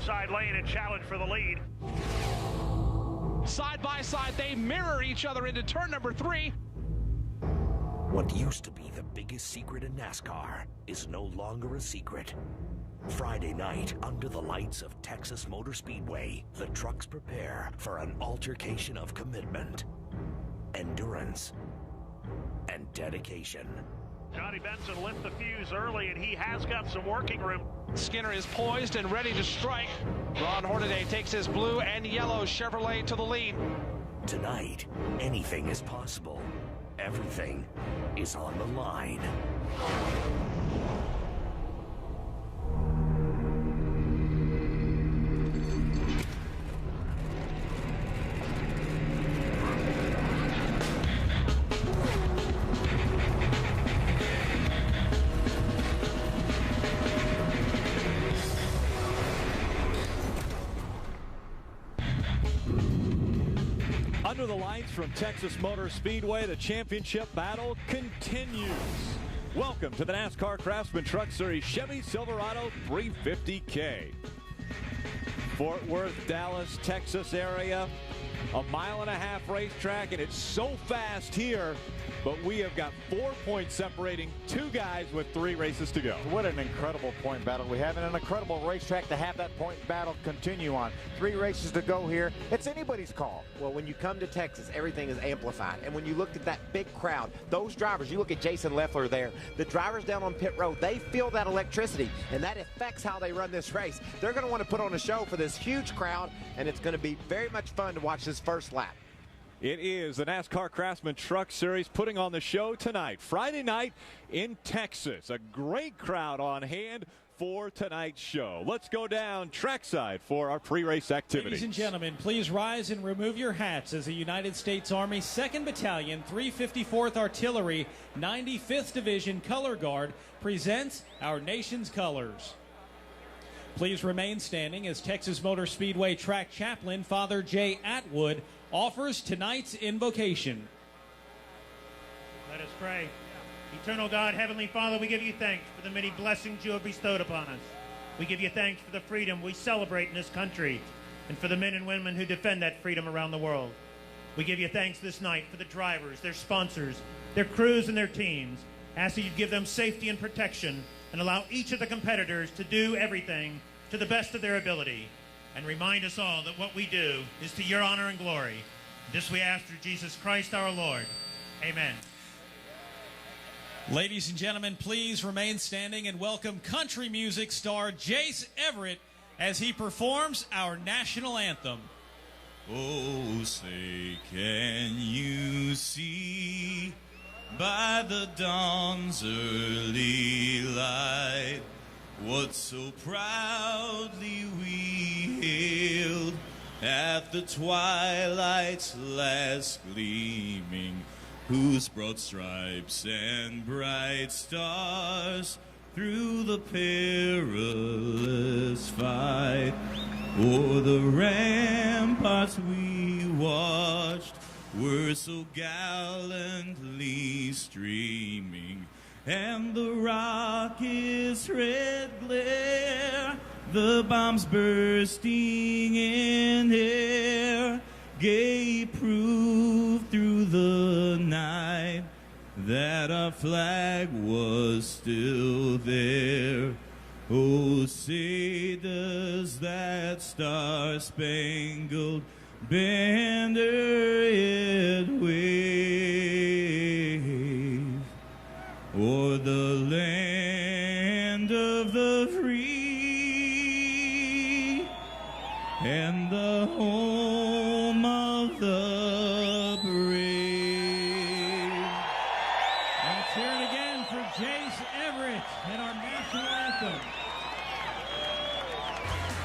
inside lane and challenge for the lead. Side by side, they mirror each other into turn number 3. What used to be the biggest secret in NASCAR is no longer a secret. Friday night, under the lights of Texas Motor Speedway, the trucks prepare for an altercation of commitment, endurance, and dedication. Johnny Benson lit the fuse early, and he has got some working room. Skinner is poised and ready to strike. Ron Hornaday takes his blue and yellow Chevrolet to the lead. Tonight, anything is possible. Everything is on the line. Under the lights from Texas Motor Speedway, the championship battle continues. Welcome to the NASCAR Craftsman Truck Series Chevy Silverado 350K. Fort Worth, Dallas, Texas area, a 1.5-mile racetrack, and it's so fast here, but we have got 4 points separating 2 guys with 3 races to go. What an incredible point battle we have, and an incredible racetrack to have that point battle continue on. 3 races to go here. It's anybody's call. Well, when you come to Texas, everything is amplified. And when you look at that big crowd, those drivers, you look at Jason Leffler there, the drivers down on pit road, they feel that electricity, and that affects how they run this race. They're going to want to put on a show for this huge crowd, and it's going to be very much fun to watch this first lap. It is the NASCAR Craftsman Truck Series putting on the show tonight, Friday night in Texas. A great crowd on hand for tonight's show. Let's go down trackside for our pre-race activities. Ladies and gentlemen, please rise and remove your hats as the United States Army 2nd Battalion, 354th Artillery, 95th Division Color Guard presents our nation's colors. Please remain standing as Texas Motor Speedway track chaplain Father Jay Atwood offers tonight's invocation. Let us pray. Eternal God, Heavenly Father, we give you thanks for the many blessings you have bestowed upon us. We give you thanks for the freedom we celebrate in this country and for the men and women who defend that freedom around the world. We give you thanks this night for the drivers, their sponsors, their crews, and their teams. Ask that you give them safety and protection and allow each of the competitors to do everything to the best of their ability. And remind us all that what we do is to your honor and glory. This we ask through Jesus Christ our Lord. Amen. Ladies and gentlemen, please remain standing and welcome country music star Jace Everett as he performs our national anthem. Oh, say, can you see by the dawn's early light what so proudly we hailed at the twilight's last gleaming, whose broad stripes and bright stars through the perilous fight o'er the ramparts we watched were so gallantly streaming, and the rocket's red glare, the bombs bursting in air, gave proof through the night that our flag was still there. Oh, say does that star-spangled banner yet wave o'er the land of the free and the home of the brave. Let's hear it again for Jace Everett and our national anthem.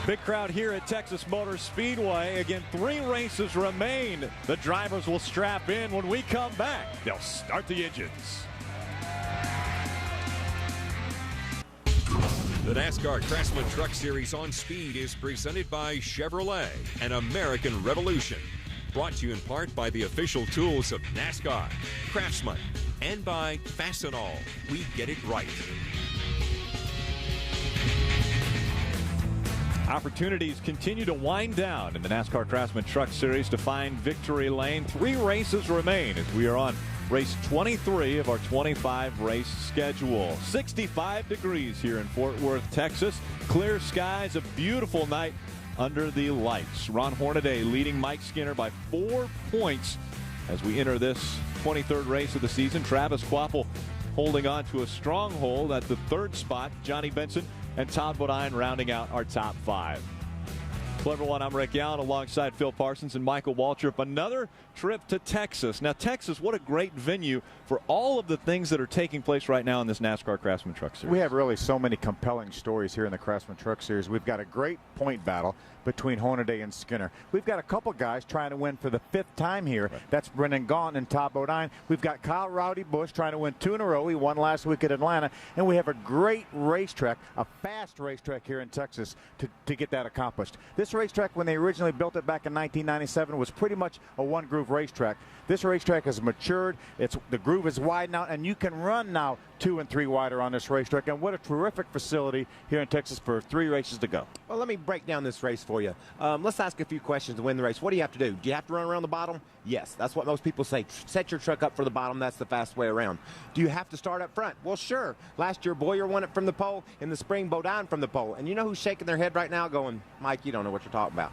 Big crowd here at Texas Motor Speedway. Again, 3 races remain. The drivers will strap in. When we come back, they'll start the engines. The NASCAR Craftsman Truck Series on Speed is presented by Chevrolet, an American Revolution. Brought to you in part by the official tools of NASCAR, Craftsman, and by Fastenal. We get it right. Opportunities continue to wind down in the NASCAR Craftsman Truck Series to find victory lane. 3 races remain as we are on race 23 of our 25 race schedule. 65 degrees here in Fort Worth, Texas. Clear skies, a beautiful night under the lights. Ron Hornaday leading Mike Skinner by 4 points as we enter this 23rd race of the season. Travis Kvapil holding on to a stronghold at the 3rd spot. Johnny Benson and Todd Bodine rounding out our top 5. Hello everyone, I'm Rick Allen alongside Phil Parsons and Michael Waltrip. Another trip to Texas. Now Texas, what a great venue for all of the things that are taking place right now in this NASCAR Craftsman Truck Series. We have really so many compelling stories here in the Craftsman Truck Series. We've got a great point battle between Hornaday and Skinner. We've got a couple guys trying to win for the 5th time here. Right. That's Brendan Gaughan and Todd Bodine. We've got Kyle Rowdy Busch trying to win 2 in a row. He won last week at Atlanta. And we have a great racetrack, a fast racetrack here in Texas to get that accomplished. This racetrack, when they originally built it back in 1997, was pretty much a one-groove racetrack. This racetrack has matured. The groove is widened out, and you can run now 2 and 3 wider on this racetrack. And what a terrific facility here in Texas for 3 races to go. Well, let me break down this race for you. Let's ask a few questions to win the race. What do you have to do? Do you have to run around the bottom? Yes, that's what most people say. Set your truck up for the bottom. That's the fast way around. Do you have to start up front? Well, sure. Last year, Boyer won it from the pole. In the spring, Bodine from the pole. And you know who's shaking their head right now going, Mike, you don't know what you're talking about.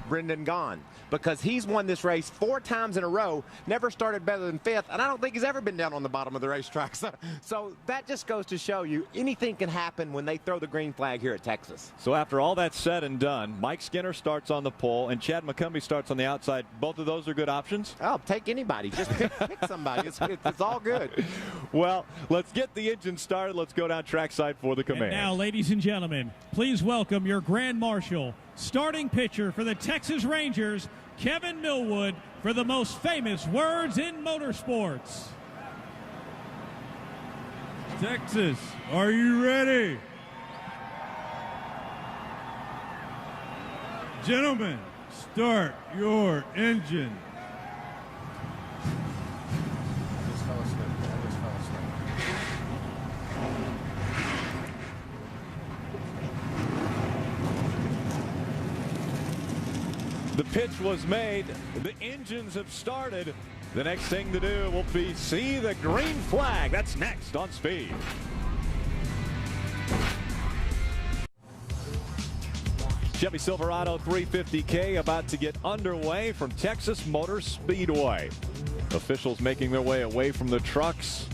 Brendan Gaughan. Because he's won this race 4 times in a row, never started better than 5th, and I don't think he's ever been down on the bottom of the racetrack. So that just goes to show you anything can happen when they throw the green flag here at Texas. So after all that's said and done, Mike Skinner starts on the pole and Chad McCumbee starts on the outside. Both of those are good options? Oh, take anybody. Just pick somebody. It's all good. Well, let's get the engine started. Let's go down trackside for the command. And now, ladies and gentlemen, please welcome your Grand Marshal, starting pitcher for the Texas Rangers, Kevin Millwood, for the most famous words in motorsports. Texas, are you ready? Gentlemen, start your engine. The pitch was made. The engines have started. The next thing to do will be see the green flag. That's next on Speed. Chevy Silverado 350K about to get underway from Texas Motor Speedway. Officials making their way away from the trucks.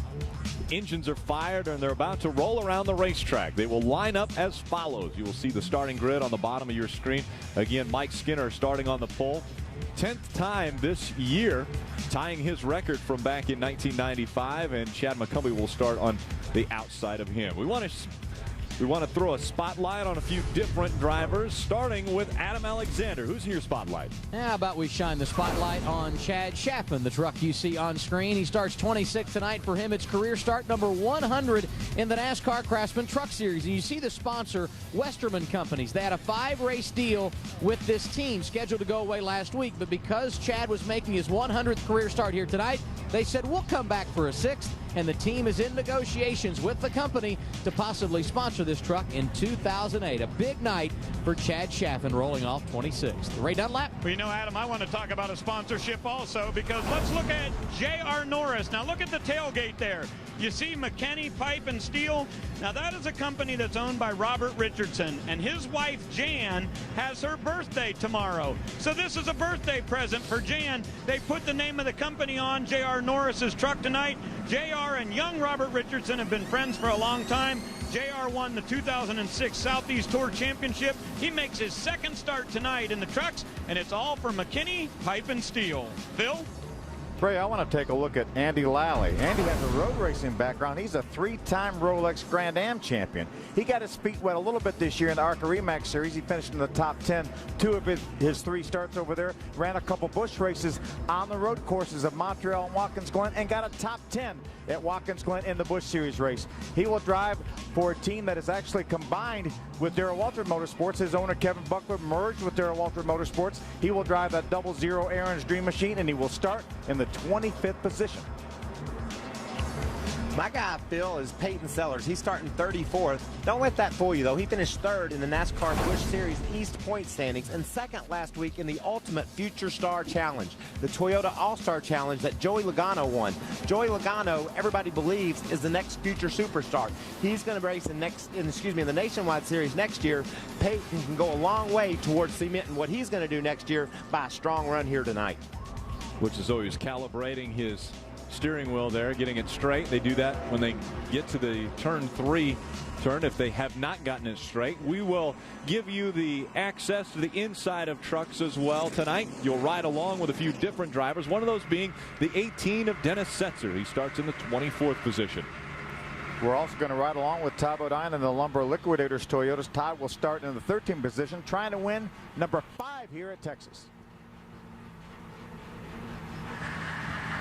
Engines are fired and they're about to roll around the racetrack. They will line up as follows. You will see the starting grid on the bottom of your screen. Again, Mike Skinner starting on the pole. 10th time this year, tying his record from back in 1995, and Chad McCumbee will start on the outside of him. We want to throw a spotlight on a few different drivers, starting with Adam Alexander. Who's in your spotlight? How about we shine the spotlight on Chad Chaffin, the truck you see on screen. He starts 26th tonight. For him, it's career start number 100 in the NASCAR Craftsman Truck Series. And you see the sponsor, Westerman Companies. They had a 5-race deal with this team scheduled to go away last week. But because Chad was making his 100th career start here tonight, they said, we'll come back for a 6th. And the team is in negotiations with the company to possibly sponsor this truck in 2008. A big night for Chad Chaffin, rolling off 26th. Ray Dunlap. Well, you know, Adam, I want to talk about a sponsorship also, because let's look at J.R. Norris. Now look at the tailgate there. You see McKinney Pipe and Steel. Now that is a company that's owned by Robert Richardson, and his wife Jan has her birthday tomorrow. So this is a birthday present for Jan. They put the name of the company on J.R. Norris's truck tonight. J.R. and young Robert Richardson have been friends for a long time. J.R. won the 2006 Southeast Tour Championship. He makes his 2nd start tonight in the trucks, and it's all for McKinney Pipe and Steel. Phil? Ray, I want to take a look at Andy Lally. Andy has a road racing background. He's a 3-time Rolex Grand Am champion. He got his feet wet a little bit this year in the ARCA Remax Series. He finished in the top 10, 2 of his 3 starts over there. Ran a couple Busch races on the road courses of Montreal and Watkins Glen, and got a top 10 at Watkins Glen in the Busch Series race. He will drive for a team that is actually combined with Darrell Waltrip Motorsports. His owner, Kevin Buckler, merged with Darrell Waltrip Motorsports. He will drive that 00 Aaron's Dream Machine, and he will start in the 25th position. My guy, Phil, is Peyton Sellers. He's starting 34th. Don't let that fool you, though. He finished 3rd in the NASCAR Busch Series East point standings and 2nd last week in the Ultimate Future Star Challenge, the Toyota All-Star Challenge that Joey Logano won. Joey Logano, everybody believes, is the next future superstar. He's going to race in the Nationwide Series next year. Peyton can go a long way towards cementing what he's going to do next year by a strong run here tonight. Which is always calibrating his steering wheel there, getting it straight. They do that when they get to the turn 3 turn if they have not gotten it straight. We will give you the access to the inside of trucks as well tonight. You'll ride along with a few different drivers, one of those being the 18 of Dennis Setzer. He starts in the 24th position. We're also going to ride along with Todd Bodine and the Lumber Liquidators Toyotas. Todd will start in the 13th position, trying to win number 5 here at Texas.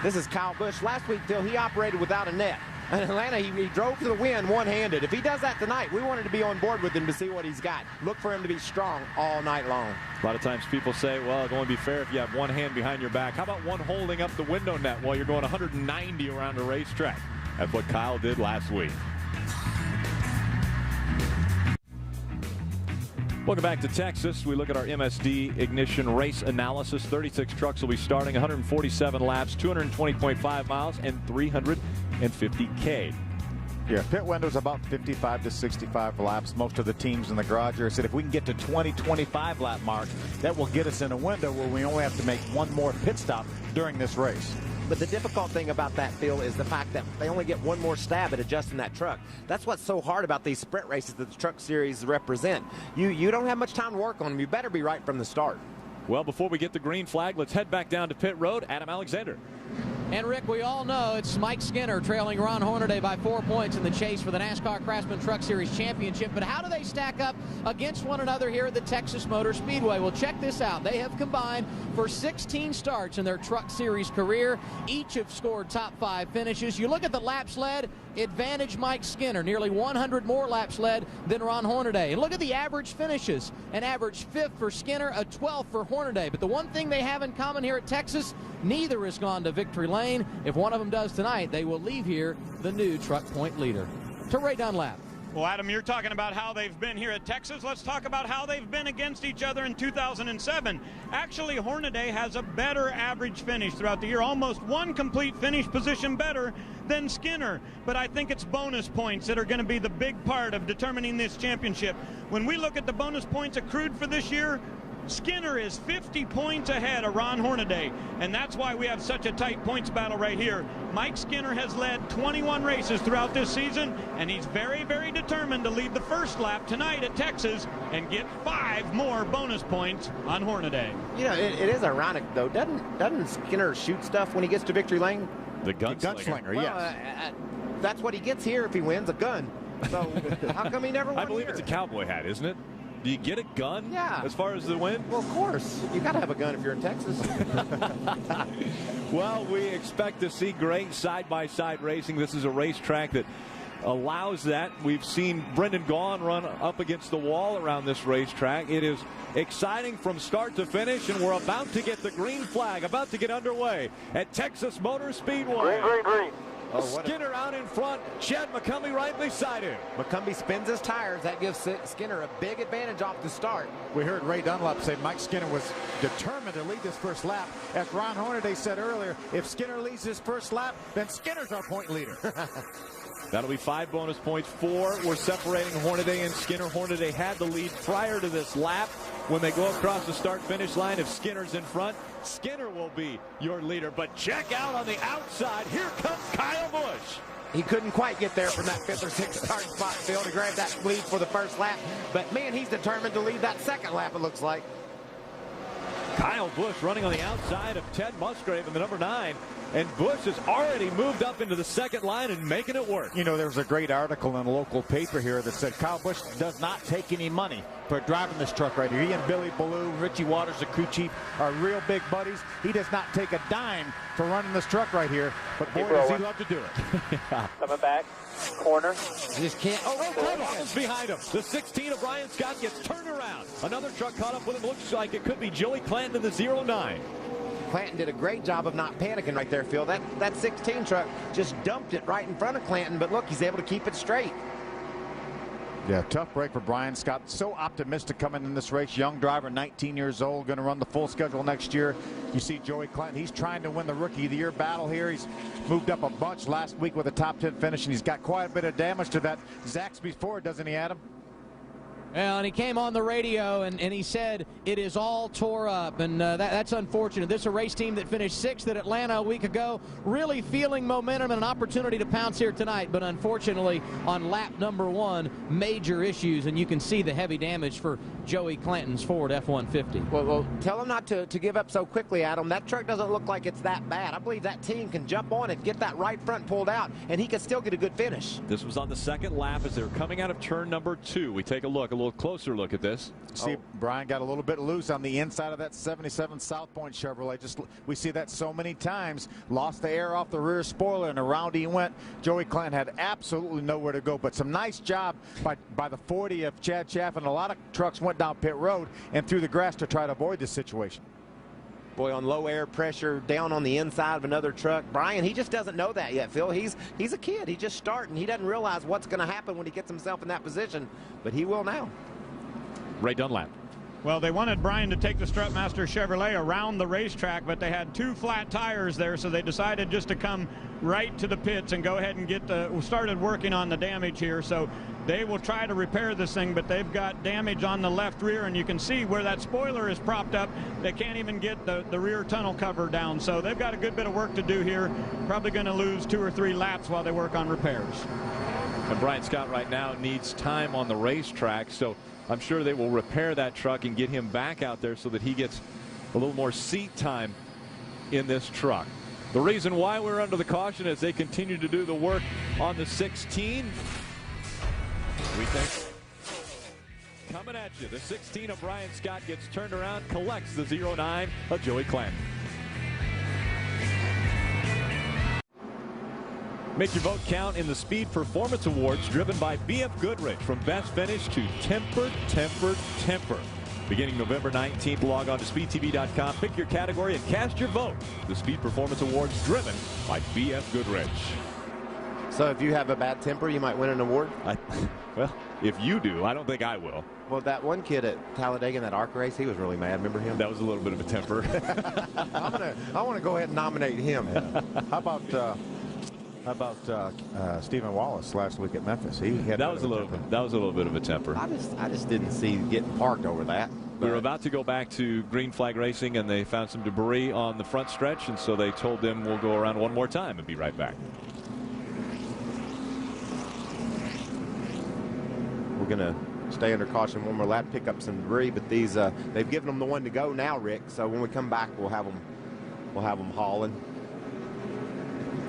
This is Kyle Busch. Last week, Phil, he operated without a net. In Atlanta, he drove to the win one-handed. If he does that tonight, we wanted to be on board with him to see what he's got. Look for him to be strong all night long. A lot of times people say, well, it'll only be fair if you have one hand behind your back. How about one holding up the window net while you're going 190 around a racetrack? That's what Kyle did last week. Welcome back to Texas. We look at our MSD Ignition race analysis. 36 trucks will be starting, 147 laps, 220.5 miles, and 350K. Yeah, pit window's about 55 to 65 laps. Most of the teams in the garage here said if we can get to 20-25 lap mark, that will get us in a window where we only have to make one more pit stop during this race. But the difficult thing about that, Phil, is the fact that they only get one more stab at adjusting that truck. That's what's so hard about these sprint races that the Truck Series represent. You don't have much time to work on them. You better be right from the start. Well, before we get the green flag, let's head back down to pit road. Adam Alexander. And Rick, we all know it's Mike Skinner trailing Ron Hornaday by 4 points in the chase for the NASCAR Craftsman Truck Series Championship. But how do they stack up against one another here at the Texas Motor Speedway? Well, check this out. They have combined for 16 starts in their Truck Series career. Each have scored top 5 finishes. You look at the laps led, advantage Mike Skinner, nearly 100 more laps led than Ron Hornaday. And look at the average finishes. An average 5th for Skinner, a 12th for Hornaday. But the one thing they have in common here at Texas, neither has gone to victory lane. If one of them does tonight, they will leave here the new truck point leader. To Ray Dunlap. Well, Adam, you're talking about how they've been here at Texas. Let's talk about how they've been against each other in 2007. Actually, Hornaday has a better average finish throughout the year, almost one complete finish position better than Skinner. But I think it's bonus points that are going to be the big part of determining this championship. When we look at the bonus points accrued for this year, Skinner is 50 points ahead of Ron Hornaday, and that's why we have such a tight points battle right here. Mike Skinner has led 21 races throughout this season, and he's very, very determined to lead the first lap tonight at Texas and get 5 more bonus points on Hornaday. You know, it is ironic, though. Doesn't Skinner shoot stuff when he gets to victory lane? The gunslinger, well, yes. That's what he gets here if he wins, a gun. So how come he never won I believe here? it's a cowboy hat, isn't it? Do you get a gun as far as the win? Well, of course. You got to have a gun if you're in Texas. Well, we expect to see great side-by-side racing. This is a racetrack that allows that. We've seen Brendan Gaughan run up against the wall around this racetrack. It is exciting from start to finish, and we're about to get the green flag, about to get underway at Texas Motor Speedway. Green. Oh, Skinner out in front, Chad McCumbee right beside him. McCumbee spins his tires. That gives Skinner a big advantage off the start. We heard Ray Dunlap say Mike Skinner was determined to lead this first lap. As Ron Hornaday said earlier, if Skinner leads this first lap, then Skinner's our point leader. That'll be 5 bonus points. 4 we're separating Hornaday and Skinner. Hornaday had the lead prior to this lap. When they go across the start-finish line, if Skinner's in front, Skinner will be your leader. But check out on the outside. Here comes Kyle Busch. He couldn't quite get there from that 5th or 6th start spot, Phil, to grab that lead for the first lap. But, man, he's determined to lead that second lap, it looks like. Kyle Busch running on the outside of Ted Musgrave in the number 9. And Busch has already moved up into the second line and making it work. You know, there was a great article in a local paper here that said Kyle Busch does not take any money for driving this truck right here. He and Billy Ballou, Richie Waters, the crew chief, are real big buddies. He does not take a dime for running this truck right here. But boy, does he love to do it. Coming back. Corner. Just can't. Almost behind him. The 16 of Ryan Scott gets turned around. Another truck caught up with him. Looks like it could be Joey Clanton in the 09. Clanton did a great job of not panicking right there, Phil. That 16 truck just dumped it right in front of Clanton, but look, he's able to keep it straight. Yeah, tough break for Brian Scott. So optimistic coming in this race. Young driver, 19 years old, going to run the full schedule next year. You see Joey Clanton. He's trying to win the Rookie of the Year battle here. He's moved up a bunch last week with a top 10 finish, and he's got quite a bit of damage to that Zaxby's Ford, doesn't he, Adam? Well, and he came on the radio and he said it is all tore up, and that's unfortunate. This is a race team that finished 6th at Atlanta a week ago, really feeling momentum and an opportunity to pounce here tonight, but unfortunately on lap number 1, major issues, and you can see the heavy damage for Joey Clanton's Ford F-150. Well, tell him not to give up so quickly, Adam. That truck doesn't look like it's that bad. I believe that team can jump on it, get that right front pulled out, and he can still get a good finish. This was on the 2nd lap as they were coming out of turn number 2. We take a little closer look at this. See, Brian got a little bit loose on the inside of that 77 South Point Chevrolet. We see that so many times. Lost the air off the rear spoiler, and around he went. Joey Clanton had absolutely nowhere to go, but some nice job by the 40 of Chad Chaffin. A lot of trucks went down pit road and through the grass to try to avoid this situation. Boy, on low air pressure, down on the inside of another truck. Brian, he just doesn't know that yet, Phil. He's a kid. He's just starting. He doesn't realize what's going to happen when he gets himself in that position, but he will now. Ray Dunlap. Well, they wanted Brian to take the Strutmaster Chevrolet around the racetrack, but they had 2 flat tires there, so they decided just to come right to the pits and go ahead and started working on the damage here. So they will try to repair this thing, but they've got damage on the left rear, and you can see where that spoiler is propped up. They can't even get the rear tunnel cover down, so they've got a good bit of work to do here. Probably going to lose 2 or 3 laps while they work on repairs. And Brian Scott right now needs time on the racetrack, so I'm sure they will repair that truck and get him back out there so that he gets a little more seat time in this truck. The reason why we're under the caution as they continue to do the work on the 16. We think coming at you, the 16 of Brian Scott gets turned around, collects the 09 of Joey Clanton. Make your vote count in the Speed Performance Awards driven by BF Goodrich. From best finish to temper, temper, temper. Beginning November 19th, log on to speedtv.com, pick your category, and cast your vote. The Speed Performance Awards driven by BF Goodrich. So if you have a bad temper, you might win an award? Well, if you do, I don't think I will. Well, that one kid at Talladega in that ARC race, he was really mad. Remember him? That was a little bit of a temper. I want to go ahead and nominate him. Yeah. How about Stephen Wallace last week at Memphis? That was a little bit of a temper. I just didn't see getting parked over that. We were about to go back to green flag racing, and they found some debris on the front stretch, and so they told them we'll go around one more time and be right back. We're going to stay under caution one more lap, pick up some debris, but these they've given them the one to go now, Rick. So when we come back, we'll have them hauling.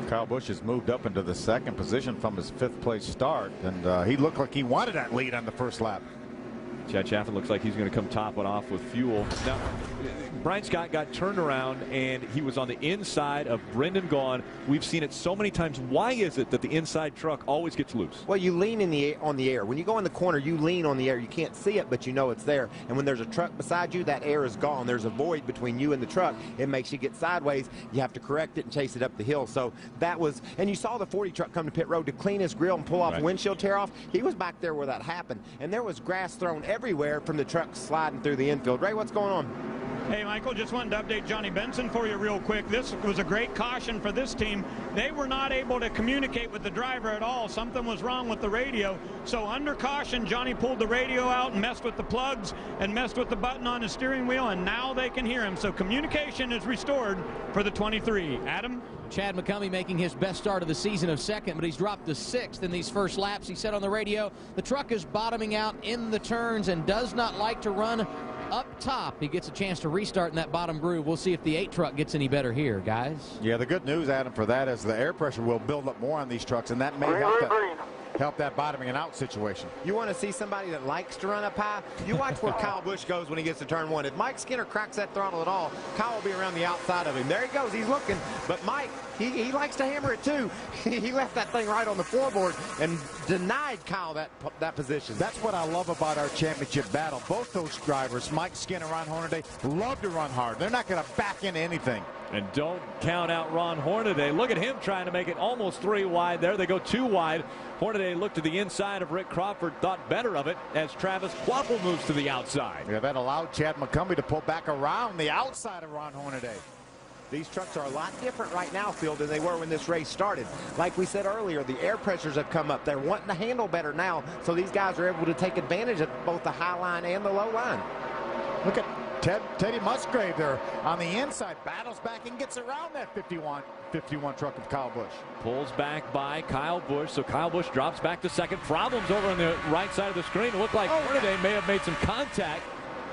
Kyle Busch has moved up into the 2nd position from his 5th place start, and he looked like he wanted that lead on the first lap. Chad Chaffin looks like he's going to come top it off with fuel. Now, Brian Scott got turned around, and he was on the inside of Brendan Gaughan. We've seen it so many times. Why is it that the inside truck always gets loose? Well, you lean on the air. When you go in the corner, you lean on the air. You can't see it, but you know it's there. And when there's a truck beside you, that air is gone. There's a void between you and the truck. It makes you get sideways. You have to correct it and chase it up the hill. So that was, and you saw the 40 truck come to pit road to clean his grill and pull off a windshield tear off. He was back there where that happened. And there was grass thrown everywhere from the truck sliding through the infield. Ray, what's going on? Hey, Michael, just wanted to update Johnny Benson for you real quick. This was a great caution for this team. They were not able to communicate with the driver at all. Something was wrong with the radio. So under caution, Johnny pulled the radio out and messed with the plugs and messed with the button on his steering wheel, and now they can hear him. So communication is restored for the 23. Adam? Chad McCummey making his best start of the season of 2nd, but he's dropped to 6th in these first laps. He said on the radio, the truck is bottoming out in the turns and does not like to run up top. He gets a chance to restart in that bottom groove. We'll see if the 8 truck gets any better here, guys. Yeah, the good news, Adam, for that is the air pressure will build up more on these trucks, and that may help help that bottoming and out situation. You want to see somebody that likes to run up high? You watch where Kyle Busch goes when he gets to turn 1. If Mike Skinner cracks that throttle at all, Kyle will be around the outside of him. There he goes. He's looking. But Mike, he likes to hammer it too. He left that thing right on the floorboard and denied Kyle that position. That's what I love about our championship battle. Both those drivers, Mike Skinner and Ron Hornaday, love to run hard. They're not going to back into anything. And don't count out Ron Hornaday. Look at him trying to make it almost 3 wide there. They go 2 wide. Hornaday looked to the inside of Rick Crawford, thought better of it as Travis Quapple moves to the outside. Yeah, that allowed Chad McCumbee to pull back around the outside of Ron Hornaday. These trucks are a lot different right now, Phil, than they were when this race started. Like we said earlier, the air pressures have come up. They're wanting to handle better now, so these guys are able to take advantage of both the high line and the low line. Look at Teddy Musgrave there on the inside, battles back and gets around that 51 truck of Kyle Busch. Pulls back by Kyle Busch, so Kyle Busch drops back to second. Problems over on the right side of the screen. It looked like Hornaday may have made some contact.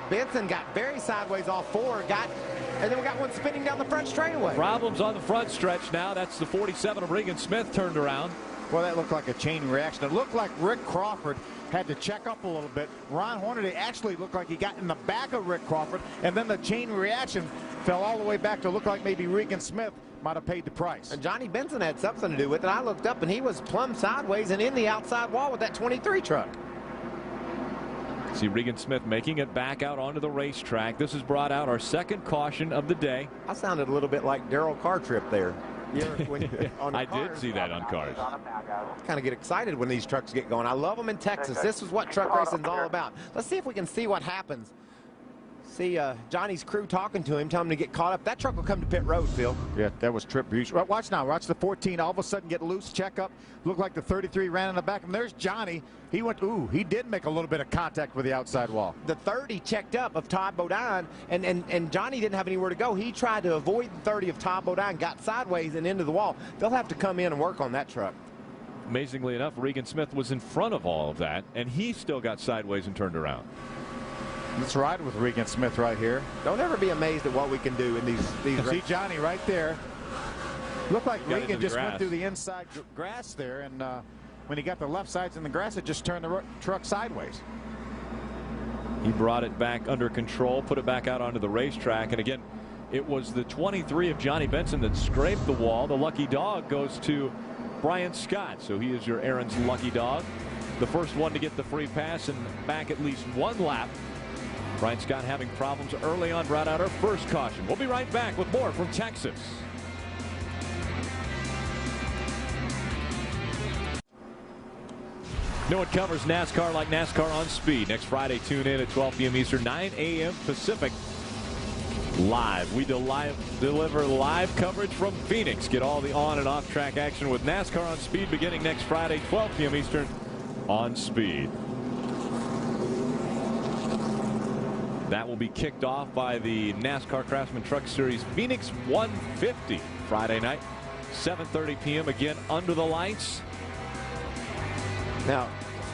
Benson got very sideways off 4, and then we got one spinning down the front straightaway. Problems on the front stretch now. That's the 47 of Regan Smith turned around. Well, that looked like a chain reaction. It looked like Rick Crawford had to check up a little bit. Ron Hornaday actually looked like he got in the back of Rick Crawford, and then the chain reaction fell all the way back to look like maybe Regan Smith might have paid the price. And Johnny Benson had something to do with it. I looked up, and he was plumb sideways and in the outside wall with that 23 truck. See Regan Smith making it back out onto the racetrack. This has brought out our second caution of the day. I sounded a little bit like Darrell Cartrip there. I did see that on cars. Kind of get excited when these trucks get going. I love them in Texas. This is what truck racing's all about. Let's see if we can see what happens. See Johnny's crew talking to him, telling him to get caught up. That truck will come to pit road, Phil. Yeah, that was Trip Bush. Watch now. Watch the 14 all of a sudden get loose, check up. Looked like the 33 ran in the back. And there's Johnny. He went, he did make a little bit of contact with the outside wall. The 30 checked up of Todd Bodine, and Johnny didn't have anywhere to go. He tried to avoid the 30 of Todd Bodine, got sideways and into the wall. They'll have to come in and work on that truck. Amazingly enough, Regan Smith was in front of all of that, and he still got sideways and turned around. Let's ride with Regan Smith right here. Don't ever be amazed at what we can do in these See Johnny right there. Looked like Regan just went through the inside grass there, and when he got the left sides in the grass, it just turned the truck sideways. He brought it back under control, put it back out onto the racetrack, and again, it was the 23 of Johnny Benson that scraped the wall. The lucky dog goes to Brian Scott, so he is your Aaron's lucky dog. The first one to get the free pass and back at least one lap. Brian Scott having problems early on, brought out our first caution. We'll be right back with more from Texas. No one covers NASCAR like NASCAR on Speed. Next Friday, tune in at 12 p.m. Eastern, 9 a.m. Pacific. Live. We deliver live coverage from Phoenix. Get all the on and off track action with NASCAR on Speed beginning next Friday, 12 p.m. Eastern on Speed. That will be kicked off by the NASCAR Craftsman Truck Series Phoenix 150 Friday night, 7:30 p.m. again under the lights. Now,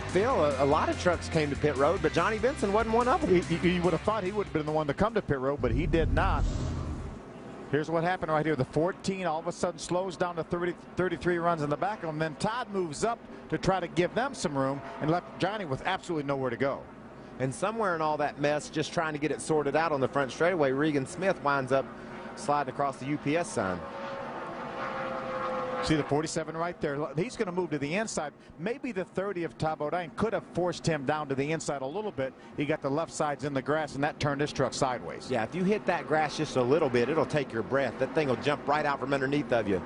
Phil, a lot of trucks came to pit road, but Johnny Benson wasn't one of them. You would have thought he would have been the one to come to pit road, but he did not. Here's what happened right here. The 14 all of a sudden slows down to 33 runs in the back of him. Then Todd moves up to try to give them some room and left Johnny with absolutely nowhere to go. And somewhere in all that mess, just trying to get it sorted out on the front straightaway, Regan Smith winds up sliding across the UPS sign. See the 47 right there. He's going to move to the inside. Maybe the 30 of Todd Bodine could have forced him down to the inside a little bit. He got the left sides in the grass, and that turned his truck sideways. Yeah, if you hit that grass just a little bit, it'll take your breath. That thing will jump right out from underneath of you.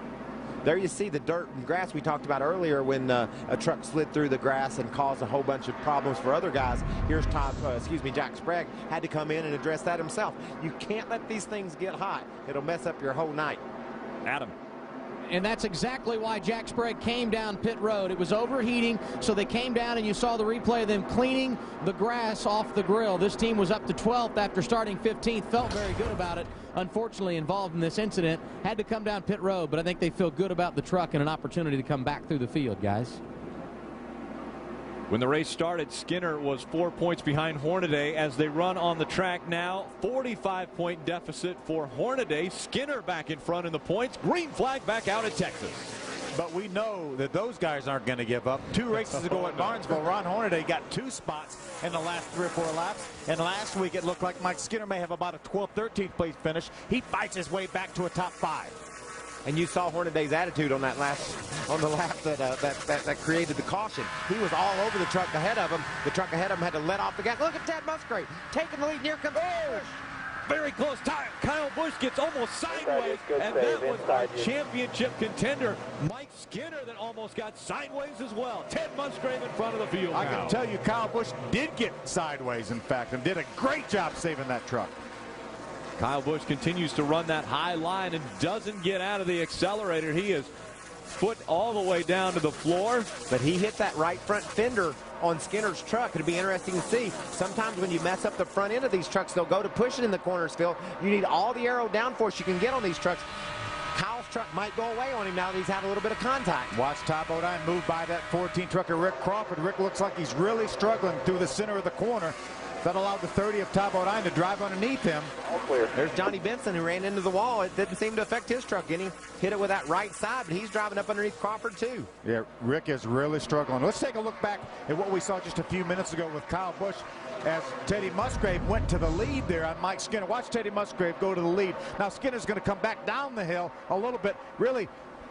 There you see the dirt and grass we talked about earlier when a truck slid through the grass and caused a whole bunch of problems for other guys. Here's Jack Sprague had to come in and address that himself. You can't let these things get hot. It'll mess up your whole night. Adam. And that's exactly why Jack Sprague came down pit road. It was overheating, so they came down, and you saw the replay of them cleaning the grass off the grill. This team was up to 12th after starting 15th. Felt very good about it. Unfortunately involved in this incident. Had to come down pit road, but I think they feel good about the truck and an opportunity to come back through the field, guys. When the race started, Skinner was 4 points behind Hornaday. As they run on the track now, 45-point deficit for Hornaday. Skinner back in front in the points. Green flag back out at Texas. But we know that those guys aren't going to give up. 2 races ago at Barnesville, Ron Hornaday got 2 spots in the last 3 or 4 laps. And last week it looked like Mike Skinner may have about a 12th, 13th place finish. He fights his way back to a top 5. And you saw Hornaday's attitude on that on the lap that created the caution. He was all over the truck ahead of him. The truck ahead of him had to let off the gas. Look at Ted Musgrave taking the lead. Here comes Busch. Very close time. Kyle Busch gets almost sideways, and that was our championship contender, Mike Skinner, that almost got sideways as well. Ted Musgrave in front of the field. I can tell you Kyle Busch did get sideways, in fact, and did a great job saving that truck. Kyle Busch continues to run that high line and doesn't get out of the accelerator. He is foot all the way down to the floor. But he hit that right front fender on Skinner's truck. It'll be interesting to see. Sometimes when you mess up the front end of these trucks, they'll go to push it in the corners, Phil. You need all the aero downforce you can get on these trucks. Kyle's truck might go away on him now that he's had a little bit of contact. Watch Top Bodine move by that 14 trucker, Rick Crawford. Rick looks like he's really struggling through the center of the corner. That allowed the 30 of Top Bodine to drive underneath him. All clear. There's Johnny Benson, who ran into the wall. It didn't seem to affect his truck any. Hit it with that right side, but he's driving up underneath Crawford too. Yeah, Rick is really struggling. Let's take a look back at what we saw just a few minutes ago with Kyle Busch as Teddy Musgrave went to the lead there on Mike Skinner. Watch Teddy Musgrave go to the lead. Now Skinner's going to come back down the hill a little bit. Really,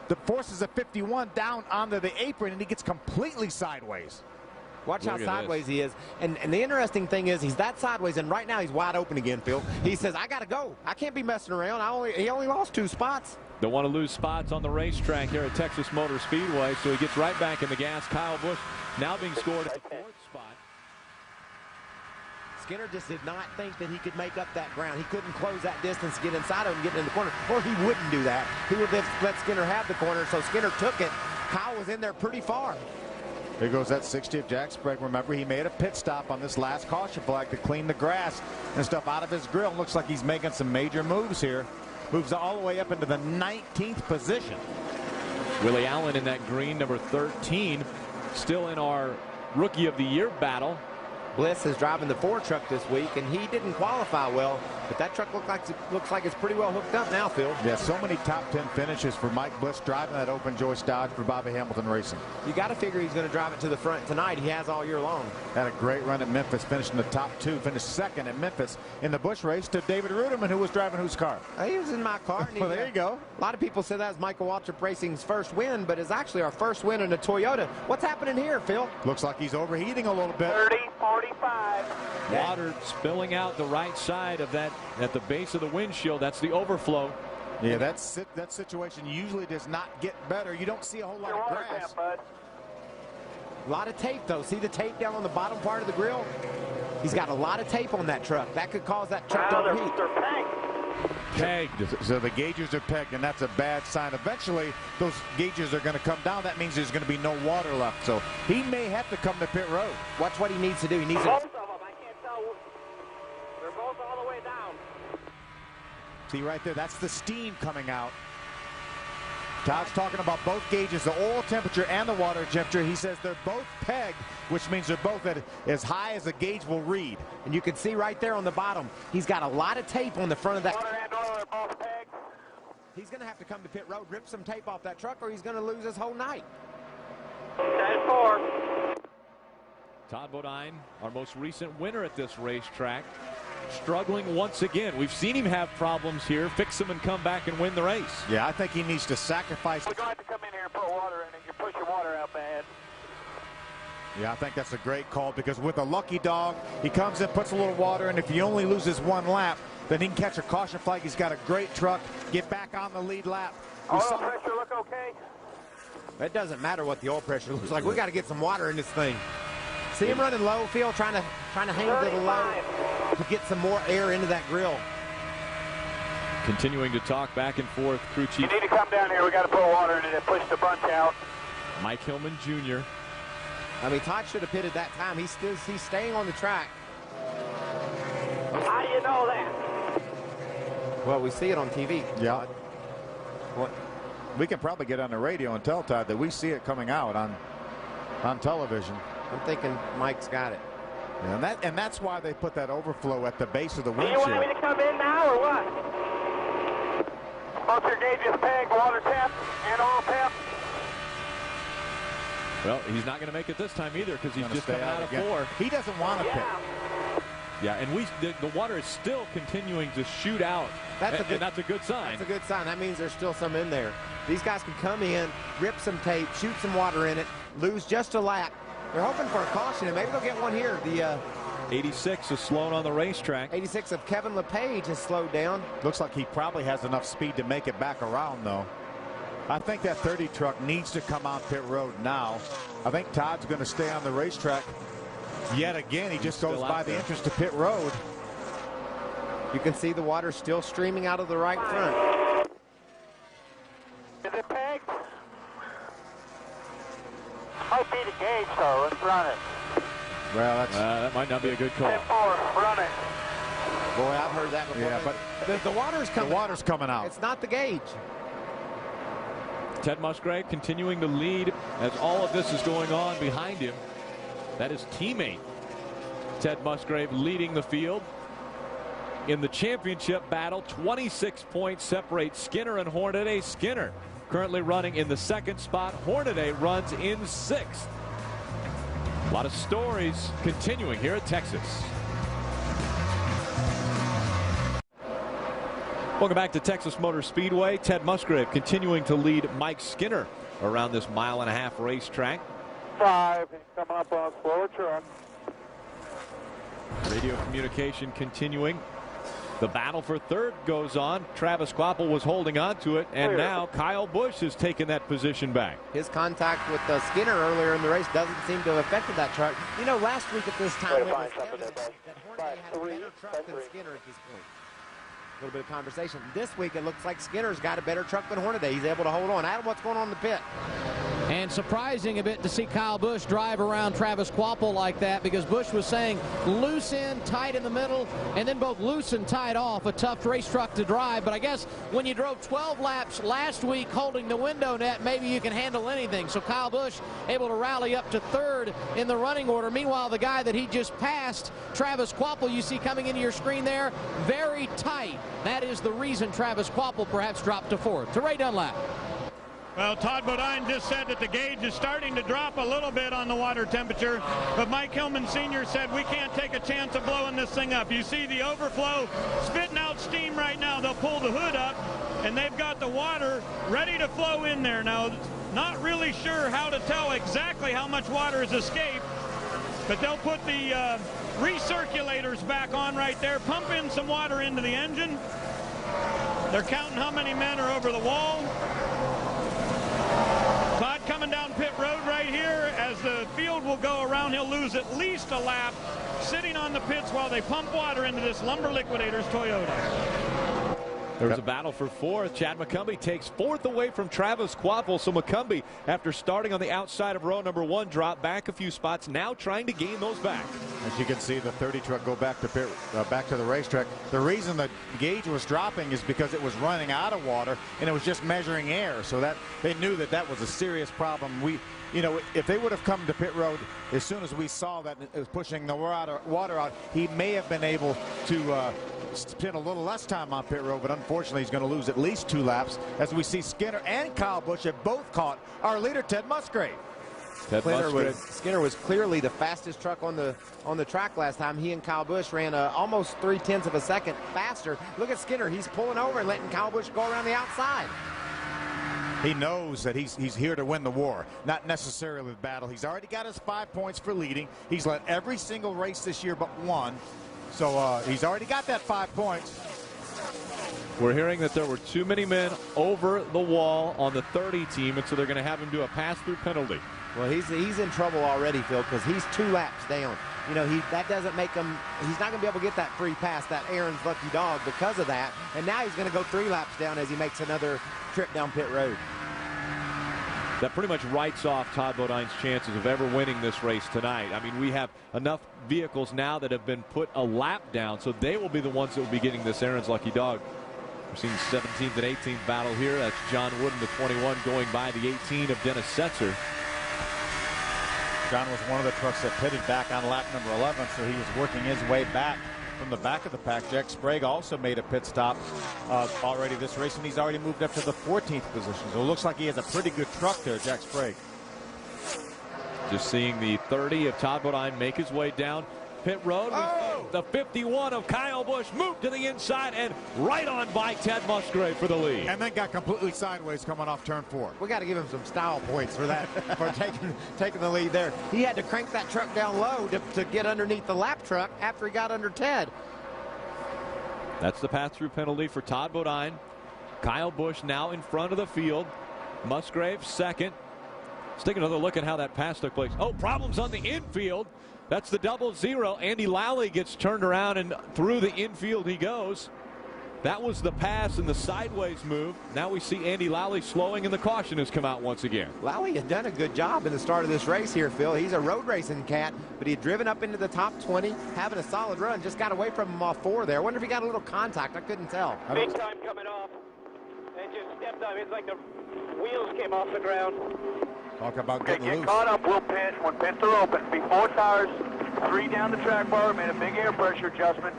the forces of 51 down onto the apron, and he gets completely sideways. Watch how sideways he is. And the interesting thing is he's that sideways, and right now he's wide open again, Phil. He says, I got to go. I can't be messing around. He only lost 2 spots. Don't want to lose spots on the racetrack here at Texas Motor Speedway, so he gets right back in the gas. Kyle Busch now being scored at the 4th spot. Skinner just did not think that he could make up that ground. He couldn't close that distance, get inside of him, get in the corner, or he wouldn't do that. He would have let Skinner have the corner, so Skinner took it. Kyle was in there pretty far. There goes that 60 of Jack Sprague. Remember, he made a pit stop on this last caution flag to clean the grass and stuff out of his grill. Looks like he's making some major moves here. Moves all the way up into the 19th position. Willie Allen in that green, number 13, still in our Rookie of the Year battle. Bliss is driving the 4 truck this week, and he didn't qualify well, but that truck looks like it's pretty well hooked up now, Phil. Yeah, so many top 10 finishes for Mike Bliss driving that open joist Dodge for Bobby Hamilton Racing. You got to figure he's going to drive it to the front tonight. He has all year long. Had a great run at Memphis, finished in the top 2, finished second at Memphis in the Busch race to David Ruderman, who was driving whose car? He was in my car. Well, there you go. A lot of people said that was Michael Waltrip Racing's first win, but it's actually our first win in a Toyota. What's happening here, Phil? Looks like he's overheating a little bit. 30-45. Water spilling out the right side of that at the base of the windshield. That's the overflow. Yeah, that situation usually does not get better. You don't see a whole lot of grass. A lot of tape, though. See the tape down on the bottom part of the grill? He's got a lot of tape on that truck. That could cause that truck to overheat. Pegged. So the gauges are pegged, and that's a bad sign. Eventually, those gauges are going to come down. That means there's going to be no water left. So he may have to come to pit road. Watch what he needs to do. He needs to... Both of them. I can't tell. They're both all the way down. See right there, that's the steam coming out. Todd's talking about both gauges, the oil temperature and the water temperature. He says they're both pegged, which means they're both at as high as the gauge will read. And you can see right there on the bottom, he's got a lot of tape on the front of that. Water and oil are both pegged. He's going to have to come to pit road, rip some tape off that truck, or he's going to lose his whole night. 10-4. Todd Bodine, our most recent winner at this racetrack, struggling once again. We've seen him have problems here, fix them and come back and win the race. Yeah, I think he needs to sacrifice. We're going to come in here and put water in, and you push your water out bad. Yeah, I think that's a great call, because with a lucky dog, he comes in, puts a little water in. If he only loses 1 lap, then he can catch a caution flag. He's got a great truck, get back on the lead lap. Oil pressure look okay? It doesn't matter what the oil pressure looks like. We got to get some water in this thing. See him running low, Phil, trying to hang a little low to get some more air into that grill. Continuing to talk back and forth, crew chief. You need to come down here. We got to put water in it and push the bunch out. Mike Hillman Jr. I mean, Todd should have pitted that time. He's staying on the track. How do you know that? Well, we see it on TV. Yeah. Well, we can probably get on the radio and tell Todd that we see it coming out on television. I'm thinking Mike's got it. Yeah, and that's why they put that overflow at the base of the Do windshield. you want me to come in now or what? Both your gauges pegged, water temp and oil temp. Well, he's not going to make it this time either because he's just coming out of 4. He doesn't want to pit. Yeah, and the water is still continuing to shoot out. That's a good sign. That's a good sign. That means there's still some in there. These guys can come in, rip some tape, shoot some water in it, lose just a lap. They're hoping for a caution, and maybe they'll get one here. The 86 is slowed on the racetrack. 86 of Kevin LePage has slowed down. Looks like he probably has enough speed to make it back around, though. I think that 30 truck needs to come out pit road now. I think Todd's going to stay on the racetrack yet again. He just goes by the entrance to pit road. You can see the water still streaming out of the right front. Is it pegged? Might be the gauge, though. Let's run it. Well, that might not be a good call. 10-4, run it. Boy, I've heard that before. Yeah, but the water's coming. The water's coming out. It's not the gauge. Ted Musgrave continuing to lead as all of this is going on behind him. That is teammate Ted Musgrave leading the field. In the championship battle, 26 points separate Skinner and Hornaday. Skinner currently running in the 2nd spot. Hornaday runs in 6th. A lot of stories continuing here at Texas. Welcome back to Texas Motor Speedway. Ted Musgrave continuing to lead Mike Skinner around this 1.5-mile racetrack. 5, he's coming up on a slower truck. Radio communication continuing. The battle for 3rd goes on. Travis Kvapil was holding on to it, and now Kyle Busch has taken that position back. His contact with Skinner earlier in the race doesn't seem to have affected that truck. You know, last week at this time, it was evident that Hornaday had a better truck than Skinner at this point. A little bit of conversation. This week, it looks like Skinner's got a better truck than Hornaday. He's able to hold on. Adam, what's going on in the pit? And surprising a bit to see Kyle Busch drive around Travis Kvapil like that, because Busch was saying loose in, tight in the middle, and then both loose and tight off. A tough race truck to drive. But I guess when you drove 12 laps last week holding the window net, maybe you can handle anything. So Kyle Busch able to rally up to 3rd in the running order. Meanwhile, the guy that he just passed, Travis Kvapil, you see coming into your screen there, very tight. That is the reason Travis Kvapil perhaps dropped to 4th. To Ray Dunlap. Well, Todd Bodine just said that the gauge is starting to drop a little bit on the water temperature, but Mike Hillman Sr. said we can't take a chance of blowing this thing up. You see the overflow spitting out steam right now. They'll pull the hood up, and they've got the water ready to flow in there. Now, not really sure how to tell exactly how much water has escaped, but they'll put the recirculators back on right there, pump in some water into the engine. They're counting how many men are over the wall. Todd coming down pit road right here. As the field will go around, he'll lose at least a lap sitting on the pits while they pump water into this Lumber Liquidators Toyota. There was a battle for 4th. Chad McCumbee takes 4th away from Travis Kvapil. So McCumbee, after starting on the outside of row number 1, dropped back a few spots, now trying to gain those back. As you can see, the 30 truck go back to the racetrack. The reason the gauge was dropping is because it was running out of water and it was just measuring air. So that they knew that was a serious problem. You know, if they would have come to pit road as soon as we saw that it was pushing the water out, he may have been able to spend a little less time on pit road, but unfortunately he's going to lose at least 2 laps as we see Skinner and Kyle Busch have both caught our leader Ted Musgrave. Skinner was clearly the fastest truck on the track last time. He and Kyle Busch ran almost 0.3 of a second faster. Look at Skinner. He's pulling over and letting Kyle Busch go around the outside. He knows that he's here to win the war, not necessarily the battle. He's already got his 5 points for leading. He's led every single race this year but 1. So he's already got that 5 points. We're hearing that there were too many men over the wall on the 30 team, and so they're going to have him do a pass-through penalty. Well, he's in trouble already, Phil, because he's 2 laps down. You know, that doesn't make him, he's not going to be able to get that free pass, that Aaron's lucky dog, because of that. And now he's going to go 3 laps down as he makes another trip down pit road. That pretty much writes off Todd Bodine's chances of ever winning this race tonight. I mean, we have enough vehicles now that have been put a lap down, so they will be the ones that will be getting this Aaron's lucky dog. We're seeing 17th and 18th battle here. That's John Wooden, the 21, going by the 18 of Dennis Setzer. John was one of the trucks that pitted back on lap number 11, so he was working his way back from the back of the pack. Jack Sprague also made a pit stop already this race, and he's already moved up to the 14th position. So it looks like he has a pretty good truck there, Jack Sprague. Just seeing the 30 of Todd Bodine make his way down pit road. The 51 of Kyle Busch moved to the inside and right on by Ted Musgrave for the lead. And then got completely sideways coming off turn 4. We got to give him some style points for that, for taking the lead there. He had to crank that truck down low to get underneath the lap truck after he got under Ted. That's the pass-through penalty for Todd Bodine. Kyle Busch now in front of the field. Musgrave second. Let's take another look at how that pass took place. Oh, problems on the infield. That's the 0-0. Andy Lally gets turned around and through the infield he goes. That was the pass and the sideways move. Now we see Andy Lally slowing and the caution has come out once again. Lally had done a good job in the start of this race here, Phil. He's a road racing cat, but he had driven up into the top 20, having a solid run. Just got away from him off 4 there. I wonder if he got a little contact. I couldn't tell. Big time coming off. And just stepped up. It's like the wheels came off the ground. Talk about getting Get loose. caught up, we'll pit. When pits are open, be 4 tires, 3 down the track bar, made a big air pressure adjustment.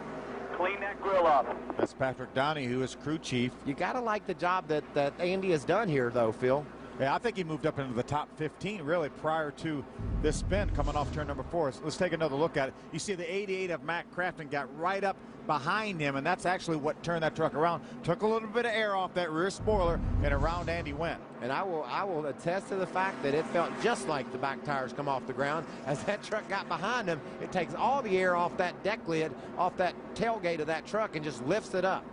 Clean that grill up. That's Patrick Downey, who is crew chief. You got to like the job that Andy has done here, though, Phil. Yeah, I think he moved up into the top 15 really prior to this spin coming off turn number 4. So let's take another look at it. You see the 88 of Matt Crafton got right up behind him, and that's actually what turned that truck around. Took a little bit of air off that rear spoiler, and around Andy went. And I will attest to the fact that it felt just like the back tires come off the ground. As that truck got behind him, it takes all the air off that deck lid, off that tailgate of that truck, and just lifts it up.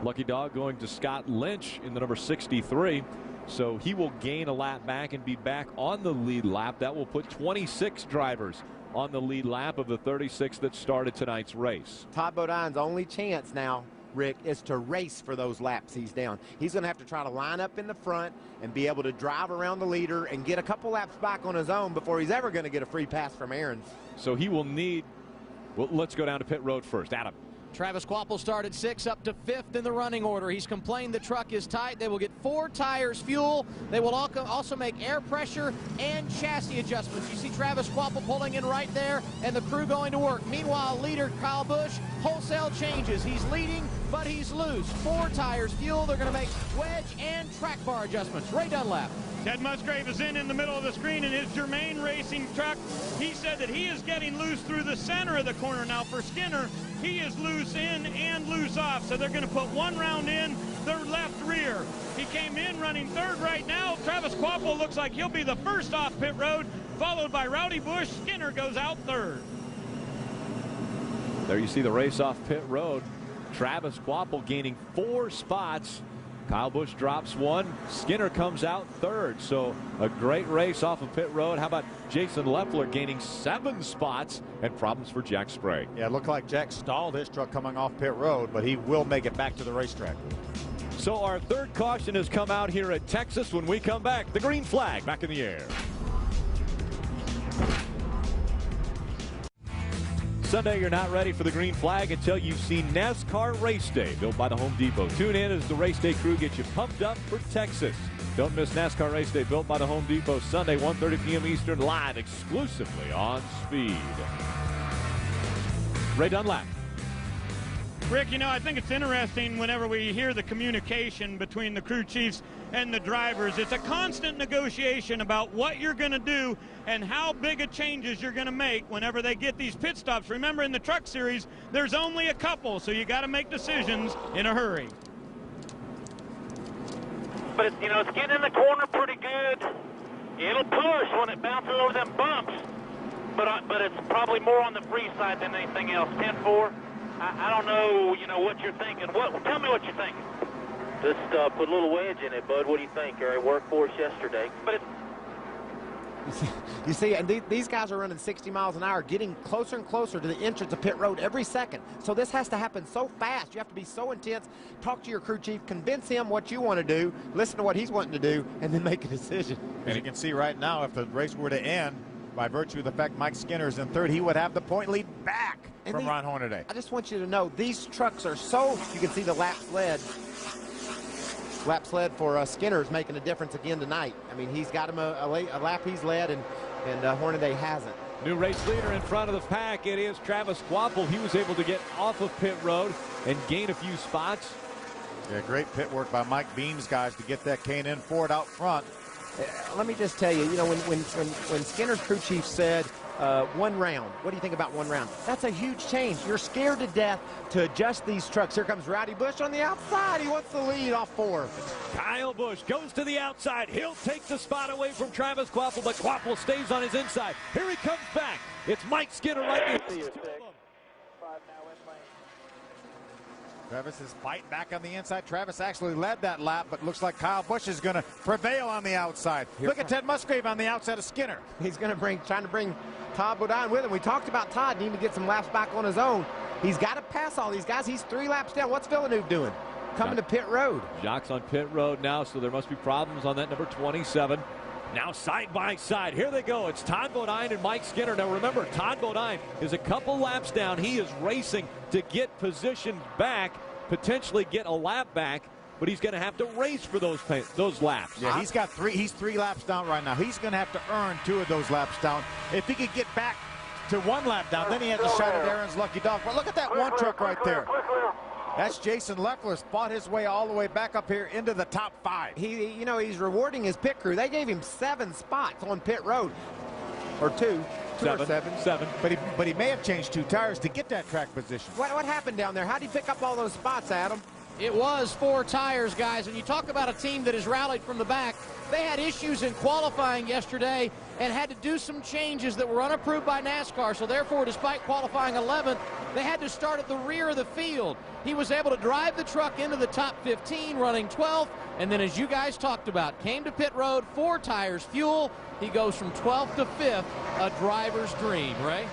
Lucky Dog going to Scott Lynch in the number 63. So he will gain a lap back and be back on the lead lap. That will put 26 drivers on the lead lap of the 36 that started tonight's race. Todd Bodine's only chance now, Rick, is to race for those laps he's down. He's going to have to try to line up in the front and be able to drive around the leader and get a couple laps back on his own before he's ever going to get a free pass from Aaron's. So he will need, well, let's go down to pit road first. Adam. Travis Quapple started 6 up to 5th in the running order. He's complained the truck is tight. They will get 4 tires fuel. They will also make air pressure and chassis adjustments. You see Travis Quapple pulling in right there and the crew going to work. Meanwhile, leader Kyle Busch, wholesale changes. He's leading, but he's loose. 4 tires fuel. They're going to make wedge and track bar adjustments. Ray Dunlap. Ted Musgrave is in the middle of the screen in his Germain Racing truck. He said that he is getting loose through the center of the corner. Now for Skinner, he is loose in and loose off. So they're going to put 1 round in their left rear. He came in running 3rd right now. Travis Quapple looks like he'll be the first off pit road, followed by Rowdy Busch. Skinner goes out 3rd. There you see the race off pit road. Travis Quapple gaining 4 spots. Kyle Busch drops 1. Skinner comes out 3rd. So a great race off of pit road. How about Jason Leffler gaining 7 spots and problems for Jack Sprague? Yeah, it looked like Jack stalled his truck coming off pit road, but he will make it back to the racetrack. So our 3rd caution has come out here at Texas. When we come back, the green flag back in the air. Sunday, you're not ready for the green flag until you've seen NASCAR Race Day, built by the Home Depot. Tune in as the Race Day crew gets you pumped up for Texas. Don't miss NASCAR Race Day, built by the Home Depot, Sunday, 1:30 p.m. Eastern, live exclusively on Speed. Ray Dunlap. Rick, you know, I think it's interesting whenever we hear the communication between the crew chiefs and the drivers. It's a constant negotiation about what you're going to do and how big of changes you're going to make whenever they get these pit stops. Remember, in the Truck Series, there's only a couple, so you got to make decisions in a hurry. But it's, you know, it's getting in the corner pretty good. It'll push when it bounces over them bumps, but it's probably more on the free side than anything else. 10-4. I don't know, you know, what you're thinking. Tell me what you're thinking. Just put a little wedge in it, bud. What do you think? It worked for us yesterday. But it's... You see, and these guys are running 60 miles an hour, getting closer and closer to the entrance of pit road every second. So this has to happen so fast. You have to be so intense. Talk to your crew chief, convince him what you want to do, listen to what he's wanting to do, and then make a decision. And you can see right now, if the race were to end, by virtue of the fact Mike Skinner's in 3rd, he would have the point lead back from Ron Hornaday. I just want you to know, these trucks are so, you can see the lap sled. Lap sled for Skinner's making a difference again tonight. I mean, he's got him a lap he's led, and Hornaday hasn't. New race leader in front of the pack. It is Travis Quapple. He was able to get off of pit road and gain a few spots. Yeah, great pit work by Mike Beam's guys to get that K&N Ford out front. let me just tell you, when Skinner's crew chief said 1 round, what do you think about 1 round? That's a huge change. You're scared to death to adjust these trucks. Here comes Rowdy Bush on the outside. He wants the lead off 4. Kyle Busch goes to the outside. He'll take the spot away from Travis Kvapil, but Kvapil stays on his inside. Here he comes back. It's Mike Skinner right behind him. Travis is fighting back on the inside. Travis actually led that lap, but looks like Kyle Busch is going to prevail on the outside. Look at Ted Musgrave on the outside of Skinner. He's going to trying to bring Todd Bodine with him. We talked about Todd needing to get some laps back on his own. He's got to pass all these guys. He's 3 laps down. What's Villeneuve doing? Coming to pit road. Jacques on pit road now, so there must be problems on that number 27. Now side by side, here they go. It's Todd Bodine and Mike Skinner. Now remember, Todd Bodine is a couple laps down. He is racing to get positioned back, potentially get a lap back, but he's going to have to race for those laps. Yeah, he's 3 laps down right now. He's going to have to earn 2 of those laps down. If he could get back to 1 lap down, then he has a shot at Aaron's lucky dog. But look at that one truck right there. That's Jason Leffler's fought his way all the way back up here into the top 5. He's rewarding his pit crew. They gave him 7 spots on pit road, or 2. 7. But he may have changed 2 tires to get that track position. What happened down there? How did he pick up all those spots, Adam? It was 4 tires, guys, and you talk about a team that has rallied from the back. They had issues in qualifying yesterday and had to do some changes that were unapproved by NASCAR, so therefore, despite qualifying 11th, they had to start at the rear of the field. He was able to drive the truck into the top 15, running 12th, and then, as you guys talked about, came to pit road, 4 tires, fuel. He goes from 12th to 5th, a driver's dream, Ray.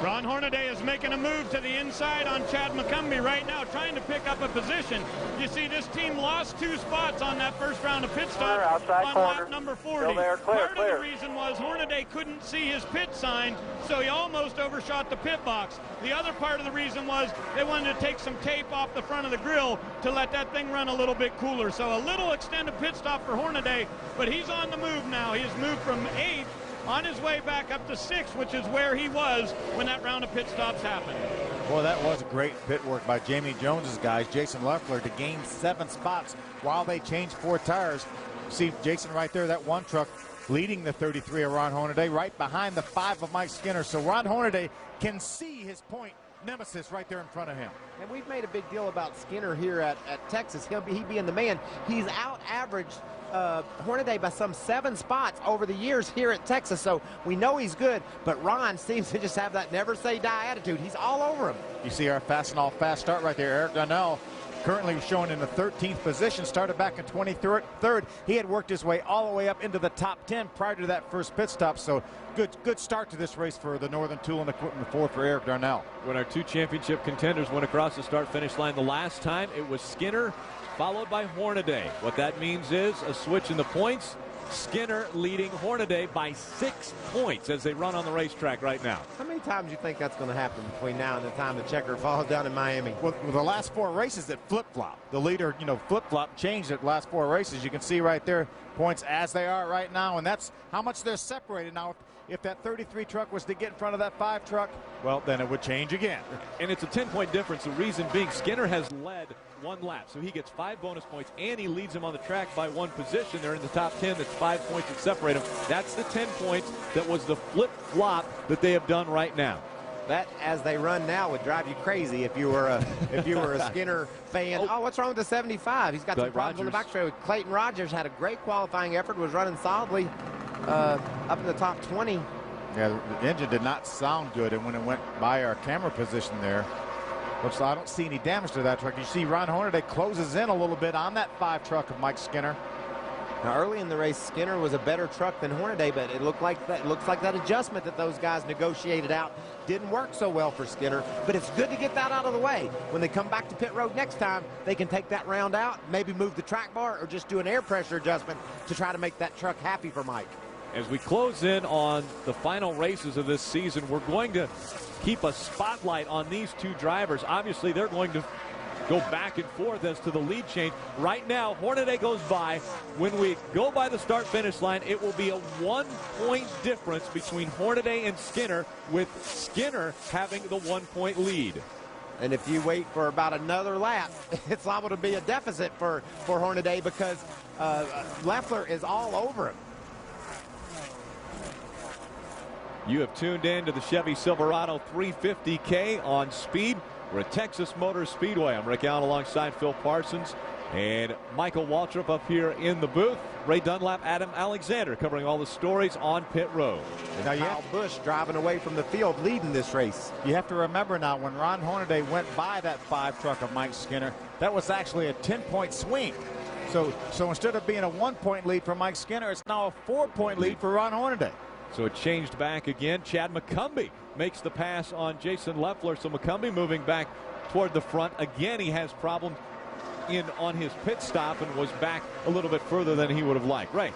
Ron Hornaday is making a move to the inside on Chad McCumbee right now, trying to pick up a position. You see, this team lost 2 spots on that first round of pit stops on lap number 40. Part of the reason was Hornaday couldn't see his pit sign, so he almost overshot the pit box. The other part of the reason was they wanted to take some tape off the front of the grill to let that thing run a little bit cooler. So a little extended pit stop for Hornaday, but he's on the move now. He has moved from 8th on his way back up to 6th, which is where he was when that round of pit stops happened. Well, that was great pit work by Jamie Jones's guys, Jason Leffler, to gain 7 spots while they changed 4 tires. See Jason right there, that one truck leading the 33 of Ron Hornaday, right behind the 5 of Mike Skinner. So Ron Hornaday can see his point nemesis right there in front of him. And we've made a big deal about Skinner here at Texas. He being the man. He's out-averaged Hornaday by some 7 spots over the years here at Texas, so we know he's good, but Ron seems to just have that never-say-die attitude. He's all over him. You see our fast and all fast start right there. Eric Darnell currently showing in the 13th position, started back in 23rd. He had worked his way all the way up into the top 10 prior to that first pit stop, so good start to this race for the Northern Tool and Equipment Ford for Eric Darnell. When our 2 championship contenders went across the start-finish line the last time, it was Skinner followed by Hornaday. What that means is a switch in the points. Skinner leading Hornaday by 6 points as they run on the racetrack right now. How many times do you think that's going to happen between now and the time the checker falls down in Miami? Well, the last 4 races that flip-flop. The leader, flip-flop changed at last 4 races. You can see right there points as they are right now, and that's how much they're separated now. If that 33 truck was to get in front of that 5 truck, well, then it would change again. And it's a 10-point difference. The reason being Skinner has led 1 lap, so he gets 5 bonus points, and he leads him on the track by 1 position. They're in the top 10. That's 5 points that separate them. That's the 10 points that was the flip-flop that they have done right now. That, as they run now, would drive you crazy if you were a Skinner fan. Oh, what's wrong with the 75? He's got some problems on the back straight. Clayton Rogers had a great qualifying effort, was running solidly up in the top 20. Yeah, the engine did not sound good, and when it went by our camera position there, looks like I don't see any damage to that truck. You see Ron Hornaday closes in a little bit on that 5 truck of Mike Skinner. Now, early in the race, Skinner was a better truck than Hornaday, but it looks like that adjustment that those guys negotiated out didn't work so well for Skinner. But it's good to get that out of the way. When they come back to pit road next time, they can take that round out, maybe move the track bar, or just do an air pressure adjustment to try to make that truck happy for Mike. As we close in on the final races of this season, we're going to keep a spotlight on these 2 drivers. Obviously, they're going to go back and forth as to the lead change. Right now, Hornaday goes by. When we go by the start-finish line, it will be a 1-point difference between Hornaday and Skinner, with Skinner having the 1-point lead. And if you wait for about another lap, it's liable to be a deficit for Hornaday, because Leffler is all over him. You have tuned in to the Chevy Silverado 350K on Speed. We're at Texas Motor Speedway. I'm Rick Allen alongside Phil Parsons and Michael Waltrip up here in the booth. Ray Dunlap, Adam Alexander covering all the stories on pit road. Now Kyle Busch driving away from the field, leading this race. You have to remember now, when Ron Hornaday went by that 5 truck of Mike Skinner, that was actually a 10-point swing. So instead of being a 1-point lead for Mike Skinner, it's now a 4-point lead for Ron Hornaday. So it changed back again. Chad McCumbee makes the pass on Jason Leffler. So McCumbee moving back toward the front. Again, he has problems on his pit stop and was back a little bit further than he would have liked. Right.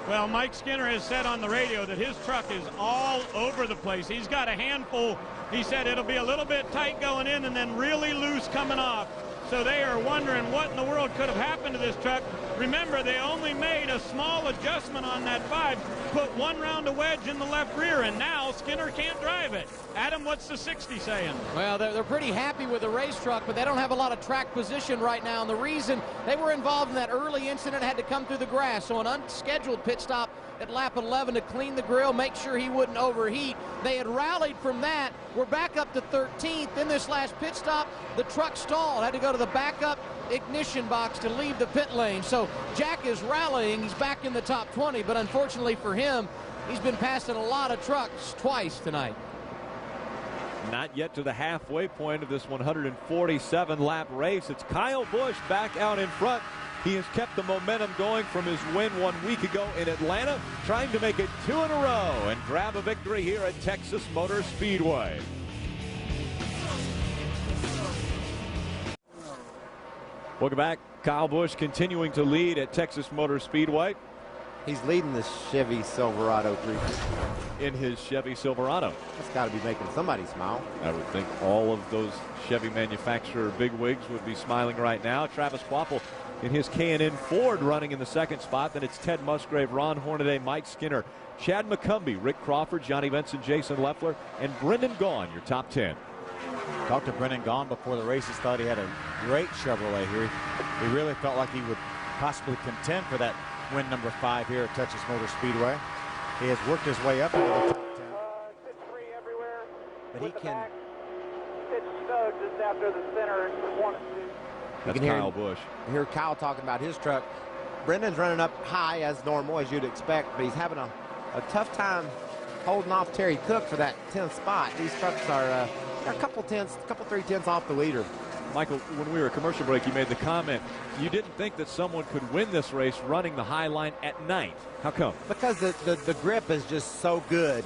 Well, Mike Skinner has said on the radio that his truck is all over the place. He's got a handful. He said it'll be a little bit tight going in and then really loose coming off. So they are wondering what in the world could have happened to this truck. Remember, they only made a small adjustment on that 5, put 1 round of wedge in the left rear, and now Skinner can't drive it. Adam, what's the 60 saying? Well, they're pretty happy with the race truck, but they don't have a lot of track position right now. And the reason they were involved in that early incident had to come through the grass. So an unscheduled pit stop at lap 11 to clean the grill, make sure he wouldn't overheat. They had rallied from that. We're back up to 13th. In this last pit stop, the truck stalled, had to go to the backup ignition box to leave the pit lane. So Jack is rallying. He's back in the top 20, but unfortunately for him, he's been passing a lot of trucks twice tonight. Not yet to the halfway point of this 147-lap race. It's Kyle Busch back out in front. He has kept the momentum going from his win 1 week ago in Atlanta, trying to make it 2 in a row and grab a victory here at Texas Motor Speedway. Welcome back. Kyle Busch continuing to lead at Texas Motor Speedway. He's leading the Chevy Silverado 350. In his Chevy Silverado. That's got to be making somebody smile. I would think all of those Chevy manufacturer bigwigs would be smiling right now. Travis Quapple in his K&N Ford running in the 2nd spot. Then it's Ted Musgrave, Ron Hornaday, Mike Skinner, Chad McCumbee, Rick Crawford, Johnny Benson, Jason Leffler, and Brendan Gaughan, your top 10. Talked to Brendan Gaughan before the races. Thought he had a great Chevrolet here. He really felt like he would possibly contend for that win number 5 here at Texas Motor Speedway. He has worked his way up into the top 10. But he can. It's snowed just after the center. That's Kyle Busch. Hear Kyle talking about his truck. Brendan's running up high as normal, as you'd expect, but he's having a tough time holding off Terry Cook for that 10th spot. These trucks are a couple 3/10 off the leader. Michael, when we were at commercial break, you made the comment you didn't think that someone could win this race running the high line at night. How come? Because the grip is just so good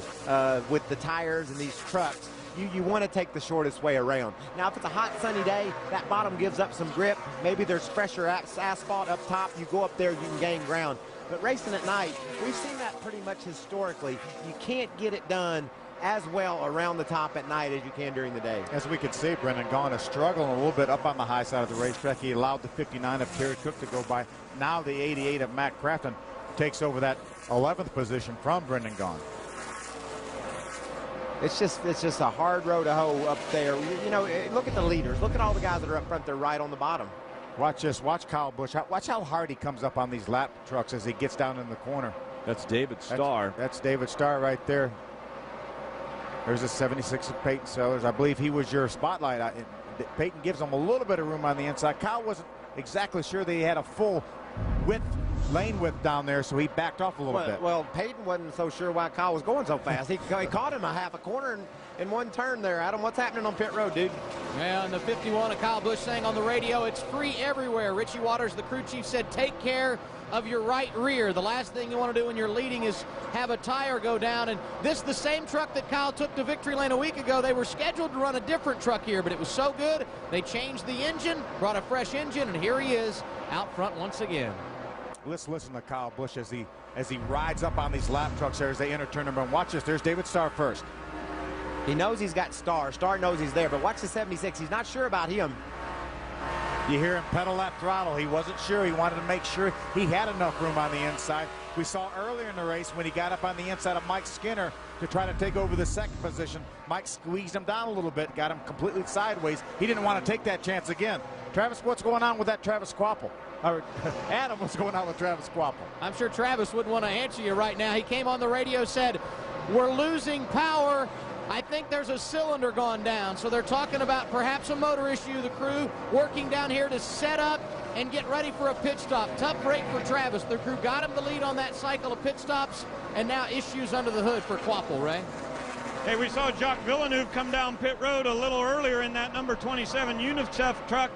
with the tires and these trucks. You want to take the shortest way around. Now, if it's a hot, sunny day, that bottom gives up some grip. Maybe there's fresher asphalt up top. You go up there, you can gain ground. But racing at night, we've seen that pretty much historically. You can't get it done as well around the top at night as you can during the day. As we can see, Brendan Gaughan is struggling a little bit up on the high side of the racetrack. He allowed the 59 of Terry Cook to go by. Now the 88 of Matt Crafton takes over that 11th position from Brendan Gaughan. It's just a hard row to hoe up there. You know, look at the leaders. Look at all the guys that are up front. They're right on the bottom. Watch this. Watch Kyle Busch. Watch how hard he comes up on these lap trucks as he gets down in the corner. That's David Starr. That's David Starr right there. There's a 76 of Peyton Sellers. I believe he was your spotlight. Peyton gives him a little bit of room on the inside. Kyle wasn't exactly sure that he had a full lane width down there, so he backed off a little bit. Well, Peyton wasn't so sure why Kyle was going so fast. He caught him a half a corner in one turn there. Adam, what's happening on pit road, dude? Well, in the 51 of Kyle Busch saying on the radio, it's free everywhere. Richie Waters, the crew chief, said take care of your right rear. The last thing you want to do when you're leading is have a tire go down. And this is the same truck that Kyle took to victory lane a week ago. They were scheduled to run a different truck here, but it was so good, they changed the engine, brought a fresh engine, and here he is out front once again. Let's listen to Kyle Busch as he rides up on these lap trucks there as they enter turn number 1. Watch this. There's David Starr first. He knows he's got Starr. Starr knows he's there, but watch the 76. He's not sure about him. You hear him pedal that throttle. He wasn't sure. He wanted to make sure he had enough room on the inside. We saw earlier in the race when he got up on the inside of Mike Skinner to try to take over the 2nd position. Mike squeezed him down a little bit, got him completely sideways. He didn't want to take that chance again. Travis, what's going on with that Travis Quapple? Or Adam, what's going on with Travis Quapple? I'm sure Travis wouldn't want to answer you right now. He came on the radio, said, We're losing power. I think there's a cylinder gone down, so they're talking about perhaps a motor issue. The crew working down here to set up and get ready for a pit stop. Tough break for Travis. The crew got him the lead on that cycle of pit stops, and now issues under the hood for Quapple, Ray. Hey, we saw Jacques Villeneuve come down pit road a little earlier in that number 27 UNICEF truck.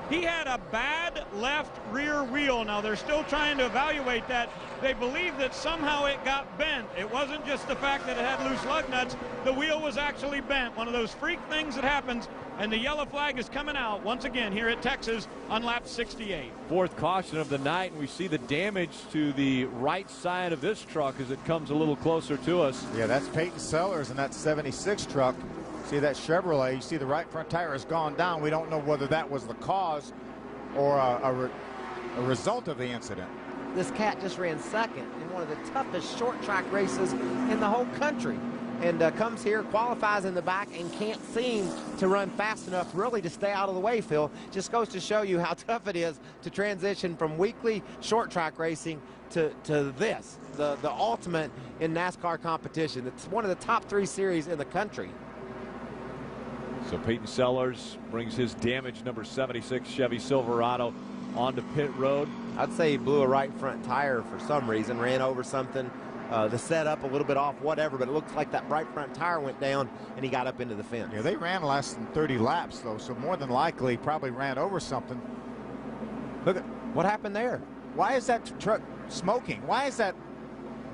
He had a bad left rear wheel. Now they're still trying to evaluate that. They believe that somehow it got bent. It wasn't just the fact that it had loose lug nuts. The wheel was actually bent. One of those freak things that happens. And the yellow flag is coming out once again here at Texas on lap 68. Fourth caution of the night, and we see the damage to the right side of this truck as it comes a little closer to us. Yeah, that's Peyton Sellers in that 76 truck. See that Chevrolet, you see the right front tire has gone down. We don't know whether that was the cause or a result of the incident. This cat just ran second in one of the toughest short track races in the whole country. And comes here, qualifies in the back, and can't seem to run fast enough really to stay out of the way, Phil. Just goes to show you how tough it is to transition from weekly short track racing to this, the ultimate in NASCAR competition. It's one of the top 3 series in the country. So Peyton Sellers brings his damaged number 76 Chevy Silverado onto pit road. I'd say he blew a right front tire for some reason, ran over something. The setup a little bit off, whatever, but it looks like that right front tire went down and he got up into the fence. Yeah, they ran less than 30 laps, though, so more than likely probably ran over something. Look at what happened there. Why is that truck smoking? Why is that?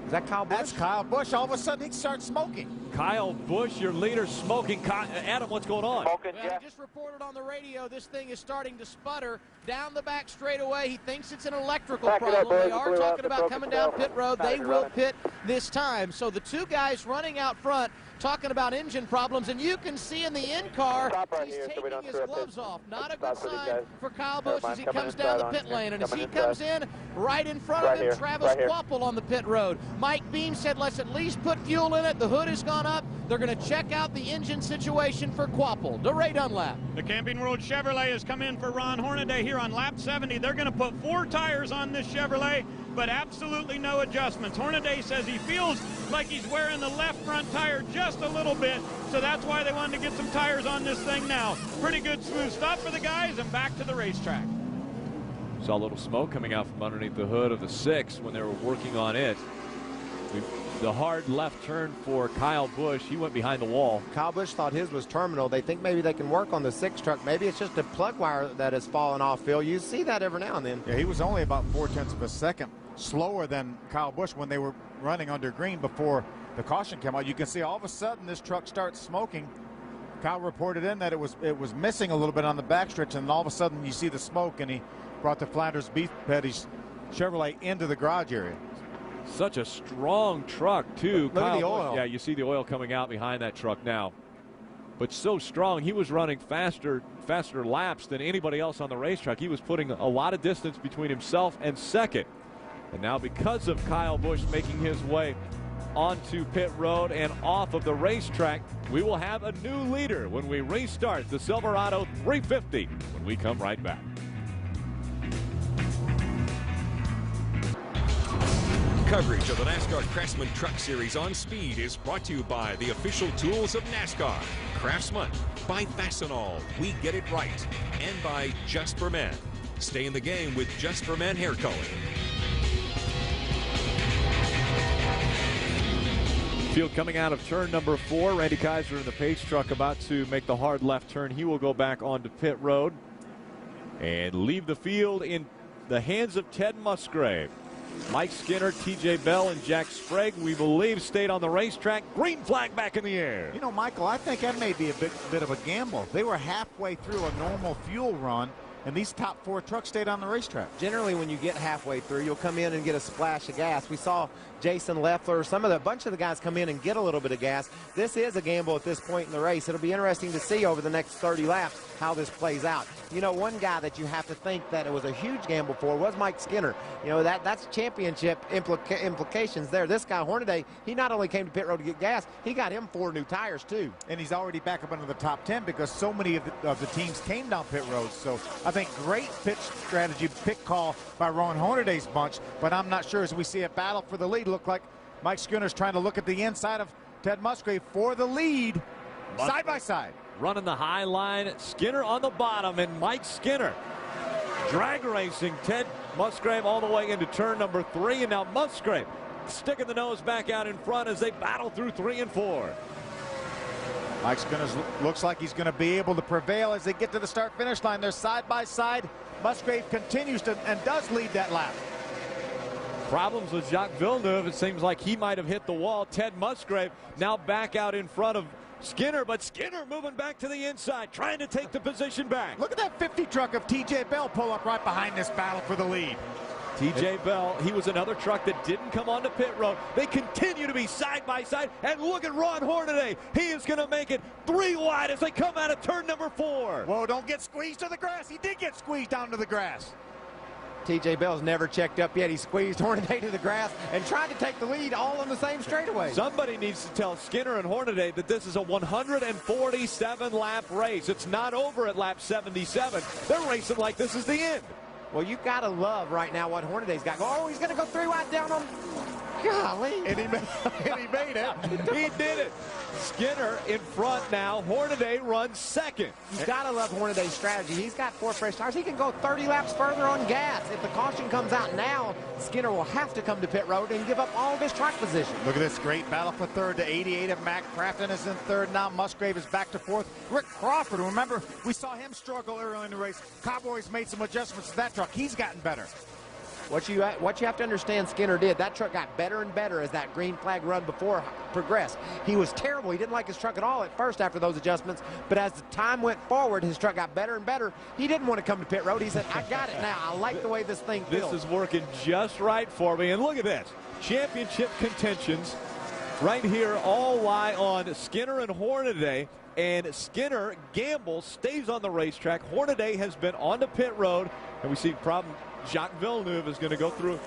Is that Kyle Busch? That's Kyle Busch. All of a sudden, he starts smoking. Kyle Busch, your leader, smoking. Adam, what's going on? Well, he just reported on the radio this thing is starting to sputter down the back straightaway. He thinks it's an electrical problem. They are talking about coming down pit road. They will pit this time. So the 2 guys running out front talking about engine problems, and you can see in the in-car he's taking his gloves off. Not a good sign for Kyle Busch as he comes down the pit lane. And as he comes in, right in front of him, Travis Quapple on the pit road. Mike Beam said, let's at least put fuel in it. The hood has gone up. They're going to check out the engine situation for Quapple. DeRay Dunlap. The Camping World Chevrolet has come in for Ron Hornaday here on lap 70. They're going to put 4 tires on this Chevrolet, but absolutely no adjustments. Hornaday says he feels like he's wearing the left front tire just a little bit, so that's why they wanted to get some tires on this thing now. Pretty good smooth stop for the guys and back to the racetrack. Saw a little smoke coming out from underneath the hood of the 6 when they were working on it. The hard left turn for Kyle Busch. He went behind the wall. Kyle Busch thought his was terminal. They think maybe they can work on the 6 truck. Maybe it's just a plug wire that has fallen off, Phil. You see that every now and then. Yeah, he was only about 0.4 of a second slower than Kyle Busch when they were running under green before the caution came out. You can see all of a sudden this truck starts smoking. Kyle reported in that it was missing a little bit on the backstretch, and all of a sudden you see the smoke, and he brought the Flanders Beef Patty's Chevrolet into the garage area. Such a strong truck, too. Look at the oil. Yeah, you see the oil coming out behind that truck now. But so strong, he was running faster laps than anybody else on the racetrack. He was putting a lot of distance between himself and second. And now because of Kyle Busch making his way onto pit road and off of the racetrack, we will have a new leader when we restart the Silverado 350 when we come right back. Coverage of the NASCAR Craftsman Truck Series on Speed is brought to you by the official tools of NASCAR, Craftsman, by Fastenal, we get it right, and by Just for Men. Stay in the game with Just for Men hair color. Field coming out of turn number 4. Randy Kaiser in the Pace truck about to make the hard left turn. He will go back onto pit road and leave the field in the hands of Ted Musgrave. Mike Skinner, TJ Bell, and Jack Sprague, we believe, stayed on the racetrack. Green flag back in the air. You know, Michael, I think that may be a bit of a gamble. They were halfway through a normal fuel run, and these top 4 trucks stayed on the racetrack. Generally, when you get halfway through, you'll come in and get a splash of gas. We saw Jason Leffler, a bunch of the guys come in and get a little bit of gas. This is a gamble at this point in the race. It'll be interesting to see over the next 30 laps how this plays out. You know, one guy that you have to think that it was a huge gamble for was Mike Skinner. You know, that's championship implications there. This guy, Hornaday, he not only came to pit road to get gas, he got him 4 new tires too. And he's already back up into the top 10 because so many of the teams came down pit road. So I think great pit strategy, pit call by Ron Hornaday's bunch, but I'm not sure as we see a battle for the lead. Look like Mike Skinner's trying to look at the inside of Ted Musgrave for the lead. Side by side. Running the high line. Skinner on the bottom, and Mike Skinner drag racing Ted Musgrave all the way into turn number 3. And now Musgrave sticking the nose back out in front as they battle through 3 and 4. Mike Skinner looks like he's going to be able to prevail as they get to the start-finish line. They're side by side. Musgrave continues to and does lead that lap. Problems with Jacques Villeneuve. It seems like he might have hit the wall. Ted Musgrave now back out in front of Skinner, but Skinner moving back to the inside, trying to take the position back. Look at that 50 truck of T.J. Bell pull up right behind this battle for the lead. T.J. Bell, he was another truck that didn't come onto pit road. They continue to be side by side, and look at Ron Hornaday. He is going to make it 3 wide as they come out of turn number 4. Whoa, don't get squeezed to the grass. He did get squeezed down to the grass. T.J. Bell's never checked up yet. He squeezed Hornaday to the grass and tried to take the lead all on the same straightaway. Somebody needs to tell Skinner and Hornaday that this is a 147-lap race. It's not over at lap 77. They're racing like this is the end. Well, you got to love right now what Hornaday's got. Oh, he's going to go 3 wide down on. Golly. And he made it. He did it. Skinner in front now. Hornaday runs second. You got to love Hornaday's strategy. He's got 4 fresh tires. He can go 30 laps further on gas. If the caution comes out now, Skinner will have to come to pit road and give up all of his track position. Look at this great battle for third. To 88 of Mac Crafton is in third now. Musgrave is back to fourth. Rick Crawford, remember, we saw him struggle early in the race. Cowboys made some adjustments to that truck. He's gotten better. What you have to understand Skinner did, that truck got better and better as that green flag run before progressed. He was terrible. He didn't like his truck at all at first after those adjustments, but as the time went forward, his truck got better and better. He didn't want to come to pit road. He said, I got it now. I like the way this thing feels. This is working just right for me. And look at this. Championship contentions right here all lie on Skinner and Hornaday. And Skinner gambles, stays on the racetrack. Hornaday has been on the pit road, and we see the problem. Jacques Villeneuve is going to go through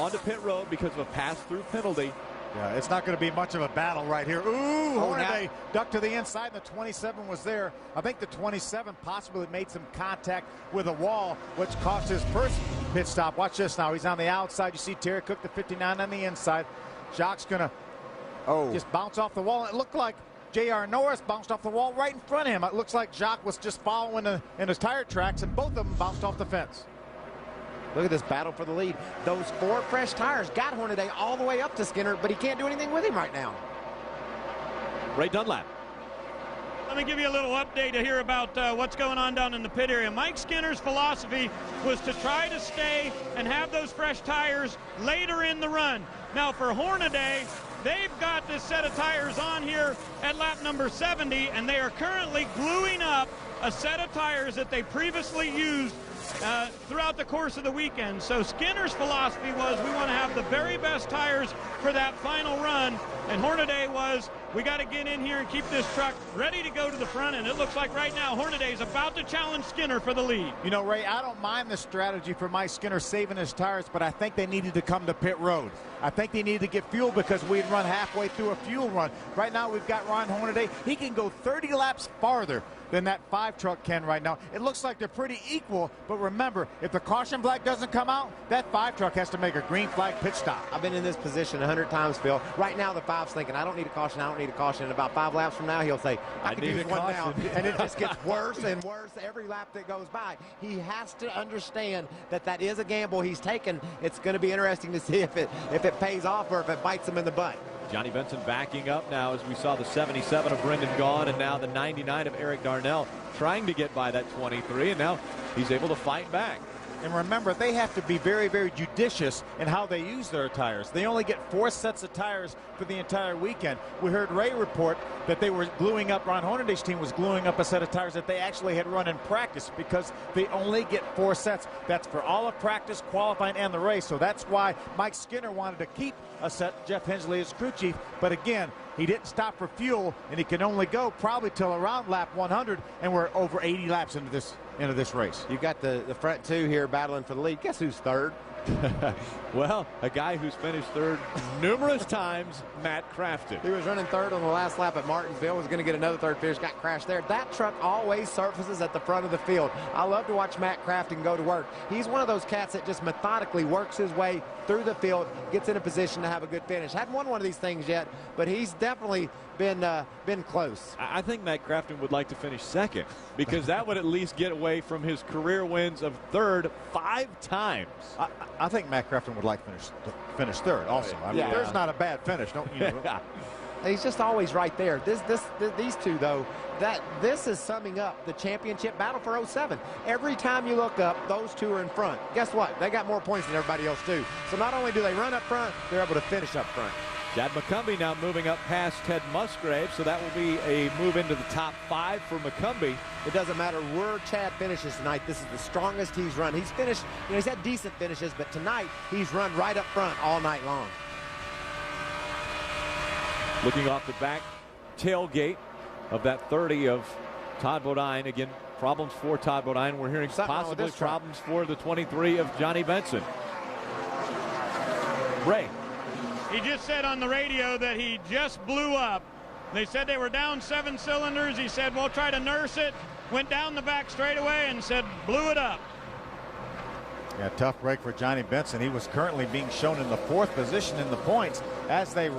onto pit road because of a pass-through penalty. Yeah, it's not going to be much of a battle right here. Ooh, Hornaday ducked to the inside, and the 27 was there. I think the 27 possibly made some contact with a wall, which cost his first pit stop. Watch this now. He's on the outside. You see Terry Cook, the 59 on the inside. Jacques going to just bounce off the wall. It looked like J.R. Norris bounced off the wall right in front of him. It looks like Jacques was just following in his tire tracks, and both of them bounced off the fence. Look at this battle for the lead. Those 4 fresh tires got Hornaday all the way up to Skinner, but he can't do anything with him right now. Ray Dunlap. Let me give you a little update here about what's going on down in the pit area. Mike Skinner's philosophy was to try to stay and have those fresh tires later in the run. Now for Hornaday, they've got this set of tires on here at lap number 70, and they are currently gluing up a set of tires that they previously used throughout the course of the weekend. So Skinner's philosophy was we want to have the very best tires for that final run, and Hornaday was we got to get in here and keep this truck ready to go to the front, and it looks like right now Hornaday's about to challenge Skinner for the lead. You know, Ray, I don't mind the strategy for Mike Skinner saving his tires, but I think they needed to come to pit road. I think they needed to get fuel because we had run halfway through a fuel run. Right now we've got Ron Hornaday. He can go 30 laps farther than that 5 truck can right now. It looks like they're pretty equal, but remember, if the caution flag doesn't come out, that 5 truck has to make a green flag pit stop. I've been in this position 100 times, Phil. Right now the 5's thinking, I don't need a caution, I don't need a caution. And about 5 laps from now, he'll say, I can use one now. And it just gets worse and worse every lap that goes by. He has to understand that that is a gamble he's taken. It's going to be interesting to see if it pays off or if it bites him in the butt. Johnny Benson backing up now as we saw the 77 of Brendan Gaughan and now the 99 of Eric Darnell trying to get by that 23, and now he's able to fight back. And remember, they have to be very, very judicious in how they use their tires. They only get 4 sets of tires for the entire weekend. We heard Ray report that they were gluing up, Ron Hornaday's team was gluing up a set of tires that they actually had run in practice because they only get 4 sets. That's for all of practice, qualifying, and the race. So that's why Mike Skinner wanted to keep a set. Jeff Hensley is crew chief. But again, he didn't stop for fuel, and he can only go probably till around lap 100, and we're over 80 laps into this race. You've got the front 2 here battling for the lead. Guess who's third? Well, a guy who's finished third numerous times, Matt Crafton. He was running third on the last lap at Martinsville, was going to get another third finish, got crashed there. That truck always surfaces at the front of the field. I love to watch Matt Crafton go to work. He's one of those cats that just methodically works his way through the field, gets in a position to have a good finish. Hadn't won one of these things yet, but he's definitely been close. I think Matt Crafton would like to finish second, because that would at least get away from his career wins of third 5 times. I think Matt Crafton would like to finish third also. I mean, there's not a bad finish. Don't you know? He's just always right there. These two, though, this is summing up the championship battle for 07. Every time you look up, those two are in front. Guess what? They got more points than everybody else too. So not only do they run up front, they're able to finish up front. Chad McCumbee now moving up past Ted Musgrave, so that will be a move into the top 5 for McCumbee. It doesn't matter where Chad finishes tonight. This is the strongest he's run. He's finished, he's had decent finishes, but tonight he's run right up front all night long. Looking off the back tailgate of that 30 of Todd Bodine. Again, problems for Todd Bodine. We're hearing possibly problems for the 23 of Johnny Benson. Ray. He just said on the radio that he just blew up. They said they were down 7 cylinders. He said, we'll try to nurse it. Went down the back straightaway and said, blew it up. Yeah, tough break for Johnny Benson. He was currently being shown in the 4th position in the points as they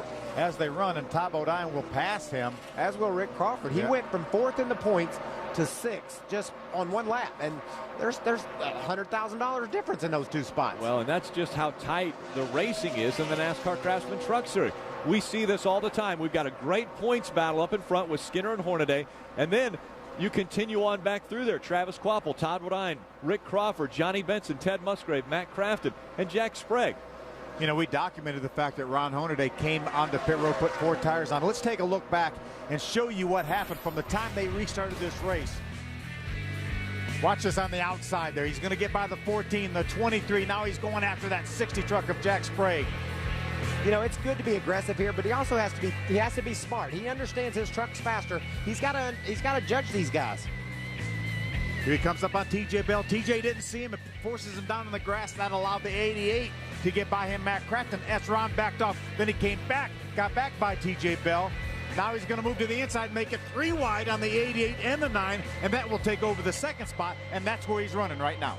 run, and Todd Bodine will pass him. As will Rick Crawford. He went from 4th in the points to 6th just on 1 lap, and there's $100,000 difference in those 2 spots. Well, and that's just how tight the racing is in the NASCAR Craftsman Truck Series. We see this all the time. We've got a great points battle up in front with Skinner and Hornaday, and then you continue on back through there. Travis Kvapil, Todd Bodine, Rick Crawford, Johnny Benson, Ted Musgrave, Matt Crafton, and Jack Sprague. You know, we documented the fact that Ron Hornaday came onto pit road, put 4 tires on. Let's take a look back and show you what happened from the time they restarted this race. Watch this on the outside there. He's going to get by the 14, the 23. Now he's going after that 60 truck of Jack Sprague. You know, it's good to be aggressive here, but he also has to be smart. He understands his truck's faster. He's got to judge these guys. Here he comes up on TJ Bell. TJ didn't see him. It forces him down in the grass. That allowed the 88 to get by him, Matt Crafton. Ron backed off. Then he came back, got back by TJ Bell. Now he's going to move to the inside, make it 3 wide on the 88 and the 9, and that will take over the 2nd spot, and that's where he's running right now.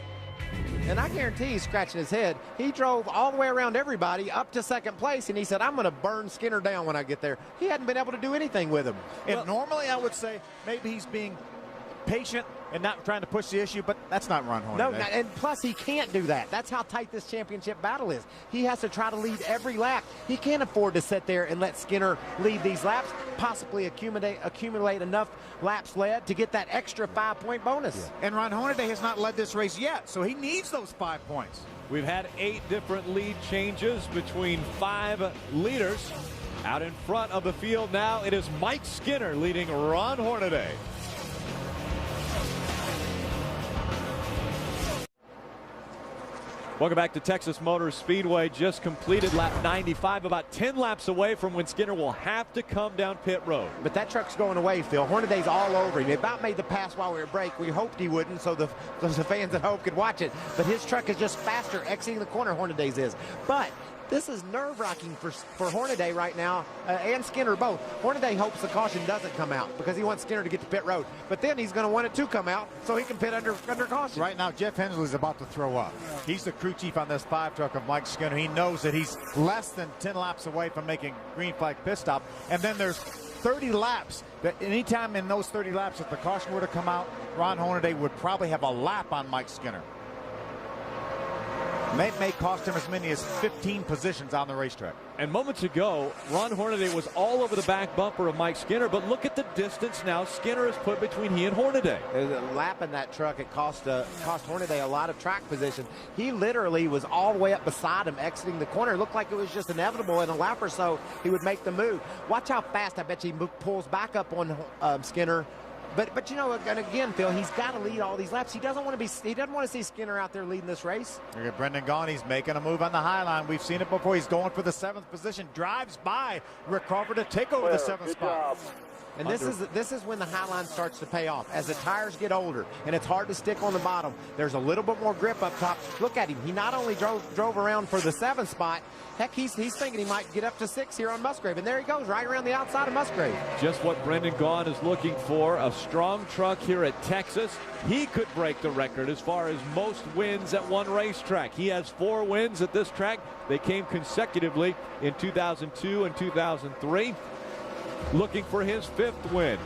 And I guarantee he's scratching his head. He drove all the way around everybody up to 2nd place, and he said, I'm going to burn Skinner down when I get there. He hadn't been able to do anything with him. And normally I would say maybe he's being patient and not trying to push the issue, but that's not Ron Hornaday. No, and plus he can't do that. That's how tight this championship battle is. He has to try to lead every lap. He can't afford to sit there and let Skinner lead these laps, possibly accumulate enough laps led to get that extra 5-point bonus. Yeah. And Ron Hornaday has not led this race yet, so he needs those 5 points. We've had 8 different lead changes between 5 leaders. Out in front of the field now, it is Mike Skinner leading Ron Hornaday. Welcome back to Texas Motor Speedway. Just completed lap 95, about 10 laps away from when Skinner will have to come down pit road. But that truck's going away, Phil. Hornaday's all over him. He about made the pass while we were break. We hoped he wouldn't, so the fans at home could watch it. But his truck is just faster exiting the corner, Hornaday's is. But this is nerve-wracking for Hornaday right now, and Skinner both. Hornaday hopes the caution doesn't come out because he wants Skinner to get to pit road. But then he's going to want it to come out so he can pit under caution. Right now, Jeff Hensley is about to throw up. He's the crew chief on this 5 truck of Mike Skinner. He knows that he's less than 10 laps away from making green flag pit stop. And then there's 30 laps. That anytime in those 30 laps, if the caution were to come out, Ron Hornaday would probably have a lap on Mike Skinner. May cost him as many as 15 positions on the racetrack. And moments ago, Ron Hornaday was all over the back bumper of Mike Skinner, but look at the distance now Skinner has put between he and Hornaday. There's a lap in that truck. It cost Hornaday a lot of track position. He literally was all the way up beside him exiting the corner. It looked like it was just inevitable in a lap or so he would make the move. Watch how fast I bet you he pulls back up on Skinner But you know, and again, Phil, he's got to lead all these laps. He doesn't want to see Skinner out there leading this race. Look at Brendan Gaughan. He's making a move on the high line. We've seen it before. He's going for the 7th position. Drives by Rick Crawford to take over the 7th spot. And this is when the high line starts to pay off. As the tires get older and it's hard to stick on the bottom, there's a little bit more grip up top. Look at him. He not only drove around for the 7th spot, heck, he's thinking he might get up to 6 here on Musgrave. And there he goes, right around the outside of Musgrave. Just what Brendan Gaughan is looking for, a strong truck here at Texas. He could break the record as far as most wins at one racetrack. He has 4 wins at this track. They came consecutively in 2002 and 2003. Looking for his 5th win.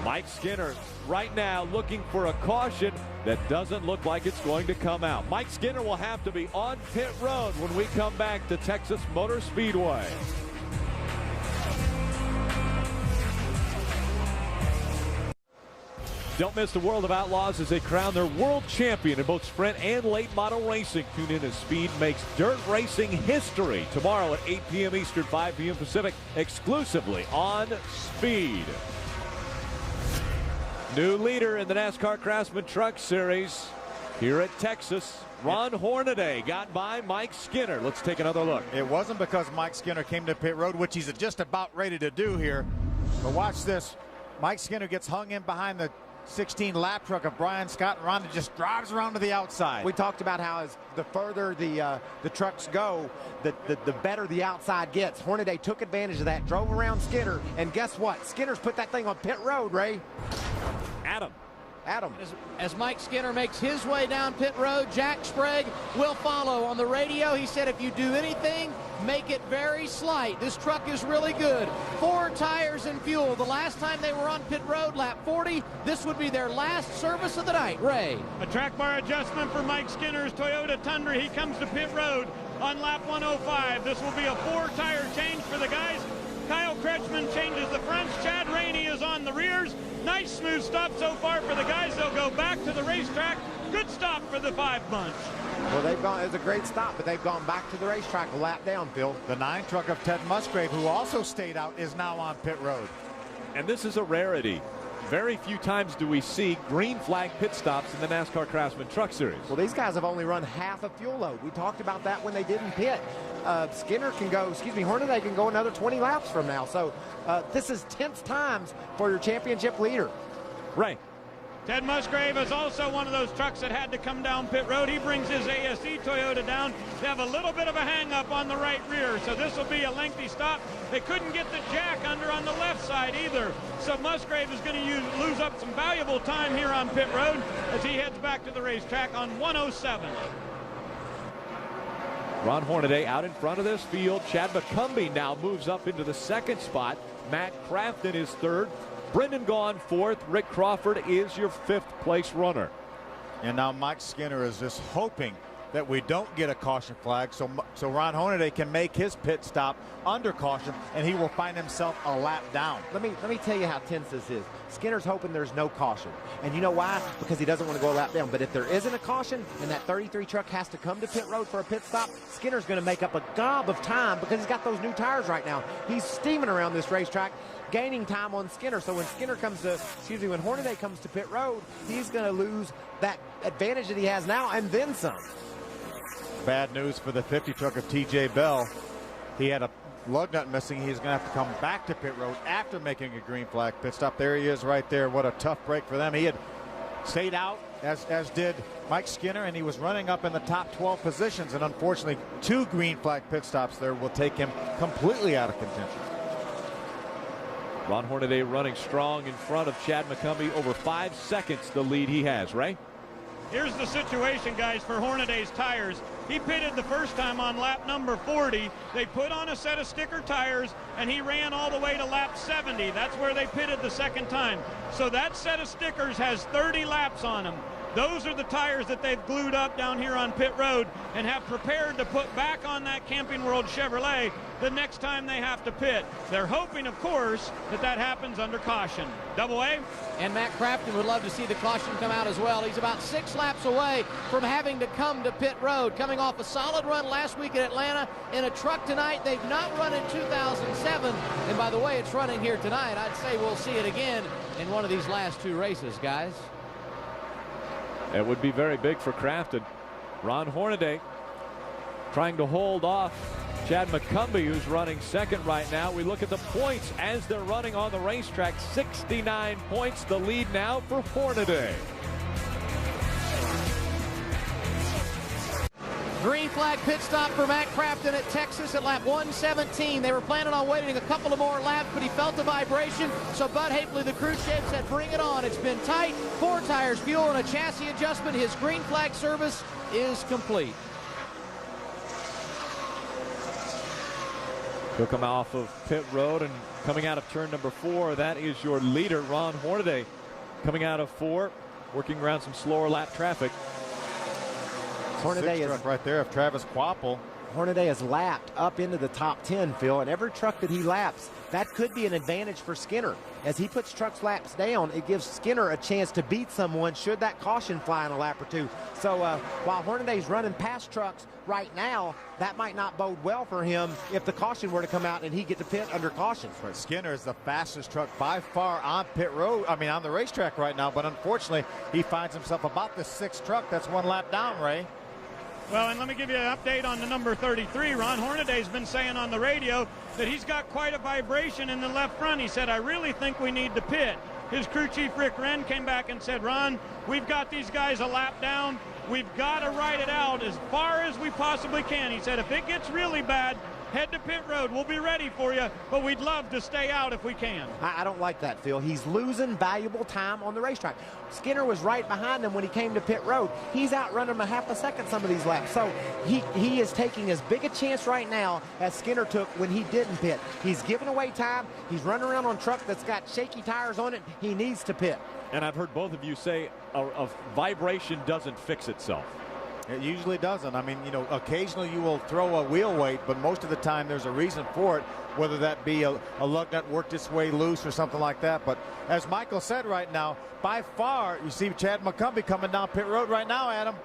Mike Skinner right now looking for a caution that doesn't look like it's going to come out. Mike Skinner will have to be on pit road when we come back to Texas Motor Speedway. Don't miss the World of Outlaws as they crown their world champion in both sprint and late model racing. Tune in as Speed makes dirt racing history tomorrow at 8 p.m. Eastern, 5 p.m. Pacific, exclusively on Speed. New leader in the NASCAR Craftsman Truck Series here at Texas. Ron Hornaday got by Mike Skinner. Let's take another look. It wasn't because Mike Skinner came to pit road, which he's just about ready to do here. But watch this. Mike Skinner gets hung in behind the 16 lap truck of Brian Scott, and Ron just drives around to the outside. We talked about how as the further the trucks go, the better the outside gets. Hornaday took advantage of that, drove around Skinner, and guess what? Skinner's put that thing on pit road, Ray. Adam. As Mike Skinner makes his way down pit road, Jack Sprague will follow. On the radio, he said, if you do anything, make it very slight. This truck is really good. 4 tires and fuel. The last time they were on pit road, lap 40, this would be their last service of the night. Ray. A track bar adjustment for Mike Skinner's Toyota Tundra. He comes to pit road on lap 105. This will be a 4-tire change for the guys. Kyle Kretschmann changes the fronts. Chad Rainey is on the rears. Nice smooth stop so far for the guys. They'll go back to the racetrack. Good stop for the 5 bunch. Well, it's a great stop, but they've gone back to the racetrack a lap down, Phil. The 9 truck of Ted Musgrave, who also stayed out, is now on pit road. And this is a rarity. Very few times do we see green flag pit stops in the NASCAR Craftsman Truck Series. Well, these guys have only run half a fuel load. We talked about that when they didn't pit. Hornaday can go another 20 laps from now. So this is tense times for your championship leader. Right. Ted Musgrave is also one of those trucks that had to come down pit road. He brings his ASE Toyota down. They have a little bit of a hang-up on the right rear, so this will be a lengthy stop. They couldn't get the jack under on the left side either, so Musgrave is going to lose up some valuable time here on pit road as he heads back to the racetrack on 107. Ron Hornaday out in front of this field. Chad McCumbee now moves up into the 2nd spot. Matt Crafton is 3rd. Brendan Gaughan 4th. Rick Crawford is your 5th place runner. And now Mike Skinner is just hoping that we don't get a caution flag so Ron Hornaday can make his pit stop under caution, and he will find himself a lap down. Let me tell you how tense this is. Skinner's hoping there's no caution. And you know why? Because he doesn't want to go a lap down. But if there isn't a caution and that 33 truck has to come to pit road for a pit stop, Skinner's going to make up a gob of time because he's got those new tires right now. He's steaming around this racetrack, gaining time on Skinner. So when Hornaday comes to pit road, he's going to lose that advantage that he has now and then some. Bad news for the 50 truck of TJ Bell. He had a lug nut missing. He's going to have to come back to pit road after making a green flag pit stop. There he is right there. What a tough break for them. He had stayed out, as did Mike Skinner, and he was running up in the top 12 positions. And unfortunately, 2 green flag pit stops there will take him completely out of contention. Ron Hornaday running strong in front of Chad McCumbee. Over 5 seconds the lead he has, right? Here's the situation, guys, for Hornaday's tires. He pitted the first time on lap number 40. They put on a set of sticker tires, and he ran all the way to lap 70. That's where they pitted the second time. So that set of stickers has 30 laps on them. Those are the tires that they've glued up down here on pit road and have prepared to put back on that Camping World Chevrolet the next time they have to pit. They're hoping, of course, that that happens under caution. Double A. And Matt Crafton would love to see the caution come out as well. He's about 6 laps away from having to come to pit road. Coming off a solid run last week at Atlanta in a truck tonight. They've not run in 2007. And by the way, it's running here tonight. I'd say we'll see it again in one of these last 2 races, guys. It would be very big for Crafton. Ron Hornaday trying to hold off Chad McCumbee, who's running second right now. We look at the points as they're running on the racetrack. 69 points, the lead now for Hornaday. Green flag pit stop for Matt Crafton at Texas at lap 117. They were planning on waiting a couple of more laps, but he felt the vibration. So Bud Hapley, the crew chief, said, bring it on. It's been tight. 4 tires, fuel, and a chassis adjustment. His green flag service is complete. He'll come off of pit road and coming out of turn number 4. That is your leader, Ron Hornaday, coming out of 4, working around some slower lap traffic. Hornaday is right there of Travis Quapple. Hornaday has lapped up into the top 10, Phil, and every truck that he laps, that could be an advantage for Skinner. As he puts trucks laps down, it gives Skinner a chance to beat someone should that caution fly in a lap or 2. So while Hornaday's running past trucks right now, that might not bode well for him if the caution were to come out and he get to pit under caution. But Skinner is the fastest truck by far on pit road, on the racetrack right now, but unfortunately he finds himself about the 6th truck. That's 1 lap down, Ray. Well, and let me give you an update on the number 33. Ron Hornaday's been saying on the radio that he's got quite a vibration in the left front. He said, I really think we need to pit. His crew chief, Rick Wren, came back and said, Ron, we've got these guys a lap down. We've got to ride it out as far as we possibly can. He said, if it gets really bad, head to pit road. We'll be ready for you, but we'd love to stay out if we can. I don't like that, Phil. He's losing valuable time on the racetrack. Skinner was right behind him when he came to pit road. He's outrunning him a half a second some of these laps. So he is taking as big a chance right now as Skinner took when he didn't pit. He's giving away time. He's running around on a truck that's got shaky tires on it. He needs to pit. And I've heard both of you say a vibration doesn't fix itself. It usually doesn't. Occasionally you will throw a wheel weight, but most of the time there's a reason for it, whether that be a lug nut worked its way loose or something like that. But as Michael said right now, by far, you see Chad McCumbee coming down pit road right now, Adam.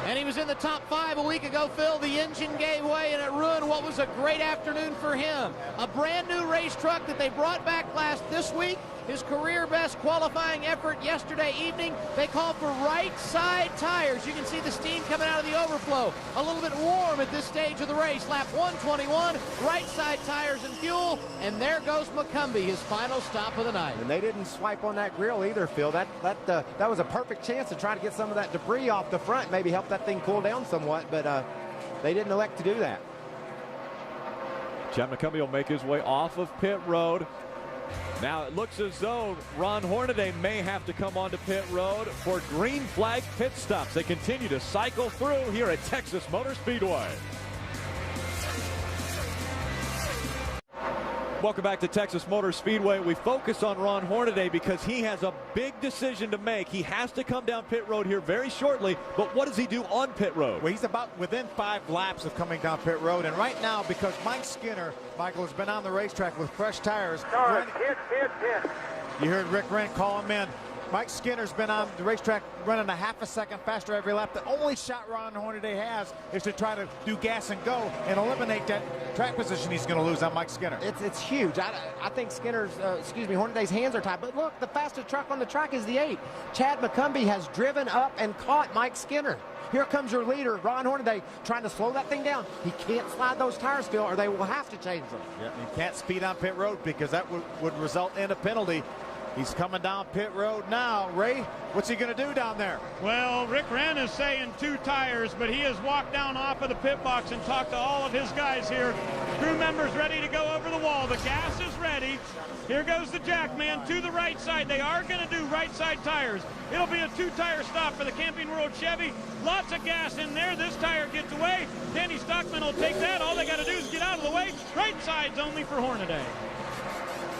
And he was in the top 5 a week ago, Phil. The engine gave way, and it ruined what was a great afternoon for him. A brand new race truck that they brought back this week. His career best qualifying effort yesterday evening. They called for right side tires. You can see the steam coming out of the overflow. A little bit warm at this stage of the race. Lap 121, right side tires and fuel. And there goes McCumbee, his final stop of the night. And they didn't swipe on that grill either, Phil. That was a perfect chance to try to get some of that debris off the front, maybe help that thing cool down somewhat, but they didn't elect to do that. Chad McCumbee will make his way off of pit road. Now it looks as though Ron Hornaday may have to come onto pit road for green flag pit stops. They continue to cycle through here at Texas Motor Speedway. Welcome back to Texas Motor Speedway. We focus on Ron Hornaday because he has a big decision to make. He has to come down pit road here very shortly, but what does he do on pit road? Well, he's about within 5 laps of coming down pit road, and right now, because Mike Skinner, Michael, has been on the racetrack with fresh tires. Hit. You heard Rick Wren call him in. Mike Skinner's been on the racetrack running a half a second faster every lap. The only shot Ron Hornaday has is to try to do gas and go and eliminate that track position he's going to lose on Mike Skinner. It's huge. I think Hornaday's hands are tied. But look, the fastest truck on the track is the 8. Chad McCumbee has driven up and caught Mike Skinner. Here comes your leader, Ron Hornaday, trying to slow that thing down. He can't slide those tires, Phil, or they will have to change them. Yeah, you can't speed on pit road because that would result in a penalty. He's coming down pit road now. Ray, what's he going to do down there? Well, Rick Wren is saying 2 tires, but he has walked down off of the pit box and talked to all of his guys here. Crew members ready to go over the wall. The gas is ready. Here goes the Jackman to the right side. They are going to do right side tires. It'll be a 2-tire stop for the Camping World Chevy. Lots of gas in there. This tire gets away. Danny Stockman will take that. All they got to do is get out of the way. Right side's only for Hornaday.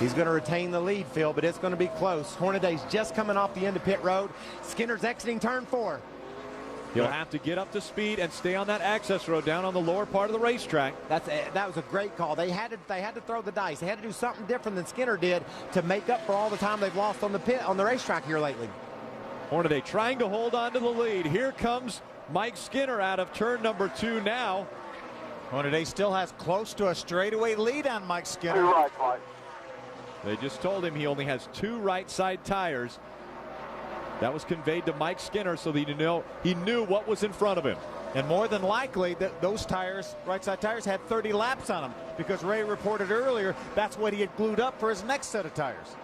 He's going to retain the lead, Phil, but it's going to be close. Hornaday's just coming off the end of pit road. Skinner's exiting turn 4. He'll have to get up to speed and stay on that access road down on the lower part of the racetrack. That was a great call. They had to throw the dice. They had to do something different than Skinner did to make up for all the time they've lost on the racetrack here lately. Hornaday trying to hold on to the lead. Here comes Mike Skinner out of turn number 2 now. Hornaday still has close to a straightaway lead on Mike Skinner. 2 right, Mike. They just told him he only has 2 right side tires. That was conveyed to Mike Skinner so that he knew what was in front of him. And more than likely, those tires, right side tires, had 30 laps on them, because Ray reported earlier that's what he had glued up for his next set of tires.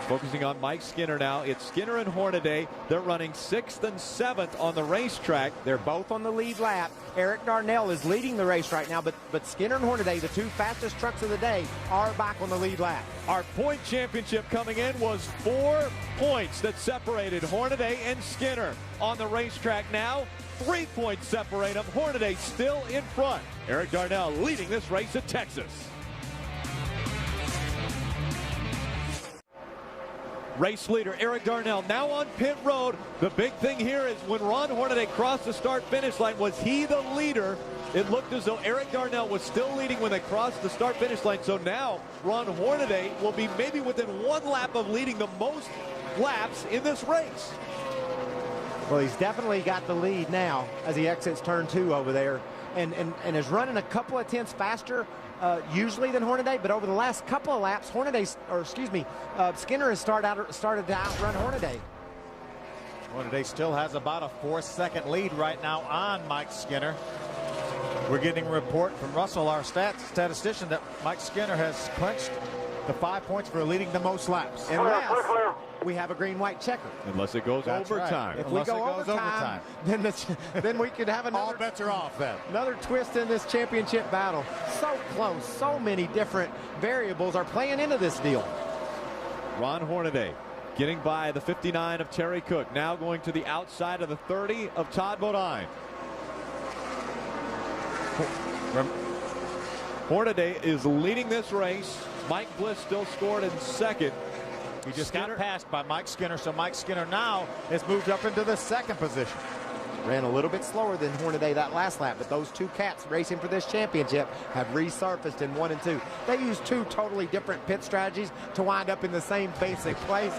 Focusing on Mike Skinner now. It's Skinner and Hornaday. They're running 6th and 7th on the racetrack. They're both on the lead lap. Eric Darnell is leading the race right now, but Skinner and Hornaday, the 2 fastest trucks of the day, are back on the lead lap. Our point championship coming in was 4 points that separated Hornaday and Skinner. On the racetrack now, 3 points separate them. Hornaday still in front. Eric Darnell leading this race at Texas. Race leader Eric Darnell now on pit road. The big thing here is when Ron Hornaday crossed the start-finish line, was he the leader? It looked as though Eric Darnell was still leading when they crossed the start-finish line. So now Ron Hornaday will be maybe within 1 lap of leading the most laps in this race. Well, he's definitely got the lead now as he exits turn 2 over there, and is running a couple of tenths faster usually than Hornaday, but over the last couple of laps, Skinner has started to outrun Hornaday. Hornaday still has about a 4-second lead right now on Mike Skinner. We're getting a report from Russell, our statistician, that Mike Skinner has clinched the 5 points for leading the most laps. Unless we have a green-white checker. Unless it goes overtime. Right. If we go overtime, then we could have another. All bets are off then. Another twist in this championship battle. So close. So many different variables are playing into this deal. Ron Hornaday getting by the 59 of Terry Cook. Now going to the outside of the 30 of Todd Bodine. Hornaday is leading this race. Mike Bliss still scored in 2nd. He just got passed by Mike Skinner, so Mike Skinner now has moved up into the 2nd position. Ran a little bit slower than Hornaday that last lap, but those 2 cats racing for this championship have resurfaced in 1 and 2. They use 2 totally different pit strategies to wind up in the same basic place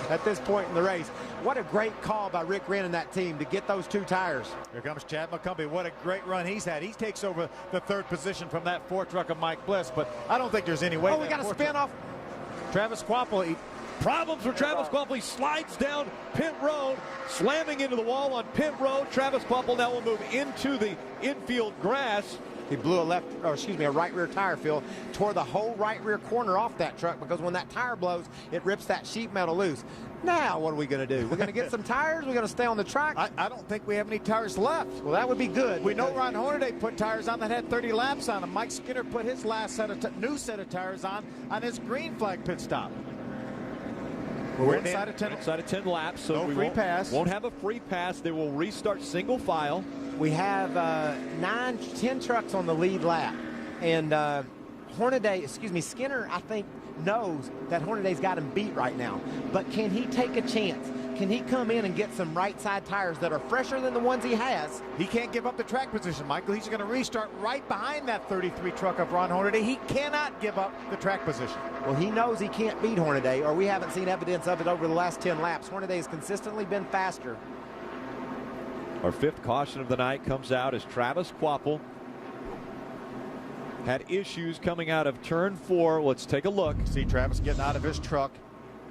at this point in the race. What a great call by Rick Wren and that team to get those 2 tires. Here comes Chad McCumbee. What a great run he's had. He takes over the 3rd position from that 4th truck of Mike Bliss, but I don't think there's any way. Oh, we got a spin off. Travis Quapple. Problems for Travis Quapple. He slides down pit road, slamming into the wall on pit road. Travis Quapple now will move into the infield grass. He blew a right rear tire, Phil. Tore the whole right rear corner off that truck, because when that tire blows, it rips that sheet metal loose. Now, what are we going to do? We're going to get some tires? We're going to stay on the track? I don't think we have any tires left. Well, that would be good. We know Ron Hornaday put tires on that had 30 laps on them. Mike Skinner put his last new set of tires on his green flag pit stop. We're inside of 10 laps, so no free pass. Won't have a free pass. They will restart single file. We have 10 trucks on the lead lap, and Skinner, I think, knows that Hornaday's got him beat right now. But can he take a chance? Can he come in and get some right side tires that are fresher than the ones he has? He can't give up the track position, Michael. He's going to restart right behind that 33 truck of Ron Hornaday. He cannot give up the track position. Well, he knows he can't beat Hornaday, or we haven't seen evidence of it over the last 10 laps. Hornaday has consistently been faster. Our 5th caution of the night comes out as Travis Quapple had issues coming out of turn 4. Let's take a look. See Travis getting out of his truck.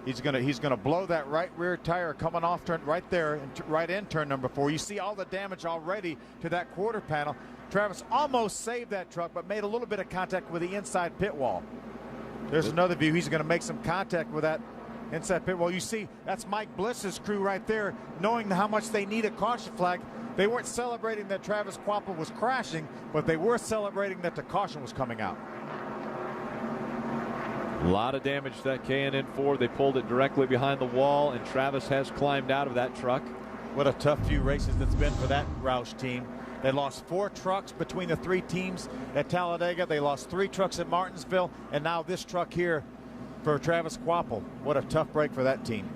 He's gonna blow that right rear tire coming off turn right there, right in turn number 4. You see all the damage already to that quarter panel. Travis almost saved that truck, but made a little bit of contact with the inside pit wall. There's another view. He's going to make some contact with that inside pit wall. You see, that's Mike Bliss's crew right there, knowing how much they need a caution flag. They weren't celebrating that Travis Quapple was crashing, but they were celebrating that the caution was coming out. A lot of damage to that K&N Ford. They pulled it directly behind the wall, and Travis has climbed out of that truck. What a tough few races it's been for that Roush team. They lost 4 trucks between the 3 teams at Talladega. They lost 3 trucks at Martinsville, and now this truck here for Travis Quapple. What a tough break for that team.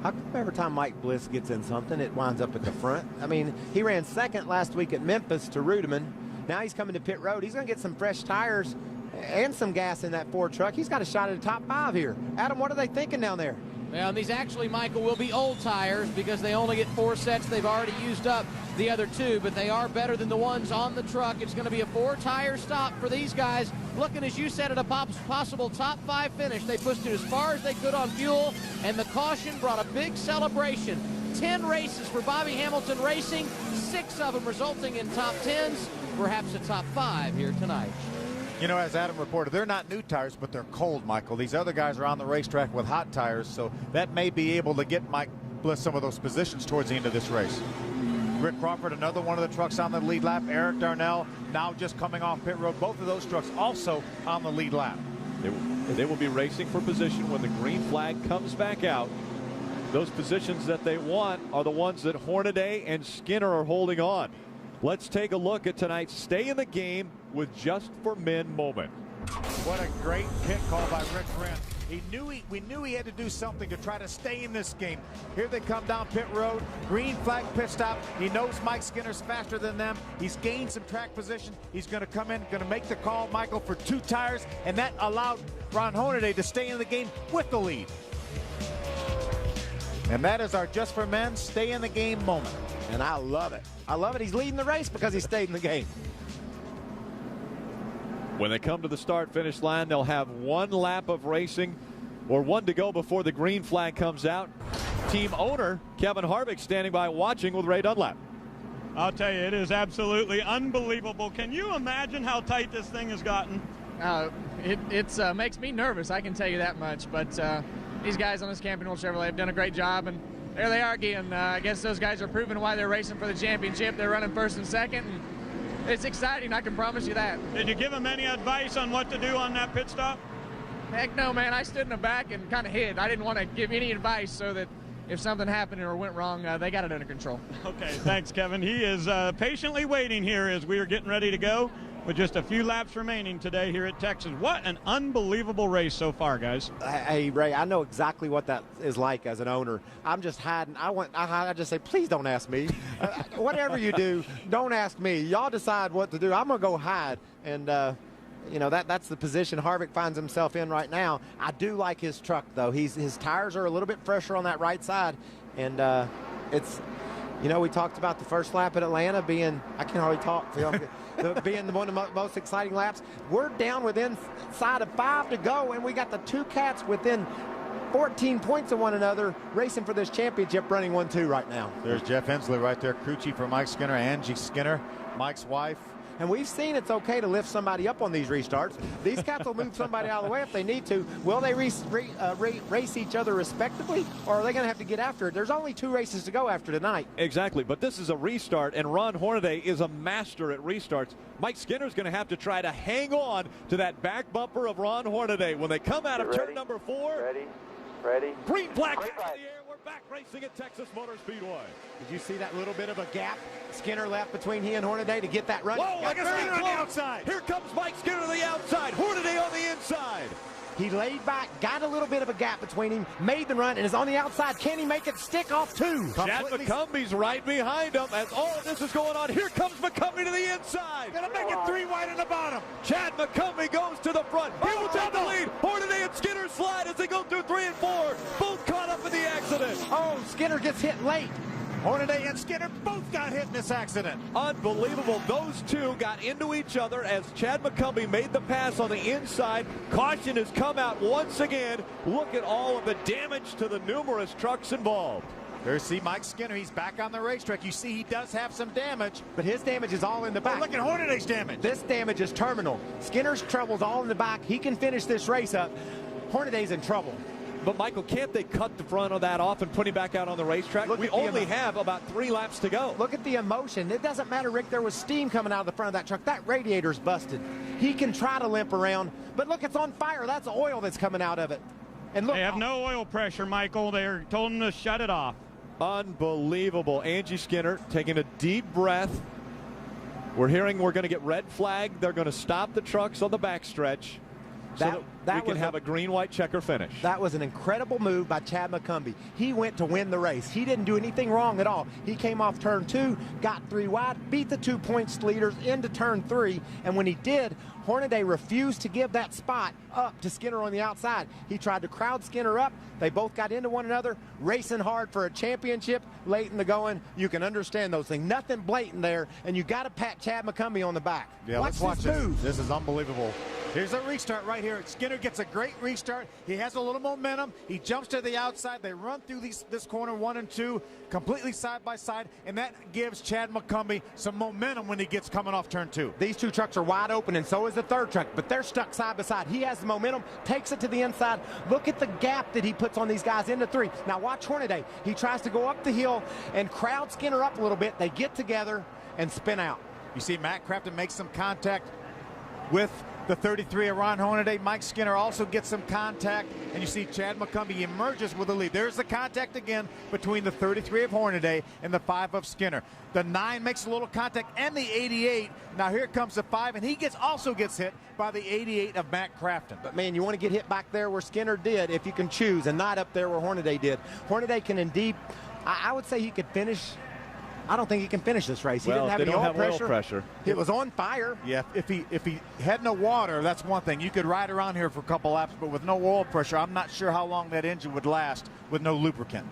How come every time Mike Bliss gets in something, it winds up at the front? I mean, he ran second last week at Memphis to Rudeman. Now he's coming to pit road. He's going to get some fresh tires and some gas in that Ford truck. He's got a shot at the top 5 here. Adam, what are they thinking down there? Well, these actually, Michael, will be old tires because they only get 4 sets. They've already used up the other 2, but they are better than the ones on the truck. It's going to be a 4-tire stop for these guys. Looking, as you said, at a possible top 5 finish. They pushed it as far as they could on fuel, and the caution brought a big celebration. 10 races for Bobby Hamilton Racing, 6 of them resulting in top 10s, perhaps a top 5 here tonight. You know, as Adam reported, they're not new tires, but they're cold, Michael. These other guys are on the racetrack with hot tires, so that may be able to get Mike Bliss some of those positions towards the end of this race. Rick Crawford, another one of the trucks on the lead lap. Eric Darnell now just coming off pit road. Both of those trucks also on the lead lap. They will be racing for position when the green flag comes back out. Those positions that they want are the ones that Hornaday and Skinner are holding on. Let's take a look at tonight's Stay in the Game with Just for Men moment. What a great pit call by Rick Grant. We knew he had to do something to try to stay in this game. Here they come down pit road. Green flag pit stop. He knows Mike Skinner's faster than them. He's gained some track position. He's going to come in, going to make the call, Michael, for 2 tires, and that allowed Ron Hornaday to stay in the game with the lead. And that is our Just for Men Stay in the Game moment. And I love it. I love it. He's leading the race because he stayed in the game. When they come to the start-finish line, they'll have 1 lap of racing or 1 to go before the green flag comes out. Team owner Kevin Harvick standing by watching with Ray Dunlap. I'll tell you, it is absolutely unbelievable. Can you imagine how tight this thing has gotten? It makes me nervous, I can tell you that much. But these guys on this Camping World Chevrolet have done a great job, and there they are again. I guess those guys are proving why they're racing for the championship. They're running first and second, and it's exciting, I can promise you that. Did you give them any advice on what to do on that pit stop? Heck no, man. I stood in the back and kind of hid. I didn't want to give any advice so that if something happened or went wrong, they got it under control. Okay, thanks, Kevin. He is patiently waiting here as we are getting ready to go with just a few laps remaining today here at Texas. What an unbelievable race so far, guys. Hey, Ray, I know exactly what that is like as an owner. I'm just hiding. I just say, please don't ask me. Whatever you do, don't ask me. Y'all decide what to do. I'm going to go hide. And, you know, that's the position Harvick finds himself in right now. I do like his truck, though. His tires are a little bit fresher on that right side. And it's, you know, we talked about the first lap at Atlanta being, I can hardly talk, Phil. Being one of the most exciting laps. We're down within side of 5 to go, and we got the 2 cats within 14 points of one another racing for this championship, running 1-2 right now. There's Jeff Hensley right there, crew chief for Mike Skinner, Angie Skinner, Mike's wife. And we've seen it's okay to lift somebody up on these restarts. These cats will move somebody out of the way if they need to. Will they race each other respectively, or are they going to have to get after it? There's only 2 races to go after tonight. Exactly, but this is a restart, and Ron Hornaday is a master at restarts. Mike Skinner's going to have to try to hang on to that back bumper of Ron Hornaday when they come out of turn number 4. Ready. Green flag in the air. We're back racing at Texas Motor Speedway. Did you see that little bit of a gap Skinner left between he and Hornaday to get that run? Whoa, like Skinner on the outside. Here comes Mike Skinner to the outside. Hornaday on the inside. He laid back, got a little bit of a gap between him, made the run, and is on the outside. Can he make it stick off 2? Chad McCumbie's right behind him as all of this is going on. Here comes McCumbie to the inside. Gonna make it 3 wide in the bottom. Chad McCumbie goes to the front. He will take the lead. Hornaday and Skinner slide as they go through 3 and 4. Both caught up in the accident. Oh, Skinner gets hit late. Hornaday and Skinner both got hit in this accident. Unbelievable. Those 2 got into each other as Chad McCumbie made the pass on the inside. Caution has come out once again. Look at all of the damage to the numerous trucks involved. There's Mike Skinner. He's back on the racetrack. You see he does have some damage. But his damage is all in the back. Oh, look at Hornaday's damage. This damage is terminal. Skinner's trouble's all in the back. He can finish this race up. Hornaday's in trouble. But, Michael, can't they cut the front of that off and put him back out on the racetrack? We only have about 3 laps to go. Look at the emotion. It doesn't matter, Rick. There was steam coming out of the front of that truck. That radiator's busted. He can try to limp around, but look, it's on fire. That's oil that's coming out of it. And look, they have no oil pressure, Michael. They're told him to shut it off. Unbelievable. Angie Skinner taking a deep breath We're hearing we're going to get red flag. They're going to stop the trucks on the backstretch so that we can have a green-white checker finish. That was an incredible move by Chad McCumbee. He went to win the race. He didn't do anything wrong at all. He came off turn 2, got 3 wide, beat the 2 points leaders into turn 3, and when he did, Hornaday refused to give that spot up to Skinner on the outside. He tried to crowd Skinner up. They both got into one another, racing hard for a championship late in the going. You can understand those things. Nothing blatant there, and you got to pat Chad McCumbee on the back. Yeah, let's watch this. This is unbelievable. Here's a restart right here. Skinner gets a great restart. He has a little momentum. He jumps to the outside. They run through this corner 1 and 2, completely side by side, and that gives Chad McCumbee some momentum when he gets coming off turn 2. These 2 trucks are wide open, and so is the third truck, but they're stuck side by side. He has the momentum, takes it to the inside. Look at the gap that he puts on these guys into 3. Now watch Hornaday. He tries to go up the hill and crowd Skinner up a little bit. They get together and spin out. You see Matt Crafton make some contact with the 33 of Ron Hornaday. Mike Skinner also gets some contact, and you see Chad McCumbee emerges with the lead. There's the contact again between the 33 of Hornaday and the 5 of Skinner. The 9 makes a little contact, and the 88. Now here comes the 5, and he also gets hit by the 88 of Matt Crafton. But man, you want to get hit back there where Skinner did if you can choose, and not up there where Hornaday did. Hornaday can indeed, I would say he could finish. I don't think he can finish this race. He didn't have any oil pressure. It was on fire. Yeah, if he had no water, that's one thing. You could ride around here for a couple laps, but with no oil pressure, I'm not sure how long that engine would last with no lubricant.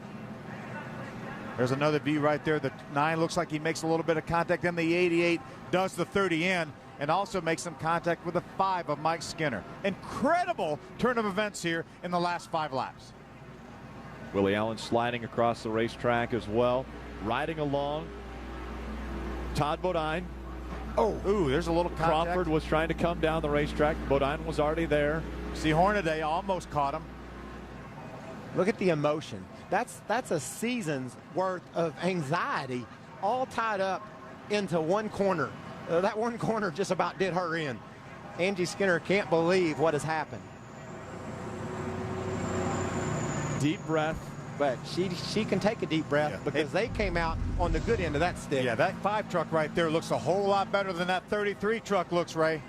There's another view right there. The 9 looks like he makes a little bit of contact. Then the 88 does the 30 in and also makes some contact with the 5 of Mike Skinner. Incredible turn of events here in the last 5 laps. Willie Allen sliding across the racetrack as well. Riding along, Todd Bodine. Ooh, there's a little contact. Crawford was trying to come down the racetrack. Bodine was already there. See, Hornaday almost caught him. Look at the emotion. That's a season's worth of anxiety all tied up into one corner. That one corner just about did her in. Angie Skinner can't believe what has happened. Deep breath. But she can take a deep breath because they came out on the good end of that stick. Yeah, that 5 truck right there looks a whole lot better than that 33 truck looks, Ray.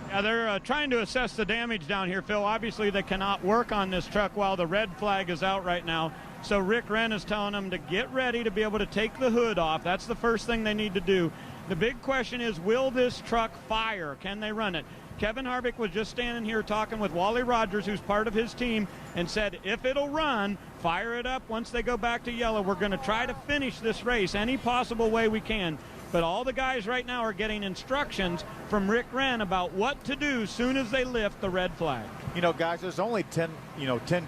Yeah, they're trying to assess the damage down here, Phil. Obviously, they cannot work on this truck while the red flag is out right now. So Rick Wren is telling them to get ready to be able to take the hood off. That's the first thing they need to do. The big question is, will this truck fire? Can they run it? Kevin Harvick was just standing here talking with Wally Rogers, who's part of his team, and said if it'll run, fire it up once they go back to yellow. We're going to try to finish this race any possible way we can. But all the guys right now are getting instructions from Rick Wren about what to do soon as they lift the red flag. You know, guys, there's only 10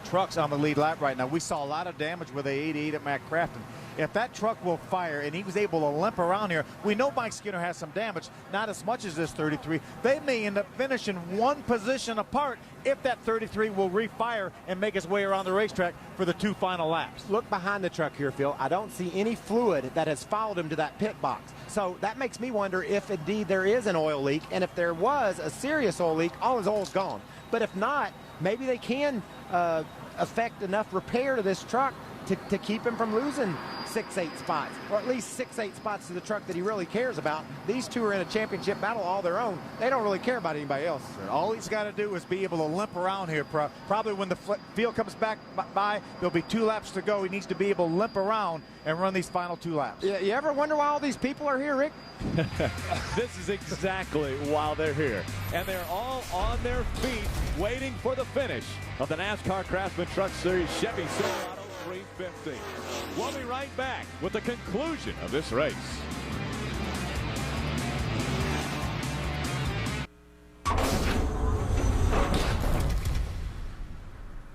trucks on the lead lap right now. We saw a lot of damage with the 88 at Matt Crafton. If that truck will fire and he was able to limp around here, we know Mike Skinner has some damage, not as much as this 33. They may end up finishing one position apart if that 33 will refire and make his way around the racetrack for the 2 final laps. Look behind the truck here, Phil. I don't see any fluid that has followed him to that pit box. So that makes me wonder if indeed there is an oil leak, and if there was a serious oil leak, all his oil's gone. But if not, maybe they can affect enough repair to this truck to keep him from losing 6-8 spots, or at least 6-8 spots to the truck that he really cares about. These 2 are in a championship battle all their own. They don't really care about anybody else. All he's got to do is be able to limp around here. Probably when the field comes back by, there'll be 2 laps to go. He needs to be able to limp around and run these final 2 laps. You ever wonder why all these people are here, Rick? This is exactly why they're here. And they're all on their feet waiting for the finish of the NASCAR Craftsman Truck Series Chevy Silverado 350. We'll be right back with the conclusion of this race.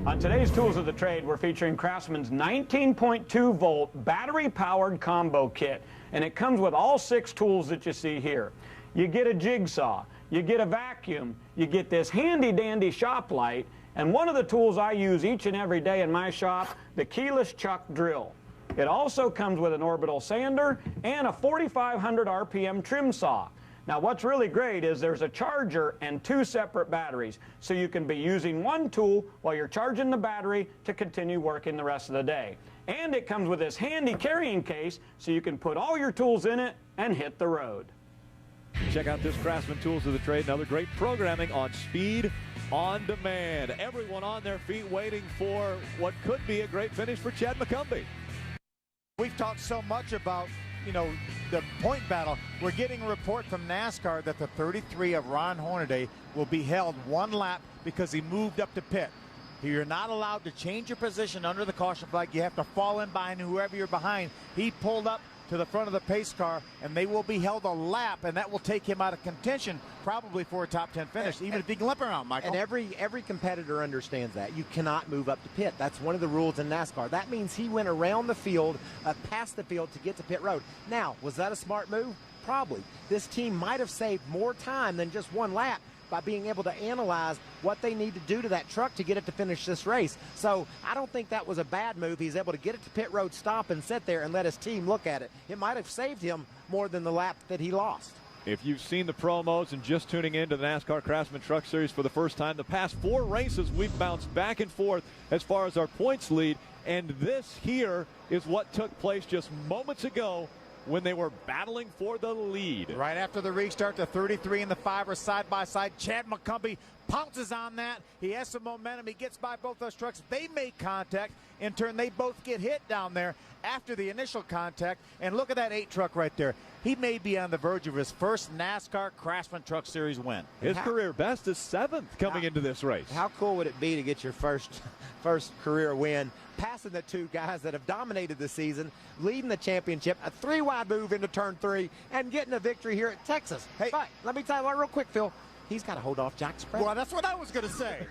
On today's Tools of the Trade, we're featuring Craftsman's 19.2 volt battery powered combo kit. And it comes with all 6 tools that you see here. You get a jigsaw, you get a vacuum, you get this handy dandy shop light, and one of the tools I use each and every day in my shop, the keyless chuck drill. It also comes with an orbital sander and a 4,500 RPM trim saw. Now what's really great is there's a charger and 2 separate batteries, so you can be using one tool while you're charging the battery to continue working the rest of the day. And it comes with this handy carrying case, so you can put all your tools in it and hit the road. Check out this Craftsman Tools of the Trade and other great programming on Speed on Demand. Everyone on their feet waiting for what could be a great finish for Chad McCumbee. We've talked so much about, the point battle. We're getting a report from NASCAR that the 33 of Ron Hornaday will be held one lap because he moved up to pit. You're not allowed to change your position under the caution flag. You have to fall in behind whoever you're behind. He pulled up to the front of the pace car, and they will be held a lap, and that will take him out of contention probably for a top 10 finish, even if he can limp around, Michael. And every competitor understands that. You cannot move up to pit. That's one of the rules in NASCAR. That means he went around the field, past the field to get to pit road. Now, was that a smart move? Probably. This team might have saved more time than just one lap by being able to analyze what they need to do to that truck to get it to finish this race. So I don't think that was a bad move. He's able to get it to pit road, stop, and sit there and let his team look at it. It might have saved him more than the lap that he lost. If you've seen the promos and just tuning in to the NASCAR Craftsman Truck Series for the first time, the past 4 races we've bounced back and forth as far as our points lead, and this here is what took place just moments ago when they were battling for the lead. Right after the restart, the 33 and the 5 are side by side. Chad McCumbee pounces on that. He has some momentum. He gets by both those trucks. They make contact. In turn, they both get hit down there after the initial contact. And look at that 8 truck right there. He may be on the verge of his first NASCAR Craftsman Truck Series win. His career best is 7th coming into this race. How cool would it be to get your first career win, passing the 2 guys that have dominated the season, leading the championship, a 3-wide move into turn 3, and getting a victory here at Texas. Hey, but let me tell you what, real quick, Phil. He's got to hold off Jack Sprague. Well, that's what I was going to say.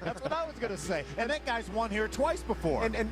And that guy's won here twice before. And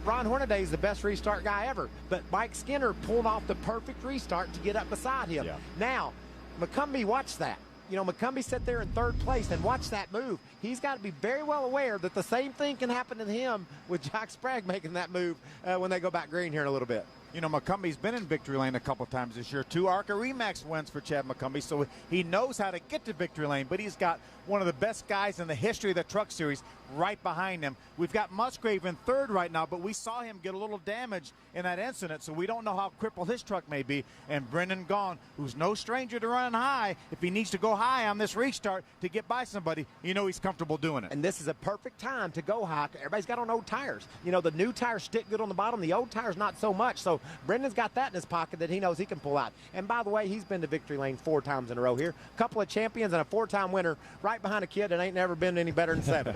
Ron Hornaday is the best restart guy ever. But Mike Skinner pulled off the perfect restart to get up beside him. Yeah. Now, McCumbee watched that. McCumbee sat there in 3rd place and watched that move. He's got to be very well aware that the same thing can happen to him with Jack Sprague making that move when they go back green here in a little bit. McCumbee's been in victory lane a couple times this year. 2 ARCA Remax wins for Chad McCumbee, so he knows how to get to victory lane, but he's got one of the best guys in the history of the Truck Series right behind him. We've got Musgrave in 3rd right now, but we saw him get a little damage in that incident, so we don't know how crippled his truck may be. And Brendan Gaughan, who's no stranger to running high, if he needs to go high on this restart to get by somebody, he's comfortable doing it. And this is a perfect time to go high. Everybody's got on old tires. The new tires stick good on the bottom. The old tires not so much. So Brendan's got that in his pocket that he knows he can pull out. And by the way, he's been to victory lane 4 times in a row here. A couple of champions and a 4-time winner right behind a kid that ain't never been any better than 7.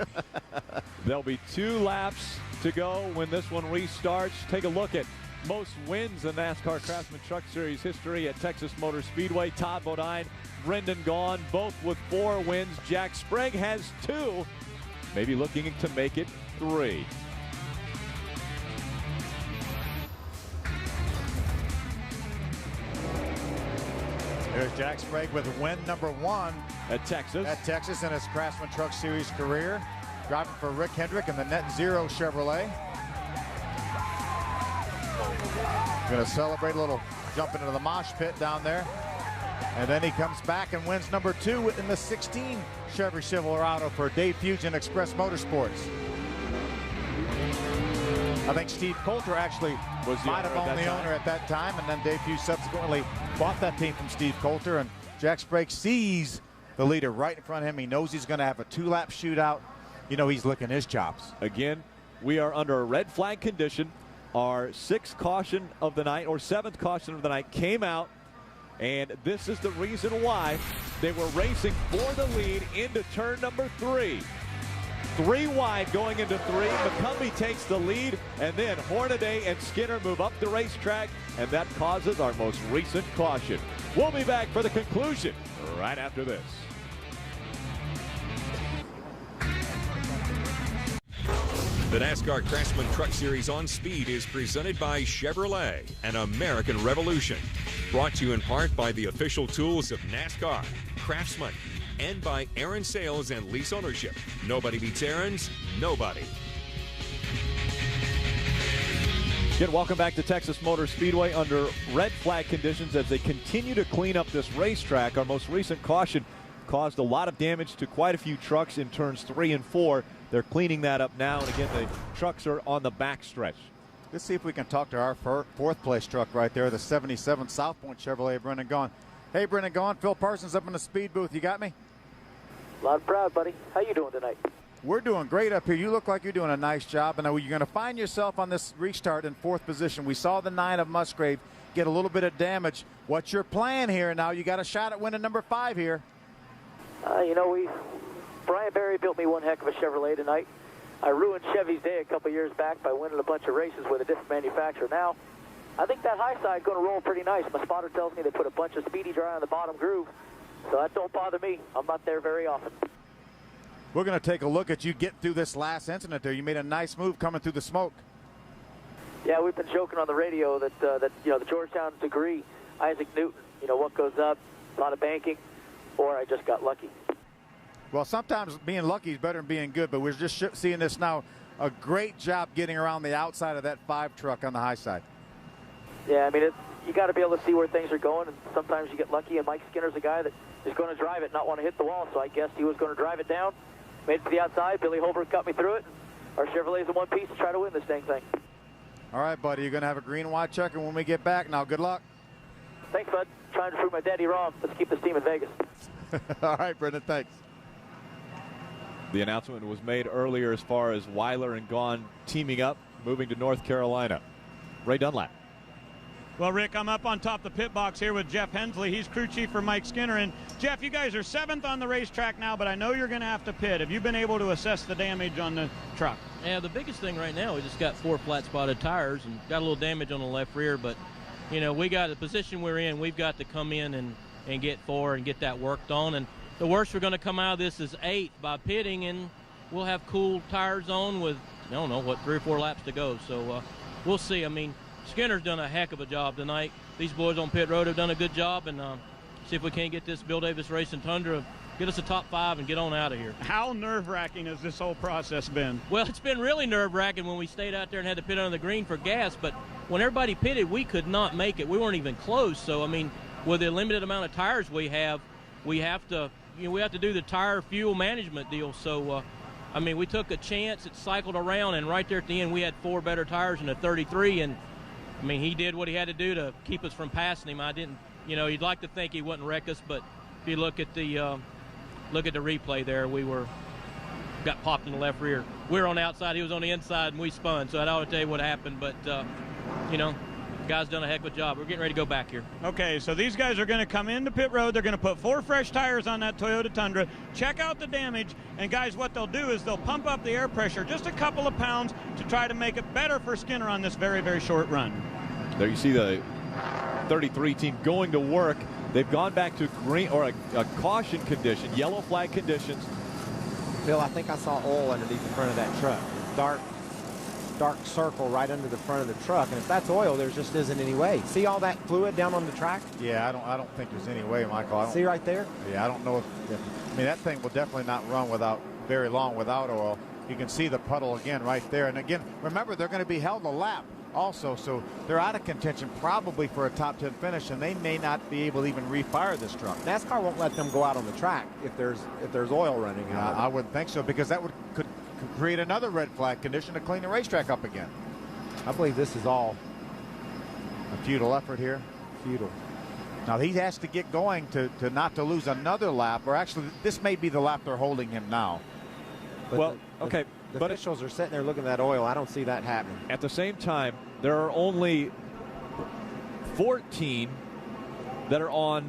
There'll be 2 laps to go when this one restarts. Take a look at most wins in NASCAR Craftsman Truck Series history at Texas Motor Speedway. Todd Bodine, Brendan Gaughan, both with 4 wins. Jack Sprague has 2, maybe looking to make it 3. Here's Jack Sprague with win number 1 at Texas in his Craftsman Truck Series career. Driving for Rick Hendrick in the Net Zero Chevrolet. Going to celebrate a little jump into the mosh pit down there. And then he comes back and wins number 2 in the 16 Chevy Silverado for Dave Fusion Express Motorsports. I think Steve Coulter actually might have owned the owner at that time, and then Dave Fusion subsequently bought that team from Steve Coulter. And Jack Sprague sees the leader right in front of him. He knows he's going to have a 2-lap shootout. He's licking his chops. Again, we are under a red flag condition. Our 6th caution of the night, or 7th caution of the night, came out. And this is the reason why they were racing for the lead into turn number 3. 3 wide going into 3. McCumbee takes the lead, and then Hornaday and Skinner move up the racetrack, and that causes our most recent caution. We'll be back for the conclusion right after this. The NASCAR Craftsman Truck Series on Speed is presented by Chevrolet, an American Revolution. Brought to you in part by the official tools of NASCAR, Craftsman, and by Aaron Sales and Lease Ownership. Nobody beats Aaron's, nobody. Again, welcome back to Texas Motor Speedway under red flag conditions as they continue to clean up this racetrack. Our most recent caution caused a lot of damage to quite a few trucks in turns 3 and 4. They're cleaning that up now, and again, the trucks are on the back stretch. Let's see if we can talk to our fourth place truck right there, the 77 South Point Chevrolet, Brendan Gaughan. Hey, Brendan Gaughan, Phil Parsons up in the speed booth. You got me? Loud and proud, buddy. How you doing tonight? We're doing great up here. You look like you're doing a nice job. And you're going to find yourself on this restart in 4th position. We saw the 9 of Musgrave get a little bit of damage. What's your plan here now? You got a shot at winning number 5 here. Brian Barry built me one heck of a Chevrolet tonight. I ruined Chevy's day a couple years back by winning a bunch of races with a different manufacturer. Now, I think that high side is going to roll pretty nice. My spotter tells me they put a bunch of speedy dry on the bottom groove, so that don't bother me. I'm not there very often. We're going to take a look at you get through this last incident there. You made a nice move coming through the smoke. Yeah, we've been joking on the radio that the Georgetown degree, Isaac Newton, what goes up, a lot of banking, or I just got lucky. Well, sometimes being lucky is better than being good, but we're just seeing this now. A great job getting around the outside of that 5 truck on the high side. Yeah, you got to be able to see where things are going, and sometimes you get lucky, and Mike Skinner's a guy that is going to drive it, not want to hit the wall, so I guess he was going to drive it down, made it to the outside. Billy Holbrook cut me through it. Our Chevrolet's in one piece to try to win this dang thing. All right, buddy, you're going to have a green and white checker when we get back. Now, good luck. Thanks, bud. Trying to prove my daddy wrong. Let's keep this team in Vegas. All right, Brendan, thanks. The announcement was made earlier as far as Weiler and Gaughan teaming up, moving to North Carolina. Ray Dunlap. Well, Rick, I'm up on top of the pit box here with Jeff Hensley. He's crew chief for Mike Skinner. And, Jeff, you guys are 7th on the racetrack now, but I know you're going to have to pit. Have you been able to assess the damage on the truck? Yeah, the biggest thing right now, we just got 4 flat-spotted tires and got a little damage on the left rear. But, we got the position we're in, we've got to come in and get 4 and get that worked on. And the worst we're going to come out of this is 8 by pitting, and we'll have cool tires on with, 3 or 4 laps to go. So we'll see. Skinner's done a heck of a job tonight. These boys on pit road have done a good job, and see if we can't get this Bill Davis Racing Tundra, get us a top 5 and get on out of here. How nerve-wracking has this whole process been? Well, it's been really nerve-wracking when we stayed out there and had to pit under the green for gas, but when everybody pitted, we could not make it. We weren't even close. So, with the limited amount of tires we have to we have to do the tire fuel management deal. So, we took a chance. It cycled around, and right there at the end, we had 4 better tires than a 33. And, he did what he had to do to keep us from passing him. I didn't, you'd like to think he wouldn't wreck us, but if you look at the replay there, we got popped in the left rear. We were on the outside, he was on the inside, and we spun. So I ought to tell you what happened, but, guy's done a heck of a job. We're getting ready to go back here. Okay, so these guys are going to come into pit road. They're going to put 4 fresh tires on that Toyota Tundra, check out the damage, and guys, what they'll do is they'll pump up the air pressure just a couple of pounds to try to make it better for Skinner on this very, very short run. There you see the 33 team going to work. They've gone back to green or a caution condition, yellow flag conditions. Phil, I think I saw oil underneath the front of that truck. Dark circle right under the front of the truck, and if that's oil, there just isn't any way. See all that fluid down on the track? Yeah, I don't think there's any way, Michael. See right there? Yeah, I don't know if that thing will definitely not run very long without oil. You can see the puddle again right there, and again, remember they're going to be held a lap also, so they're out of contention probably for a top 10 finish, and they may not be able to even refire this truck. NASCAR won't let them go out on the track if there's oil running out. I wouldn't think so, because that could create another red flag condition to clean the racetrack up again. I believe this is all a futile effort here. Futile. Now he has to get going to not to lose another lap, or actually this may be the lap they're holding him now. But the officials are sitting there looking at that oil. I don't see that happening. At the same time, there are only 14 that are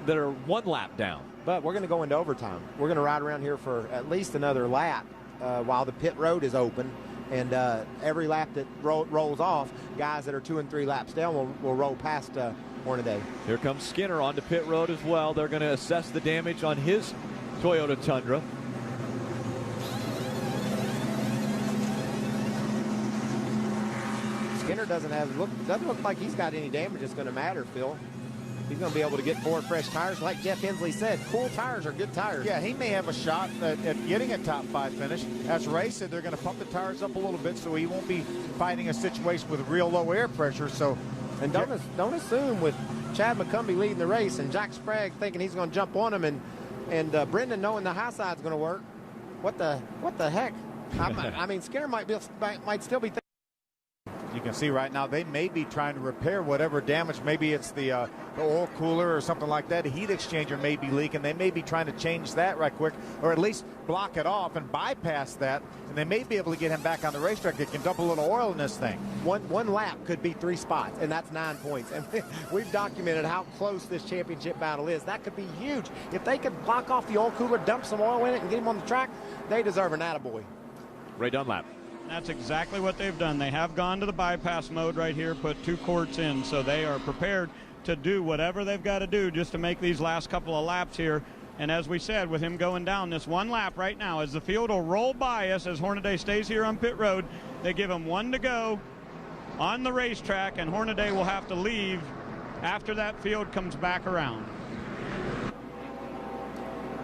that are 1 lap down. But we're going to go into overtime. We're going to ride around here for at least another lap while the pit road is open. And every lap that rolls off, guys that are 2 and 3 laps down will roll past Hornaday. Here comes Skinner onto pit road as well. They're going to assess the damage on his Toyota Tundra. Skinner doesn't look like he's got any damage that's going to matter, Phil. He's going to be able to get 4 fresh tires. Like Jeff Hensley said, cool tires are good tires. Yeah, he may have a shot at getting a top 5 finish. As Ray said, they're going to pump the tires up a little bit so he won't be fighting a situation with real low air pressure. So, and don't assume with Chad McCumbee leading the race and Jack Sprague thinking he's going to jump on him and Brendan knowing the high side's going to work. What the heck? Skinner might still be thinking. You can see right now they may be trying to repair whatever damage. Maybe it's the oil cooler or something like that. A heat exchanger may be leaking. They may be trying to change that right quick, or at least block it off and bypass that, and they may be able to get him back on the racetrack. They can dump a little oil in this thing. One lap could be 3 spots, and that's 9 points. And we've documented how close this championship battle is. That could be huge. If they could block off the oil cooler, dump some oil in it, and get him on the track, they deserve an attaboy. Ray Dunlap. That's exactly what they've done. They have gone to the bypass mode right here, put 2 quarts in, so they are prepared to do whatever they've got to do just to make these last couple of laps here. And as we said, with him going down this 1 lap right now, as the field will roll by us as Hornaday stays here on pit road, they give him 1 to go on the racetrack, and Hornaday will have to leave after that field comes back around.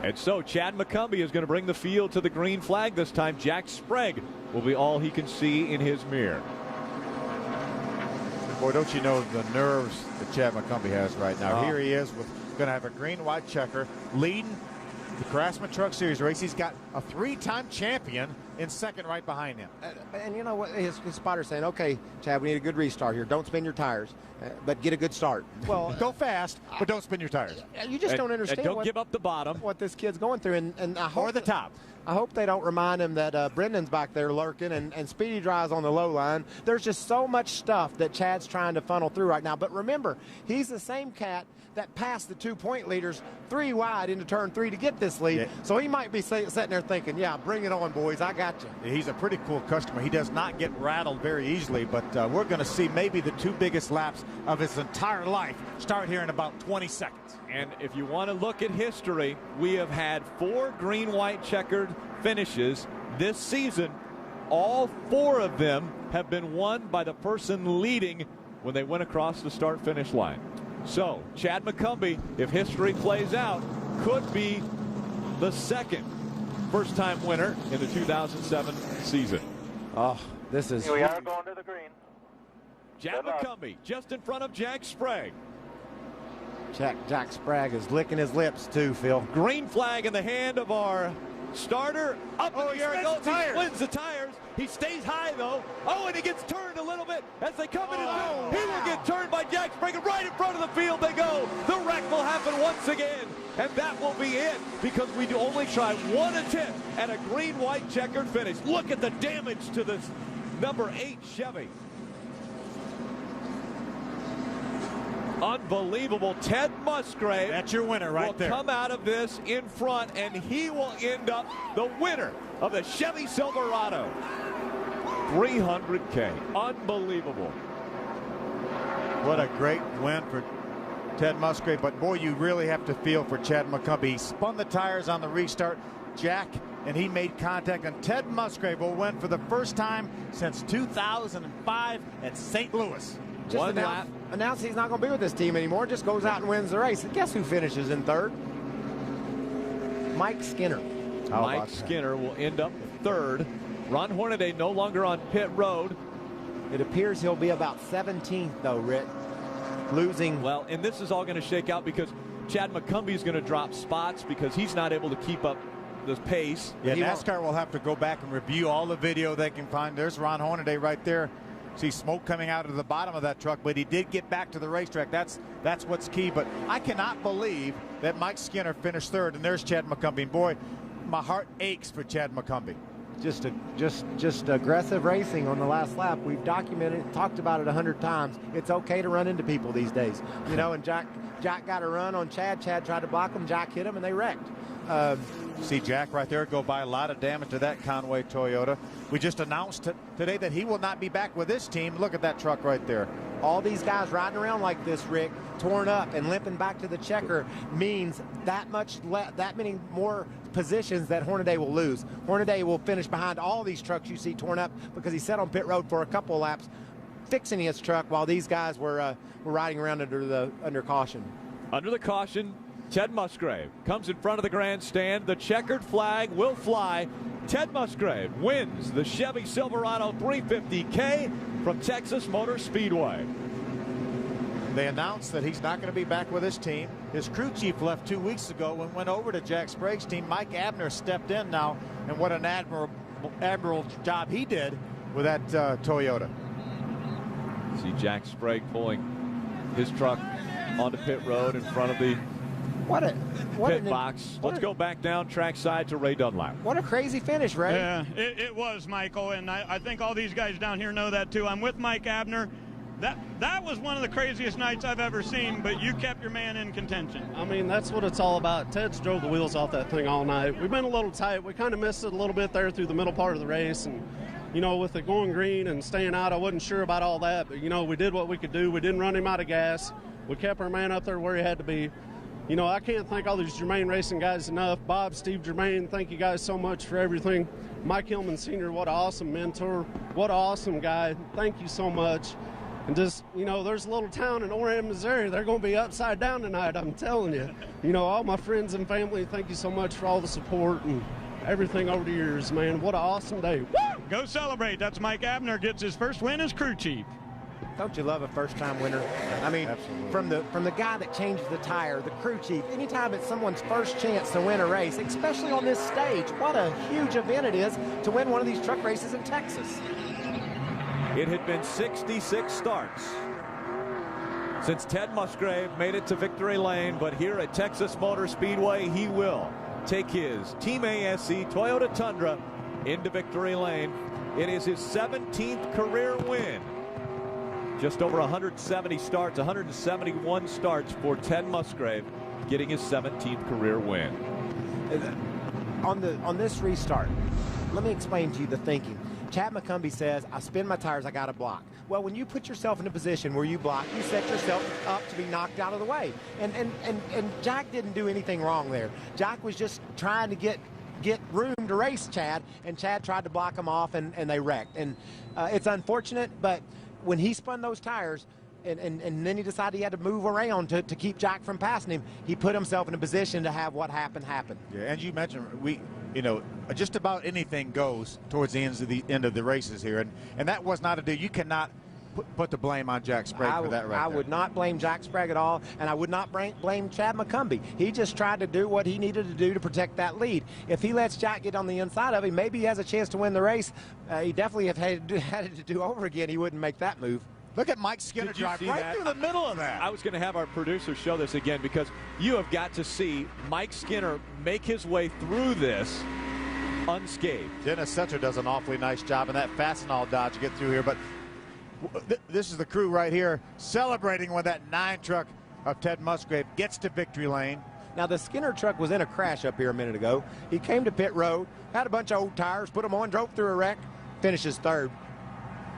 And so Chad McCumbee is going to bring the field to the green flag this time. Jack Sprague will be all he can see in his mirror. Boy, don't you know the nerves that Chad McCumbee has right now. Oh. Here he is, going to have a green-white checker, leading the Craftsman Truck Series race. He's got a 3-time champion in second right behind him. And you know what? His spotter's saying, okay, Chad, we need a good restart here. Don't spin your tires, but get a good start. Well, go fast, but don't spin your tires. You just don't understand. And don't give up the bottom. What this kid's going through. And I hope or the top. I hope they don't remind him that Brendan's back there lurking and Speedy drives on the low line. There's just so much stuff that Chad's trying to funnel through right now. But remember, he's the same cat that passed the 2-point leaders 3 wide into turn 3 to get this lead. Yeah. So he might be sitting there thinking, yeah, bring it on, boys. I got you. He's a pretty cool customer. He does not get rattled very easily, but we're going to see maybe the 2 biggest laps of his entire life start here in about 20 seconds. And if you want to look at history, we have had 4 green-white checkered finishes this season. All 4 of them have been won by the person leading when they went across the start-finish line. So Chad McCumbee, if history plays out, could be the second first-time winner in the 2007 season. Oh, this is... Here we are going to the green. Chad McCumbee just in front of Jack Sprague. Jack Sprague is licking his lips too, Phil. Green flag in the hand of our starter. Up in the air it goes. He wins the tires. He stays high though. Oh, and he gets turned a little bit as they come in. He will get turned by Jack Sprague. Right in front of the field they go. The wreck will happen once again. And that will be it, because we do only try 1 attempt at a green-white checkered finish. Look at the damage to this number 8 Chevy. Unbelievable. Ted Musgrave, that's your winner right there, will come out of this in front, and he will end up the winner of the Chevy Silverado. 300K. Unbelievable. What a great win for Ted Musgrave, but boy, you really have to feel for Chad McCumbee. He spun the tires on the restart, Jack, and he made contact, and Ted Musgrave will win for the first time since 2005 at St. Louis. Just announce he's not going to be with this team anymore. Just goes out and wins the race. And guess who finishes in third? Mike Skinner. Mike Skinner will end up third. Ron Hornaday no longer on pit road. It appears he'll be about 17th, though, Rick. Losing. Well, and this is all going to shake out because Chad McCumbee is going to drop spots because he's not able to keep up the pace. Yeah, NASCAR will have to go back and review all the video they can find. There's Ron Hornaday right there. See smoke coming out of the bottom of that truck, but he did get back to the racetrack. That's what's key. But I cannot believe that Mike Skinner finished third, and there's Chad McCumbee. And boy, my heart aches for Chad McCumbee. Just aggressive racing on the last lap. We've documented it, talked about it 100 times. It's okay to run into people these days, you know. And Jack got a run on Chad. Chad tried to block him. Jack hit him, and they wrecked. See Jack right there go by. A lot of damage to that Conway Toyota. We just announced today that he will not be back with this team. Look at that truck right there. All these guys riding around like this, Rick, torn up and limping back to the checker, means that many more positions that Hornaday will lose. Hornaday will finish behind all these trucks you see torn up because he sat on pit road for a couple of laps fixing his truck while these guys were riding around under caution. Under the caution, Ted Musgrave comes in front of the grandstand. The checkered flag will fly. Ted Musgrave wins the Chevy Silverado 350K from Texas Motor Speedway. They announced that he's not going to be back with his team. His crew chief left 2 weeks ago and went over to Jack Sprague's team. Mike Abner stepped in now, and what an admirable job he did with that Toyota. See Jack Sprague pulling his truck onto pit road in front of the pit box. Let's go back down trackside to Ray Dunlap. What a crazy finish, Ray. Yeah, it was, Michael, and I think all these guys down here know that too. I'm with Mike Abner. That was one of the craziest nights I've ever seen, but you kept your man in contention. I mean, that's what it's all about. Ted's drove the wheels off that thing all night. We've been a little tight. We kind of missed it a little bit there through the middle part of the race, and you know, with it going green and staying out, I wasn't sure about all that, but you know, we did what we could do. We didn't run him out of gas. We kept our man up there where he had to be. You know, I can't thank all these Germain Racing guys enough. Bob, Steve Germain, thank you guys so much for everything. Mike Hillman Sr., what an awesome mentor. What an awesome guy. Thank you so much. And just, you know, there's a little town in Orem, Missouri. They're going to be upside down tonight, I'm telling you. You know, all my friends and family, thank you so much for all the support and everything over the years, man. What an awesome day. Woo! Go celebrate. That's Mike Abner, gets his first win as crew chief. Don't you love a first-time winner? I mean, from the guy that changes the tire, the crew chief, anytime it's someone's first chance to win a race, especially on this stage, what a huge event it is to win one of these truck races in Texas. It had been 66 starts since Ted Musgrave made it to victory lane, but here at Texas Motor Speedway, he will take his Team ASE Toyota Tundra into victory lane. It is his 17th career win. Just over 170 starts, 171 starts for Ted Musgrave, getting his 17th career win. On this restart, let me explain to you the thinking. Chad McCumbee says, I spin my tires, I got to block. Well, when you put yourself in a position where you block, you set yourself up to be knocked out of the way. And Jack didn't do anything wrong there. Jack was just trying to get room to race Chad, and Chad tried to block him off, and they wrecked. And it's unfortunate, but when he spun those tires and then he decided he had to move around to keep Jack from passing him, he put himself in a position to have what happened happen. Yeah, and you mentioned, you know, just about anything goes towards the end of the races here, and that was not a deal. You cannot put the blame on Jack Sprague for that right there. I would not blame Jack Sprague at all, and I would not blame Chad McCumbee. He just tried to do what he needed to do to protect that lead. If he lets Jack get on the inside of him, maybe he has a chance to win the race. He definitely had it to do over again. He wouldn't make that move. Look at Mike Skinner drive right through the middle of that. I was going to have our producer show this again, because you have got to see Mike Skinner make his way through this unscathed. Dennis Setzer does an awfully nice job in that Fastenal Dodge to get through here, but this is the crew right here celebrating when that 9 truck of Ted Musgrave gets to victory lane. Now, the Skinner truck was in a crash up here a minute ago. He came to pit road, had a bunch of old tires, put them on, drove through a wreck, finishes third.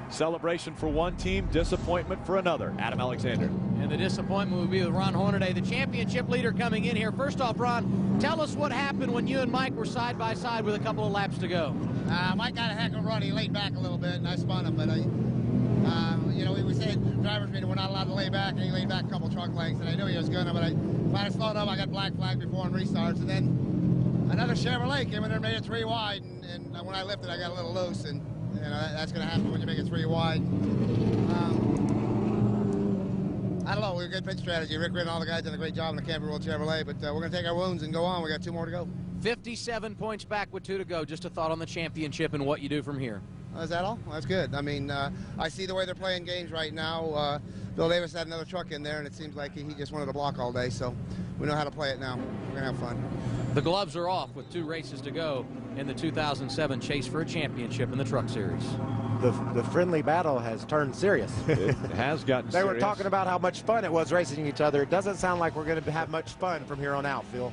Celebration for one team, disappointment for another. Adam Alexander. And the disappointment will be with Ron Hornaday, the championship leader, coming in here. First off, Ron, tell us what happened when you and Mike were side by side with a couple of laps to go. Mike got a heck of a run. He laid back a little bit, and I spun him, but you know, we said drivers meeting we're not allowed to lay back, and he laid back a couple truck lengths, and I knew he was gonna, but I finally slowed up. I got black flag before on restarts, and then another Chevrolet came in there and made it 3 wide, and when I lifted, I got a little loose, and you know, that's going to happen when you make it 3 wide. I don't know. We're a good pit strategy. Rick Ritt and all the guys did a great job in the Campbell World Chevrolet, but we're going to take our wounds and go on. We got 2 more to go. 57 points back with 2 to go. Just a thought on the championship and what you do from here. Is that all? Well, that's good. I mean, I see the way they're playing games right now. Bill Davis had another truck in there, and it seems like he just wanted to block all day, so we know how to play it now. We're going to have fun. The gloves are off with 2 races to go in the 2007 chase for a championship in the Truck Series. The friendly battle has turned serious. It has gotten They serious. were talking about how much fun it was racing each other. It doesn't sound like we're going to have much fun from here on out, Phil.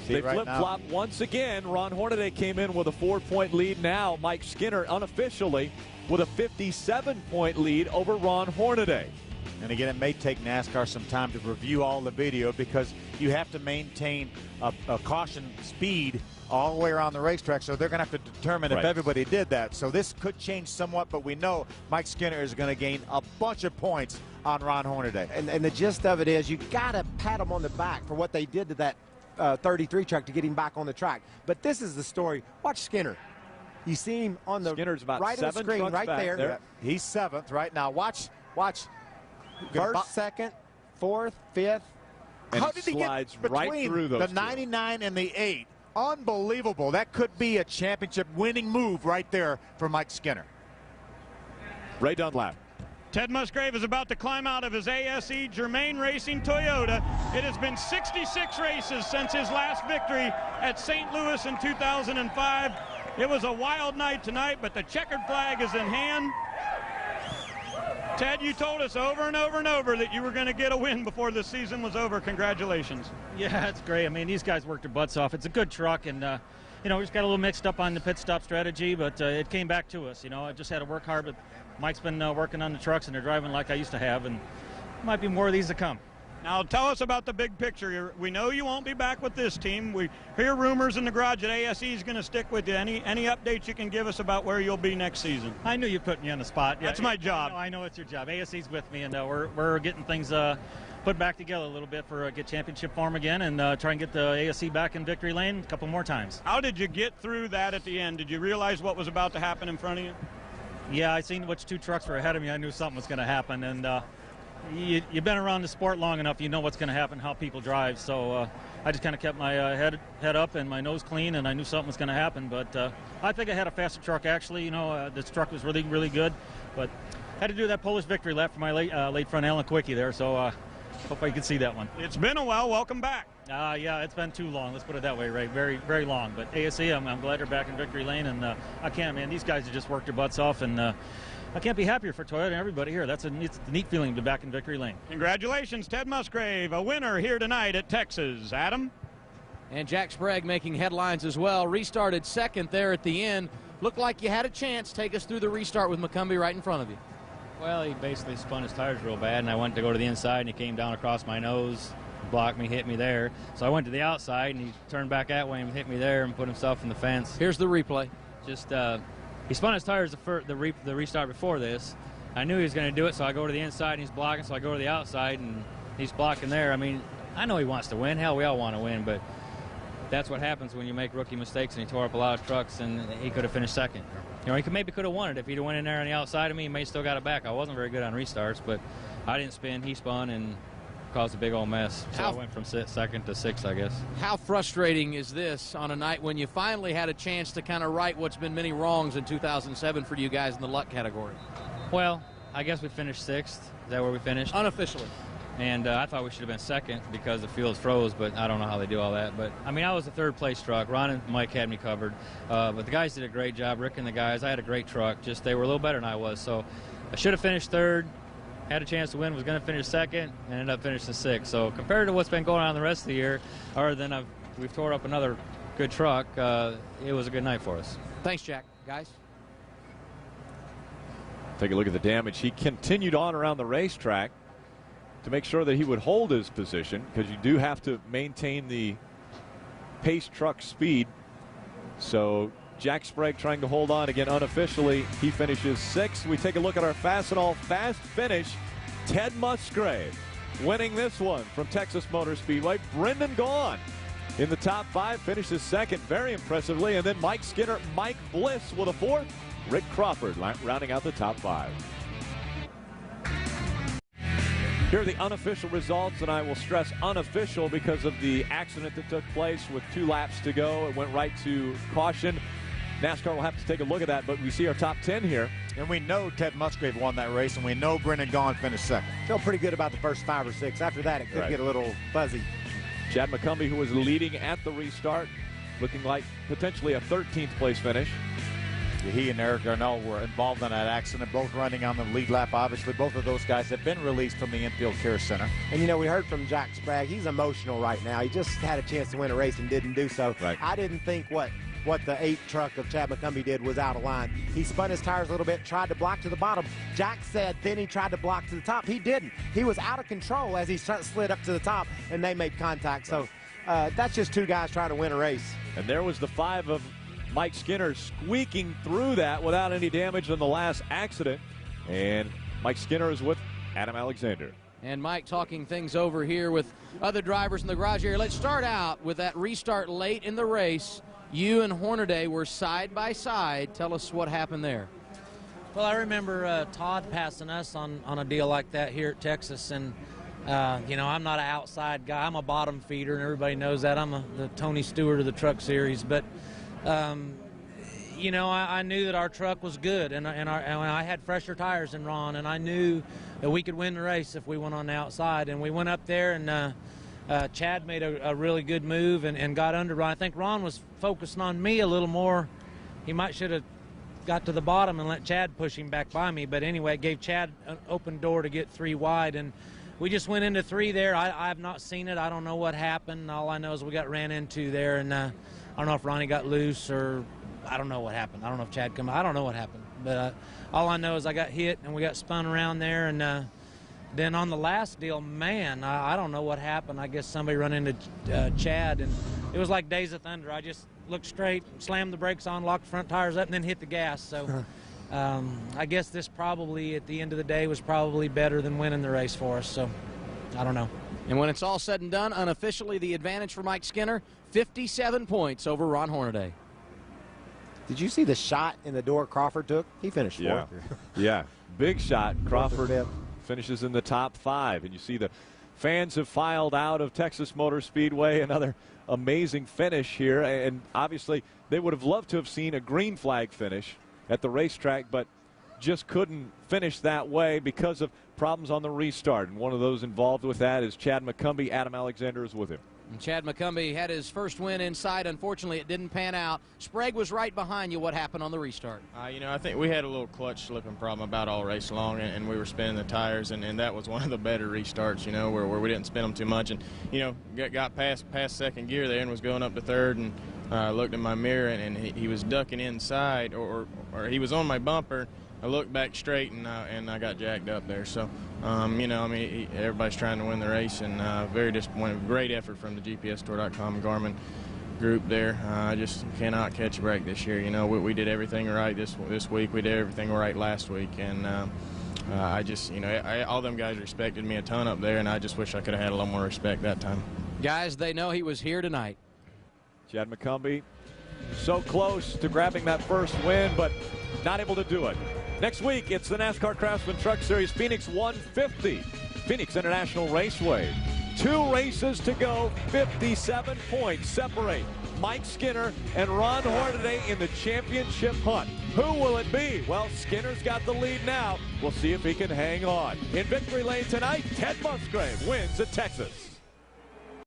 They flip-flop once again. Ron Hornaday came in with a 4-point lead. Now Mike Skinner unofficially with a 57-point lead over Ron Hornaday. And again, it may take NASCAR some time to review all the video, because you have to maintain a caution speed all the way around the racetrack, so they're going to have to determine if everybody did that. So this could change somewhat, but we know Mike Skinner is going to gain a bunch of points on Ron Hornaday. And the gist of it is, you got to pat them on the back for what they did to that 33 truck to get him back on the track. But this is the story. Watch Skinner. You see him on the Skinner's about right of the screen, right there. Yeah, he's 7th right now. Watch. First, second, 4th, 5th. And How did he slides get between right through those the 99 and the 8? Unbelievable. That could be a championship winning move right there for Mike Skinner. Ray Dunlap. Ted Musgrave is about to climb out of his ASE Germain Racing Toyota. It has been 66 races since his last victory at St. Louis in 2005. It was a wild night tonight, but the checkered flag is in hand. Ted, you told us over and over and over that you were going to get a win before the season was over. Congratulations. Yeah, it's great. I mean, these guys worked their butts off. It's a good truck, and you know, we just got a little mixed up on the pit stop strategy, but it came back to us. You know, I just had to work hard, but Mike's been working on the trucks, and they're driving like I used to have, and might be more of these to come. Now, tell us about the big picture. We know you won't be back with this team. We hear rumors in the garage that ASE is going to stick with you. Any updates you can give us about where you'll be next season? I knew you put me on the spot. Yeah, that's my job. I know it's your job. ASE's with me, and we're getting things put back together a little bit for get championship form again, and try and get the ASE back in victory lane a couple more times. Have did you get through that at the end? Did you realize what was about to happen in front of you? Yeah, I seen which two trucks were ahead of me. I knew something was going to happen, and you've been around the sport long enough, you know what's going to happen, how people drive. So I just kind of kept my head up and my nose clean, and I knew something was going to happen. But I think I had a faster truck, actually. You know, this truck was really, really good. But I had to do that Polish victory lap for my late front Alan Quickie there, so hope I can see that one. It's been a while. Welcome back. Yeah, it's been too long. Let's put it that way, Ray. Very, very long. But ASE, I'm glad they're back in victory lane, and I can't, man. These guys have just worked their butts off, and I can't be happier for Toyota and everybody here. It's a neat feeling to be back in victory lane. Congratulations, Ted Musgrave, a winner here tonight at Texas. Adam? And Jack Sprague making headlines as well. Restarted second there at the end. Looked like you had a chance. Take us through the restart with McCumbee right in front of you. Well, he basically spun his tires real bad, and I went to go to the inside, and he came down across my nose, blocked me, hit me there. So I went to the outside, and he turned back that way and hit me there and put himself in the fence. Here's the replay. Just he spun his tires the restart before this. I knew he was going to do it, so I go to the inside, and he's blocking, so I go to the outside, and he's blocking there. I mean, I know he wants to win. Hell, we all want to win, but that's what happens when you make rookie mistakes, and he tore up a lot of trucks, and he could have finished second. You know, he maybe could have won it. If he'd have went in there on the outside of me, he may still got it back. I wasn't very good on restarts, but I didn't spin. He spun and caused a big old mess. So I went from second to sixth, I guess. How frustrating is this on a night when you finally had a chance to kind of right what's been many wrongs in 2007 for you guys in the luck category? Well, I guess we finished sixth. Is that where we finished? Unofficially. And I thought we should have been second because the field froze, but I don't know how they do all that. But, I mean, I was a third-place truck. Ron and Mike had me covered. But the guys did a great job, Rick and the guys. I had a great truck. Just they were a little better than I was. So I should have finished third, had a chance to win, was going to finish second, and ended up finishing sixth. So compared to what's been going on the rest of the year, other than we've tore up another good truck, it was a good night for us. Thanks, Jack. Guys? Take a look at the damage. He continued on around the racetrack to make sure that he would hold his position, because you do have to maintain the pace truck speed. So Jack Sprague trying to hold on again unofficially. He finishes sixth. We take a look at our Fastenal fast finish. Ted Musgrave winning this one from Texas Motor Speedway. Brendan Gaughan in the top five, finishes second very impressively. And then Mike Skinner, Mike Bliss with a fourth. Rick Crawford rounding out the top five. Here are the unofficial results, and I will stress unofficial because of the accident that took place with 2 laps to go. It went right to caution. NASCAR will have to take a look at that, but we see our top 10 here. And we know Ted Musgrave won that race, and we know Brendan Gaughan finished second. Feel pretty good about the first 5 or 6. After that, it could get a little fuzzy. Chad McCumbee, who was leading at the restart, looking like potentially a 13th place finish. He and Eric Darnell were involved in that accident, both running on the lead lap. Obviously, both of those guys have been released from the infield care center. And, you know, we heard from Jack Sprague. He's emotional right now. He just had a chance to win a race and didn't do so. Right. I didn't think what the 8 truck of Chad McCumbee did was out of line. He spun his tires a little bit, tried to block to the bottom. Jack said then he tried to block to the top. He didn't. He was out of control as he slid up to the top, and they made contact. So that's just 2 guys trying to win a race. And there was the 5 of Mike Skinner squeaking through that without any damage in the last accident. And Mike Skinner is with Adam Alexander. And Mike talking things over here with other drivers in the garage area. Let's start out with that restart late in the race. You and Hornaday were side by side. Tell us what happened there. Well, I remember Todd passing us on a deal like that here at Texas, and you know, I'm not an outside guy. I'm a bottom feeder, and everybody knows that. I'm the Tony Stewart of the Truck Series, but you know, I knew that our truck was good, and I had fresher tires than Ron, and I knew that we could win the race if we went on the outside. And we went up there, and Chad made a really good move and got under Ron. I think Ron was focusing on me a little more. He should have got to the bottom and let Chad push him back by me. But anyway, it gave Chad an open door to get 3 wide, and we just went into 3 there. I have not seen it. I don't know what happened. All I know is we got ran into there, and I don't know if Ronnie got loose or I don't know what happened. I don't know if Chad I don't know what happened. But all I know is I got hit and we got spun around there. And then on the last deal, man, I don't know what happened. I guess somebody run into Chad, and it was like Days of Thunder. I just looked straight, slammed the brakes on, locked the front tires up, and then hit the gas. So I guess this probably, at the end of the day, was probably better than winning the race for us. So I don't know. And when it's all said and done, unofficially the advantage for Mike Skinner, 57 points over Ron Hornaday. Did you see the shot in the door Crawford took? He finished 4th. Yeah, big shot. Crawford finishes in the top 5. And you see the fans have filed out of Texas Motor Speedway. Another amazing finish here. And obviously they would have loved to have seen a green flag finish at the racetrack, but just couldn't finish that way because of problems on the restart. And one of those involved with that is Chad McCumbee. Adam Alexander is with him. And Chad McCumbee had his first win inside. Unfortunately, it didn't pan out. Sprague was right behind you. What happened on the restart? You know, I think we had a little clutch slipping problem about all race long, and we were spinning the tires, and that was one of the better restarts, you know, where we didn't spin them too much. And, you know, got past second gear there and was going up to third, and looked in my mirror, and he was ducking inside, or he was on my bumper. I looked back straight, and I got jacked up there. So, you know, I mean, everybody's trying to win the race, and very disappointed. Great effort from the GPSstore.com Garmin group there. I just cannot catch a break this year. You know, we did everything right this week. We did everything right last week, and I just, you know, all them guys respected me a ton up there, and I just wish I could have had a little more respect that time. Guys, they know he was here tonight. Chad McCumbee so close to grabbing that first win, but not able to do it. Next week, it's the NASCAR Craftsman Truck Series Phoenix 150, Phoenix International Raceway. 2 races to go, 57 points separate Mike Skinner and Ron Hornaday in the championship hunt. Who will it be? Well, Skinner's got the lead now. We'll see if he can hang on. In victory lane tonight, Ted Musgrave wins at Texas.